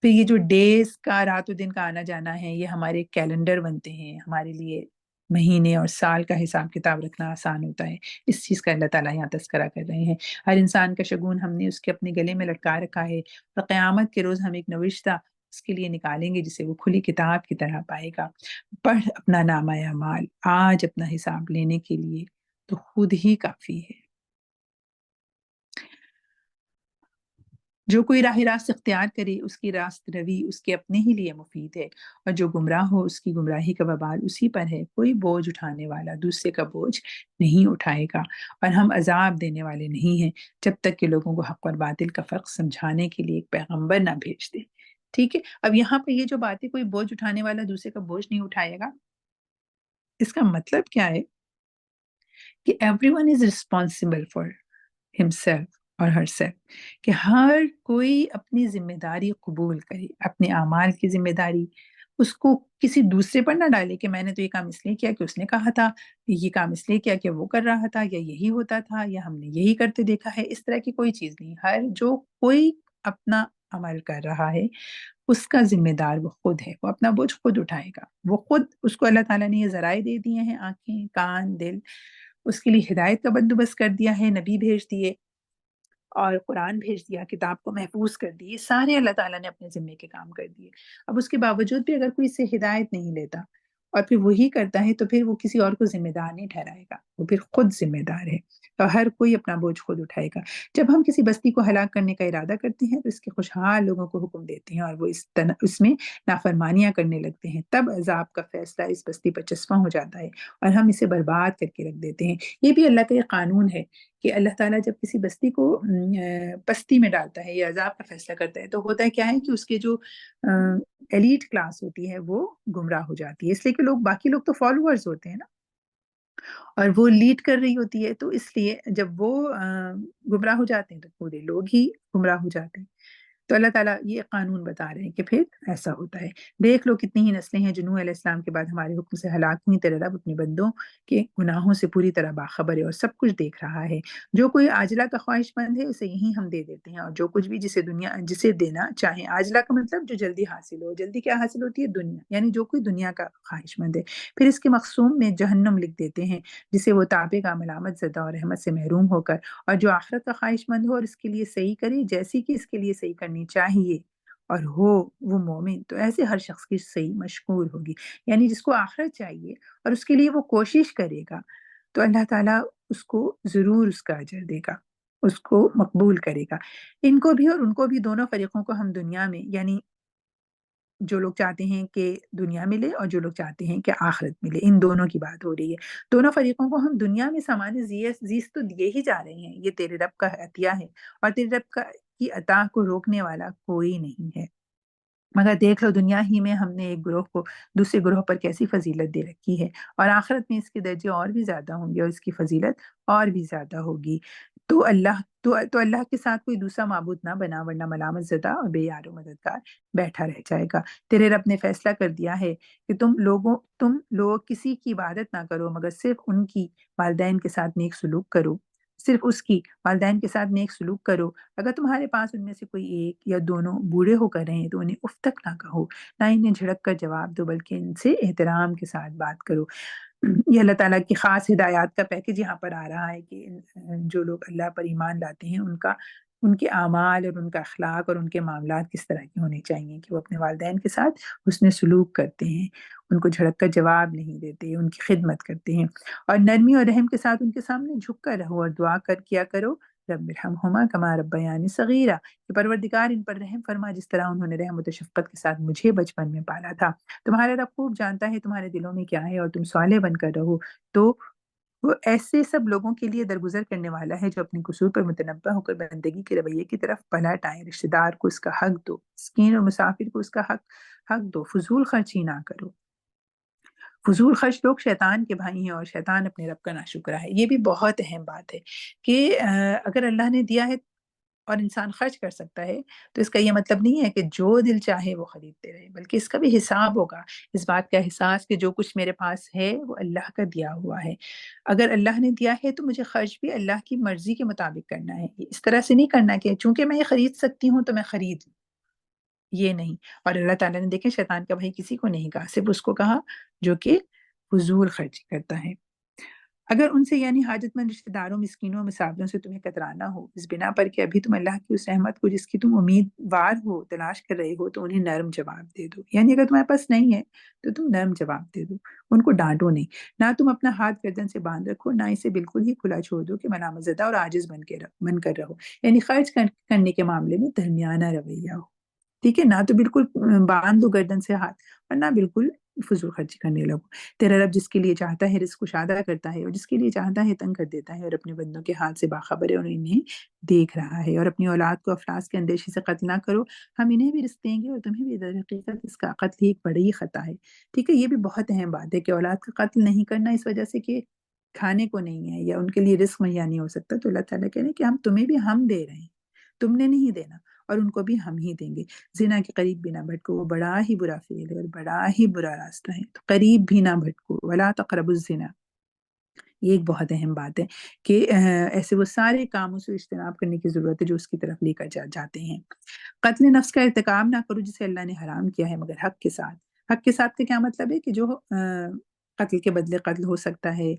پھر یہ جو ڈیز کا، رات و دن کا آنا جانا ہے، یہ ہمارے کیلنڈر بنتے ہیں ہمارے لیے، مہینے اور سال کا حساب کتاب رکھنا آسان ہوتا ہے۔ اس چیز کا اللہ تعالیٰ یہاں تذکرہ کر رہے ہیں۔ ہر انسان کا شگون ہم نے اس کے اپنے گلے میں لٹکا رکھا ہے، اور قیامت کے روز ہم ایک نوشتہ اس کے لیے نکالیں گے جسے وہ کھلی کتاب کی طرح پائے گا۔ پڑھ اپنا نامہ اعمال آج اپنا حساب لینے کے لیے تو خود ہی کافی ہے۔ جو کوئی راہ راست اختیار کرے اس کی راست روی اس کے اپنے ہی لیے مفید ہے، اور جو گمراہ ہو اس کی گمراہی کا وبال اسی پر ہے۔ کوئی بوجھ اٹھانے والا دوسرے کا بوجھ نہیں اٹھائے گا، اور ہم عذاب دینے والے نہیں ہیں جب تک کہ لوگوں کو حق اور باطل کا فرق سمجھانے کے لیے ایک پیغمبر نہ بھیج دے۔ ٹھیک ہے، اب یہاں پہ یہ جو بات ہے کوئی بوجھ اٹھانے والا دوسرے کا بوجھ نہیں اٹھائے گا، اس کا مطلب کیا ہے کہ every one is responsible for himself اور herself، کہ ہر کوئی اپنی ذمہ داری قبول کرے، اپنے اعمال کی ذمہ داری اس کو کسی دوسرے پر نہ ڈالے کہ میں نے تو یہ کام اس لیے کیا کہ اس نے کہا تھا، یہ کام اس لیے کیا کہ وہ کر رہا تھا، یا یہی ہوتا تھا، یا ہم نے یہی کرتے دیکھا ہے۔ اس طرح کی کوئی چیز نہیں، ہر جو کوئی اپنا عمل کر رہا ہے اس کا ذمہ دار وہ خود ہے، وہ اپنا بوجھ خود اٹھائے گا، وہ خود، اس کو اللہ تعالیٰ نے یہ ذرائع دے دیے ہیں، آنکھیں، کان، دل، اس کے لیے ہدایت کا بندوبست کر دیا ہے، نبی بھیج دیے اور قرآن بھیج دیا، کتاب کو محفوظ کر دی، یہ سارے اللہ تعالیٰ نے اپنے ذمے کے کام کر دیے۔ اب اس کے باوجود بھی اگر کوئی اس سے ہدایت نہیں لیتا اور پھر وہی کرتا ہے تو پھر وہ کسی اور کو ذمہ دار نہیں ٹھہرائے گا، وہ پھر خود ذمہ دار ہے، اور ہر کوئی اپنا بوجھ خود اٹھائے گا۔ جب ہم کسی بستی کو ہلاک کرنے کا ارادہ کرتے ہیں تو اس کے خوشحال لوگوں کو حکم دیتے ہیں اور وہ اس میں نافرمانیاں کرنے لگتے ہیں، تب عذاب کا فیصلہ اس بستی پر چسپاں ہو جاتا ہے اور ہم اسے برباد کر کے رکھ دیتے ہیں۔ یہ بھی اللہ کا ایک قانون ہے کہ اللہ تعالیٰ جب کسی بستی کو پستی میں ڈالتا ہے یا عذاب کا فیصلہ کرتا ہے تو ہوتا ہے کیا ہے کہ اس کے جو ایلیٹ کلاس ہوتی ہے وہ گمراہ ہو جاتی ہے، اس لیے کہ لوگ، باقی لوگ تو فالوورز ہوتے ہیں نا، اور وہ لیڈ کر رہی ہوتی ہے، تو اس لیے جب وہ گمراہ ہو جاتے ہیں تو پورے لوگ ہی گمراہ ہو جاتے ہیں۔ تو اللہ تعالیٰ یہ قانون بتا رہے ہیں کہ پھر ایسا ہوتا ہے۔ دیکھ لو کتنی ہی نسلیں ہیں جو نوح علیہ السلام کے بعد ہمارے حکم سے ہلاک ہوئی، تیرا رب اپنے بندوں کے گناہوں سے پوری طرح باخبر ہے اور سب کچھ دیکھ رہا ہے۔ جو کوئی عاجلہ کا خواہش مند ہے اسے یہی ہم دے دیتے ہیں، اور جو کچھ بھی جسے دینا چاہیں، عاجلہ کا مطلب جو جلدی حاصل ہو، جلدی کیا حاصل ہوتی ہے؟ دنیا، یعنی جو کوئی دنیا کا خواہش مند ہے، پھر اس کے مقسوم میں جہنم لکھ دیتے ہیں جسے وہ تاپے گا ملامت زدہ اور رحمت سے محروم ہو کر۔ اور جو آخرت کا خواہش مند ہو اور اس کے لیے صحیح کرے جیسی کہ اس کے لیے صحیح کرنی چاہیے اور ہو وہ مومن، تو ایسے ہر شخص کی صحیح مشکور ہوگی۔ یعنی جس کو آخرت چاہیے اور اس کے لیے وہ کوشش کرے گا تو اللہ تعالیٰ اس کو ضرور اس کا اجر دے گا، اس کو مقبول کرے گا۔ ان کو بھی اور ان کو بھی، دونوں فریقوں کو ہم دنیا میں، یعنی جو لوگ چاہتے ہیں کہ دنیا ملے اور جو لوگ چاہتے ہیں کہ آخرت ملے، ان دونوں کی بات ہو رہی ہے۔ دونوں فریقوں کو ہم دنیا میں سامان زیست تو دیے ہی جا رہے ہیں، یہ تیرے رب کا عطیہ ہے، اور تیرے رب کی عطا کو روکنے والا کوئی نہیں ہے۔ مگر دیکھ لو دنیا ہی میں ہم نے ایک گروہ کو دوسرے گروہ پر کیسی فضیلت دے رکھی ہے، اور آخرت میں اس کے درجے اور بھی زیادہ ہوں گے اور اس کی فضیلت اور بھی زیادہ ہوگی۔ تو اللہ کے ساتھ کوئی دوسرا معبود نہ بنا، ورنہ ملامت زدہ اور بے یار و مددگار بیٹھا رہ جائے گا۔ تیرے رب نے فیصلہ کر دیا ہے کہ تم لوگ کسی کی عبادت نہ کرو مگر صرف ان کی، والدین کے ساتھ نیک سلوک کرو، صرف اس کی، والدین کے ساتھ نیک سلوک کرو۔ اگر تمہارے پاس ان میں سے کوئی ایک یا دونوں بوڑھے ہو کر رہے ہیں تو انہیں اف تک نہ کہو، نہ انہیں جھڑک کر جواب دو، بلکہ ان سے احترام کے ساتھ بات کرو۔ یہ اللہ تعالیٰ کی خاص ہدایات کا پیکج یہاں پر آ رہا ہے کہ جو لوگ اللہ پر ایمان لاتے ہیں ان کے اعمال اور ان کا اخلاق اور ان کے معاملات کس طرح کے ہونے چاہیے، کہ وہ اپنے والدین کے ساتھ حسن سلوک کرتے ہیں، ان کو جھڑک کر جواب نہیں دیتے، ان کی خدمت کرتے ہیں، اور نرمی اور رحم کے ساتھ ان کے سامنے جھک کر رہو اور دعا کیا کرو، رب ارحمہما کما ربیانی صغیرہ، کہ پروردگار ان پر رحم فرما جس طرح انہوں نے رحمت و شفقت کے ساتھ مجھے بچپن میں پالا تھا۔ تمہارا رب خوب جانتا ہے تمہارے دلوں میں کیا ہے، اور تم صالح بن کر رہو تو وہ ایسے سب لوگوں کے لیے درگزر کرنے والا ہے جو اپنے قصور پر متنبہ ہو کر بندگی کے رویے کی طرف پلٹ آئیں۔ رشتہ دار کو اس کا حق دو، مسکین اور مسافر کو اس کا حق دو، فضول خرچی نہ کرو۔ فضول خرچ لوگ شیطان کے بھائی ہیں اور شیطان اپنے رب کا ناشکرا ہے۔ یہ بھی بہت اہم بات ہے کہ اگر اللہ نے دیا ہے اور انسان خرچ کر سکتا ہے، تو اس کا یہ مطلب نہیں ہے کہ جو دل چاہے وہ خریدتے رہے، بلکہ اس کا بھی حساب ہوگا، اس بات کا احساس کہ جو کچھ میرے پاس ہے وہ اللہ کا دیا ہوا ہے۔ اگر اللہ نے دیا ہے تو مجھے خرچ بھی اللہ کی مرضی کے مطابق کرنا ہے، اس طرح سے نہیں کرنا کہ چونکہ میں یہ خرید سکتی ہوں تو میں خرید لوں، یہ نہیں۔ اور اللہ تعالیٰ نے دیکھیں شیطان کا بھائی کسی کو نہیں کہا، صرف اس کو کہا جو کہ فضول خرچی کرتا ہے۔ اگر ان سے یعنی حاجت مند رشتہ داروں، مسکینوں، مسافروں سے تمہیں کترانا ہو، اس بنا پر کہ ابھی تم اللہ کی اس رحمت کو جس کی تم امیدوار ہو تلاش کر رہے ہو، تو انہیں نرم جواب دے دو۔ یعنی اگر تمہارے پاس نہیں ہے تو تم نرم جواب دے دو، ان کو ڈانٹو نہیں۔ نہ تم اپنا ہاتھ گردن سے باندھ رکھو، نہ اسے بالکل ہی کھلا چھوڑ دو کہ ملامت زدہ اور عاجز بن کر رہو۔ یعنی خرچ کرنے کے معاملے میں درمیانہ رویہ ہو، ٹھیک ہے؟ نہ تو بالکل باندھ دو گردن سے ہاتھ، اور نہ بالکل فضول خرچی کرنے لگو۔ تیرا رب جس کے لیے چاہتا ہے رزق کشادہ کرتا ہے، اور جس کے لیے چاہتا ہے تنگ کر دیتا ہے، اور اپنے بندوں کے حال سے باخبر ہے اور انہیں دیکھ رہا ہے۔ اور اپنی اولاد کو افلاس کے اندیشے سے قتل نہ کرو، ہم انہیں بھی رزق دیں گے اور تمہیں بھی۔ در حقیقت اس کا قتل ہی ایک بڑی خطا ہے، ٹھیک ہے؟ یہ بھی بہت اہم بات ہے کہ اولاد کا قتل نہیں کرنا اس وجہ سے کہ کھانے کو نہیں ہے یا ان کے لیے رزق مہیا نہیں ہو سکتا، تو اللہ تعالیٰ کہہ رہے ہیں کہ ہم تمہیں بھی ہم دے رہے ہیں، تم نے نہیں دینا، اور ان کو بھی ہم ہی دیں گے۔ زنا کے قریب بھی نہ بھٹکو، وہ بڑا ہی برا فعل ہے اور بڑا ہی برا راستہ ہے، تو قریب بھی نہ بھٹکو۔ ولا تقربوا الزنا، یہ ایک بہت اہم بات ہے کہ ایسے وہ سارے کاموں سے اجتناب کرنے کی ضرورت ہے جو اس کی طرف لے کر جاتے ہیں۔ قتل نفس کا ارتکاب نہ کرو جسے اللہ نے حرام کیا ہے مگر حق کے ساتھ۔ حق کے ساتھ کا کیا مطلب ہے کہ جو قتل کے بدلے قتل ہو سکتا ہے،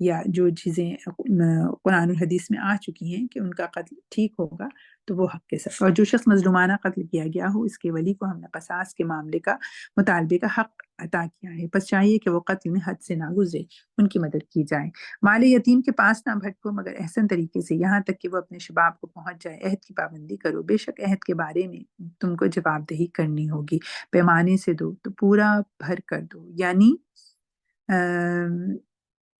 یا جو چیزیں قرآن اور حدیث میں آ چکی ہیں کہ ان کا قتل ٹھیک ہوگا، تو وہ حق کے ساتھ۔ اور جو شخص مظلومانہ قتل کیا گیا ہو، اس کے ولی کو ہم نے قصاص کے معاملے کا مطالبے کا حق عطا کیا ہے، پس چاہیے کہ وہ قتل میں حد سے نہ گزرے، ان کی مدد کی جائے۔ مال یتیم کے پاس نہ بھٹکو مگر احسن طریقے سے، یہاں تک کہ وہ اپنے شباب کو پہنچ جائے۔ عہد کی پابندی کرو، بے شک عہد کے بارے میں تم کو جواب دہی کرنی ہوگی۔ پیمانے سے دو تو پورا بھر کر دو، یعنی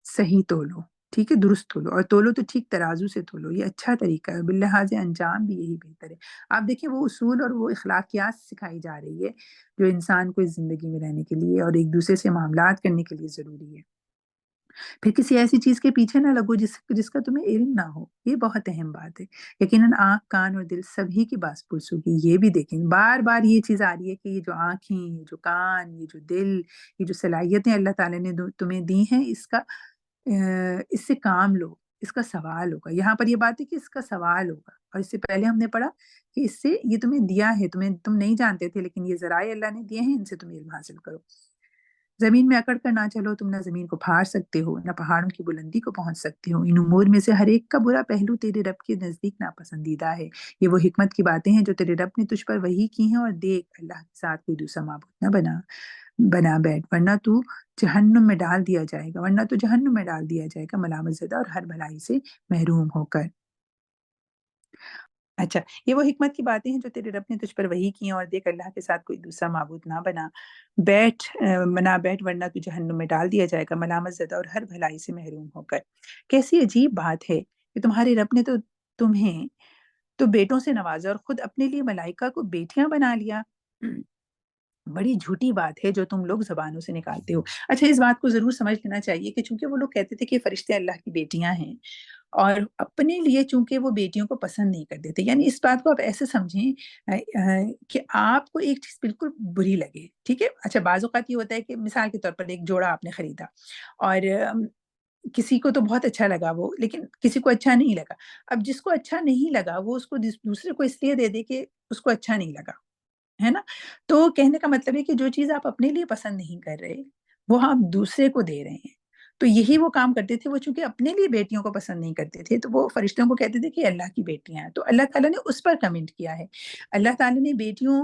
صحیح تولو، ٹھیک ہے؟ درست تولو، اور تولو تو ٹھیک ترازو سے تولو، یہ اچھا طریقہ ہے، باللحاظ انجام بھی یہی بہتر ہے۔ آپ دیکھیں وہ اصول اور وہ اخلاقیات سکھائی جا رہی ہے جو انسان کو اس زندگی میں رہنے کے لیے اور ایک دوسرے سے معاملات کرنے کے لیے ضروری ہے۔ پھر کسی ایسی چیز کے پیچھے نہ لگو جس کا تمہیں علم نہ ہو، یہ بہت اہم بات ہے۔ یقیناً آنکھ، کان اور دل سبھی کی باس پرس ہوگی، یہ بھی دیکھیں بار بار یہ چیز آ رہی ہے کہ یہ جو آنکھیں، یہ جو کان، یہ جو دل، یہ جو صلاحیتیں اللہ تعالیٰ نے تمہیں دی ہیں، اس سے کام لو، اس کا سوال ہوگا۔ یہاں پر یہ بات ہے کہ اس کا سوال ہوگا، اور اس سے پہلے ہم نے پڑھا کہ اس سے یہ تمہیں دیا ہے، تم نہیں جانتے تھے لیکن یہ ذرائع اللہ نے دیے ہیں، ان سے تم علم حاصل کرو۔ زمین میں اکڑ کر نہ چلو، تم نہ زمین کو پھاڑ سکتے ہو نہ پہاڑوں کی بلندی کو پہنچ سکتے ہو۔ ان امور میں سے ہر ایک کا برا پہلو تیرے رب کے نزدیک ناپسندیدہ ہے۔ یہ وہ حکمت کی باتیں ہیں جو تیرے رب نے تجھ پر وحی کی ہیں، اور دیکھ اللہ کے ساتھ کوئی دوسرا معبود نہ بنا بیٹھ، ورنہ تو جہنم میں ڈال دیا جائے گا ملامت زدہ اور ہر بھلائی سے محروم ہو کر۔ اچھا، یہ وہ حکمت کی باتیں ہیں جو تیرے رب نے تجھ پر وحی کی ہیں، اور دیکھ اللہ کے ساتھ کوئی دوسرا معبود نہ بنا بیٹھ ورنہ تو جہنم میں ڈال دیا جائے گا ملامت زدہ اور ہر بھلائی سے محروم ہو کر۔ کیسی عجیب بات ہے کہ تمہارے رب نے تو تمہیں تو بیٹوں سے نوازا اور خود اپنے لیے ملائکہ کو بیٹیاں بنا لیا۔ بڑی جھوٹی بات ہے جو تم لوگ زبانوں سے نکالتے ہو۔ اچھا، اس بات کو ضرور سمجھ لینا چاہیے کہ چونکہ وہ لوگ کہتے تھے کہ فرشتے اللہ کی بیٹیاں ہیں، اور اپنے لیے چونکہ وہ بیٹیوں کو پسند نہیں کرتے تھے، یعنی اس بات کو آپ ایسے سمجھیں کہ آپ کو ایک چیز بالکل بری لگے، ٹھیک ہے؟ اچھا، بعض اوقات یہ ہوتا ہے کہ مثال کے طور پر ایک جوڑا آپ نے خریدا، اور کسی کو تو بہت اچھا لگا وہ، لیکن کسی کو اچھا نہیں لگا۔ اب جس کو اچھا نہیں لگا وہ اس کو دوسرے کو اس لیے دے دے کہ اس کو اچھا نہیں لگا، ہے نا؟ تو کہنے کا مطلب ہے کہ جو چیز آپ اپنے لیے پسند نہیں کر رہے، وہ آپ دوسرے کو دے رہے ہیں۔ تو یہی وہ کام کرتے تھے، وہ چونکہ اپنے لیے بیٹیوں کو پسند نہیں کرتے تھے، تو وہ فرشتوں کو کہتے تھے کہ اللہ کی بیٹیاں ہیں۔ تو اللہ تعالیٰ نے اس پر کمنٹ کیا ہے۔ اللہ تعالیٰ نے بیٹیوں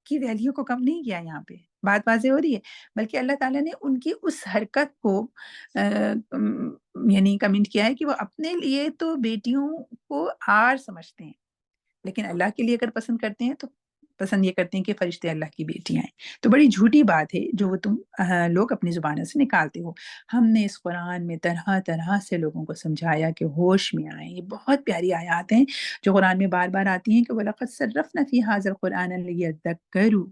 کی ویلیو کو کم نہیں کیا یہاں پہ، بات واضح ہو رہی ہے، بلکہ اللہ تعالیٰ نے ان کی اس حرکت کو یعنی کمنٹ کیا ہے کہ وہ اپنے لیے تو بیٹیوں کو آر سمجھتے ہیں، لیکن اللہ کے لیے اگر پسند کرتے ہیں تو پسند یہ کرتے ہیں کہ فرشتے اللہ کی بیٹیاں ہیں۔ تو بڑی جھوٹی بات ہے جو تم لوگ اپنی زبانوں سے نکالتے ہو۔ ہم نے اس قرآن میں طرح طرح سے لوگوں کو سمجھایا کہ ہوش میں آئیں۔ یہ بہت پیاری آیات ہیں جو قرآن میں بار بار آتی ہیں کہ وَلَقَدْ صَرَّفْنَا فِي هَٰذَا الْقُرْآنَ لِيَذَّكَّرُوا،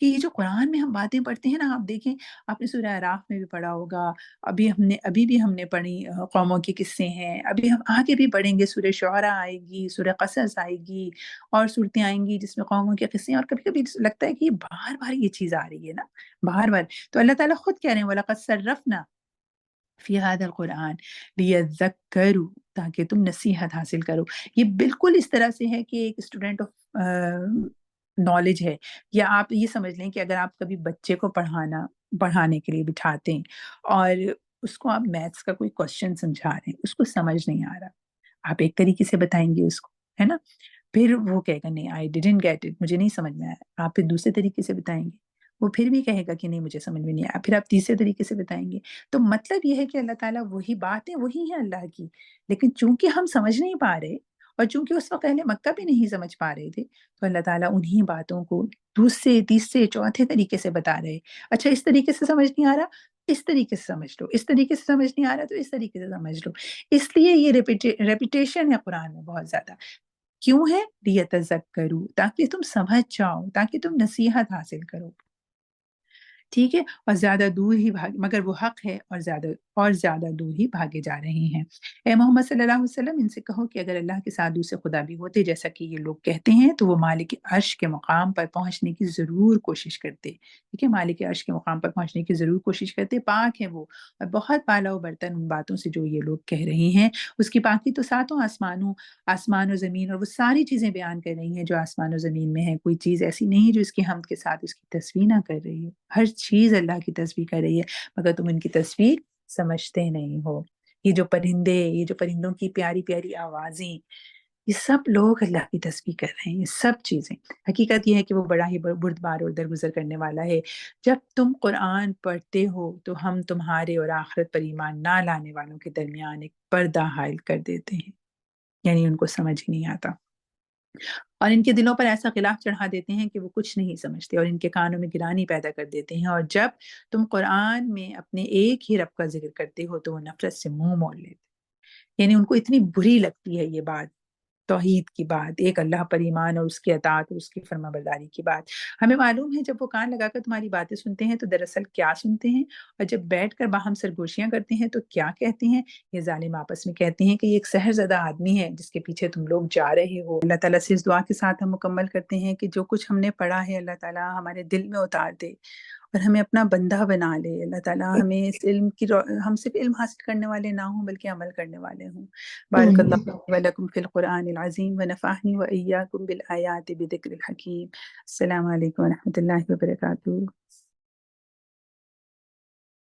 کہ یہ جو قرآن میں ہم باتیں پڑھتے ہیں نا، آپ دیکھیں آپ نے سورہ اعراف میں بھی پڑھا ہوگا، ابھی بھی ہم نے پڑھی قوموں کے قصے ہیں، ابھی ہم آگے بھی پڑھیں گے، سورہ شعراء آئے گی، سورہ قصص آئے گی، اور صورتیں آئیں گی جس میں قوموں کے قصے ہیں، اور کبھی کبھی لگتا ہے کہ یہ بار بار یہ چیز آ رہی ہے نا، بار بار. تو اللہ تعالیٰ خود کہہ رہے ہیں وَلَقَدْ صَرَّفْنَا فی هذا القرآن لیذکروا، تاکہ تم نصیحت حاصل کرو. یہ بالکل اس طرح سے ہے کہ ایک اسٹوڈنٹ آف نالج ہے، یا آپ یہ سمجھ لیں کہ اگر آپ کبھی بچے کو پڑھانے کے لیے بٹھاتے ہیں اور اس کو آپ میتھس کا کوئی کوشچن سمجھا رہے ہیں، اس کو سمجھ نہیں آ رہا، آپ ایک طریقے سے بتائیں گے اس کو، ہے نا، پھر وہ کہے گا نہیں آئی ڈیڈنٹ گیٹ اٹ، مجھے نہیں سمجھ میں آیا. آپ پھر دوسرے طریقے سے بتائیں گے، وہ پھر بھی کہے گا کہ نہیں مجھے سمجھ میں نہیں آیا، پھر آپ تیسرے طریقے سے بتائیں گے. تو مطلب یہ ہے کہ اللہ تعالیٰ وہی باتیں وہی ہیں اللہ کی، لیکن چونکہ ہم سمجھ نہیں پا رہے، اور چونکہ اس وقت اہل مکہ بھی نہیں سمجھ پا رہے تھے، تو اللہ تعالیٰ انہی باتوں کو دوسرے تیسرے چوتھے طریقے سے بتا رہے. اچھا اس طریقے سے سمجھ نہیں آ رہا، اس طریقے سے سمجھ لو، اس طریقے سے سمجھ نہیں آ رہا تو اس طریقے سے سمجھ لو. اس لیے یہ ریپیٹیشن ہے قرآن میں بہت زیادہ. کیوں ہے؟ لیتذکروا، تاکہ تم سمجھ جاؤ، تاکہ تم نصیحت حاصل کرو. ٹھیک ہے، اور زیادہ دور ہی مگر وہ حق ہے، اور زیادہ دور ہی بھاگے جا رہے ہیں. اے محمد صلی اللہ علیہ وسلم ان سے کہو کہ اگر اللہ کے ساتھ دوسرے خدا بھی ہوتے جیسا کہ یہ لوگ کہتے ہیں تو وہ مالک عرش کے مقام پر پہنچنے کی ضرور کوشش کرتے. ٹھیک ہے، مالک عرش کے مقام پر پہنچنے کی ضرور کوشش کرتے. پاک ہے وہ، اور بہت بالا و برتر ان باتوں سے جو یہ لوگ کہہ رہے ہیں. اس کی پاکی تو ساتوں آسمان و زمین اور وہ ساری چیزیں بیان کر رہی ہیں جو آسمان و زمین میں ہے. کوئی چیز ایسی نہیں ہے جو اس کی حمد کے ساتھ اس کی تصویر نہ کر رہی ہے. ہر چیز اللہ کی تصویر کر رہی ہے، مگر تم ان کی تصویر سمجھتے نہیں ہو. یہ جو پرندے، یہ جو پرندوں کی پیاری پیاری آوازیں، یہ سب لوگ اللہ کی تصویر کر رہے ہیں. یہ سب چیزیں، حقیقت یہ ہے کہ وہ بڑا ہی بردبار اور درگزر کرنے والا ہے. جب تم قرآن پڑھتے ہو تو ہم تمہارے اور آخرت پر ایمان نہ لانے والوں کے درمیان ایک پردہ حائل کر دیتے ہیں، یعنی ان کو سمجھ ہی نہیں آتا، اور ان کے دلوں پر ایسا غلاف چڑھا دیتے ہیں کہ وہ کچھ نہیں سمجھتے، اور ان کے کانوں میں گرانی پیدا کر دیتے ہیں. اور جب تم قرآن میں اپنے ایک ہی رب کا ذکر کرتے ہو تو وہ نفرت سے منہ موڑ لیتے، یعنی ان کو اتنی بری لگتی ہے یہ بات، توحید کی بات، ایک اللہ پر ایمان اور اس کی اطاعت اور اس کی فرما برداری کی بات. ہمیں معلوم ہے جب وہ کان لگا کر تمہاری باتیں سنتے ہیں تو دراصل کیا سنتے ہیں، اور جب بیٹھ کر باہم سرگوشیاں کرتے ہیں تو کیا کہتے ہیں. یہ ظالم آپس میں کہتے ہیں کہ یہ ایک سحر زدہ آدمی ہے جس کے پیچھے تم لوگ جا رہے ہو. اللہ تعالیٰ سے اس دعا کے ساتھ ہم مکمل کرتے ہیں کہ جو کچھ ہم نے پڑھا ہے اللہ تعالیٰ ہمارے دل میں اتار دے اور ہمیں اپنا بندہ بنا لے. اللہ تعالیٰ ہمیں اس علم کی ہم صرف علم حاصل کرنے والے نہ ہوں بلکہ عمل کرنے والے ہوں. بارک آمین. اللہ ولکم فی القرآن العظیم ونفعنی وإیاکم بالآیات بذکر الحکیم. السلام علیکم ورحمۃ اللہ وبرکاتہ.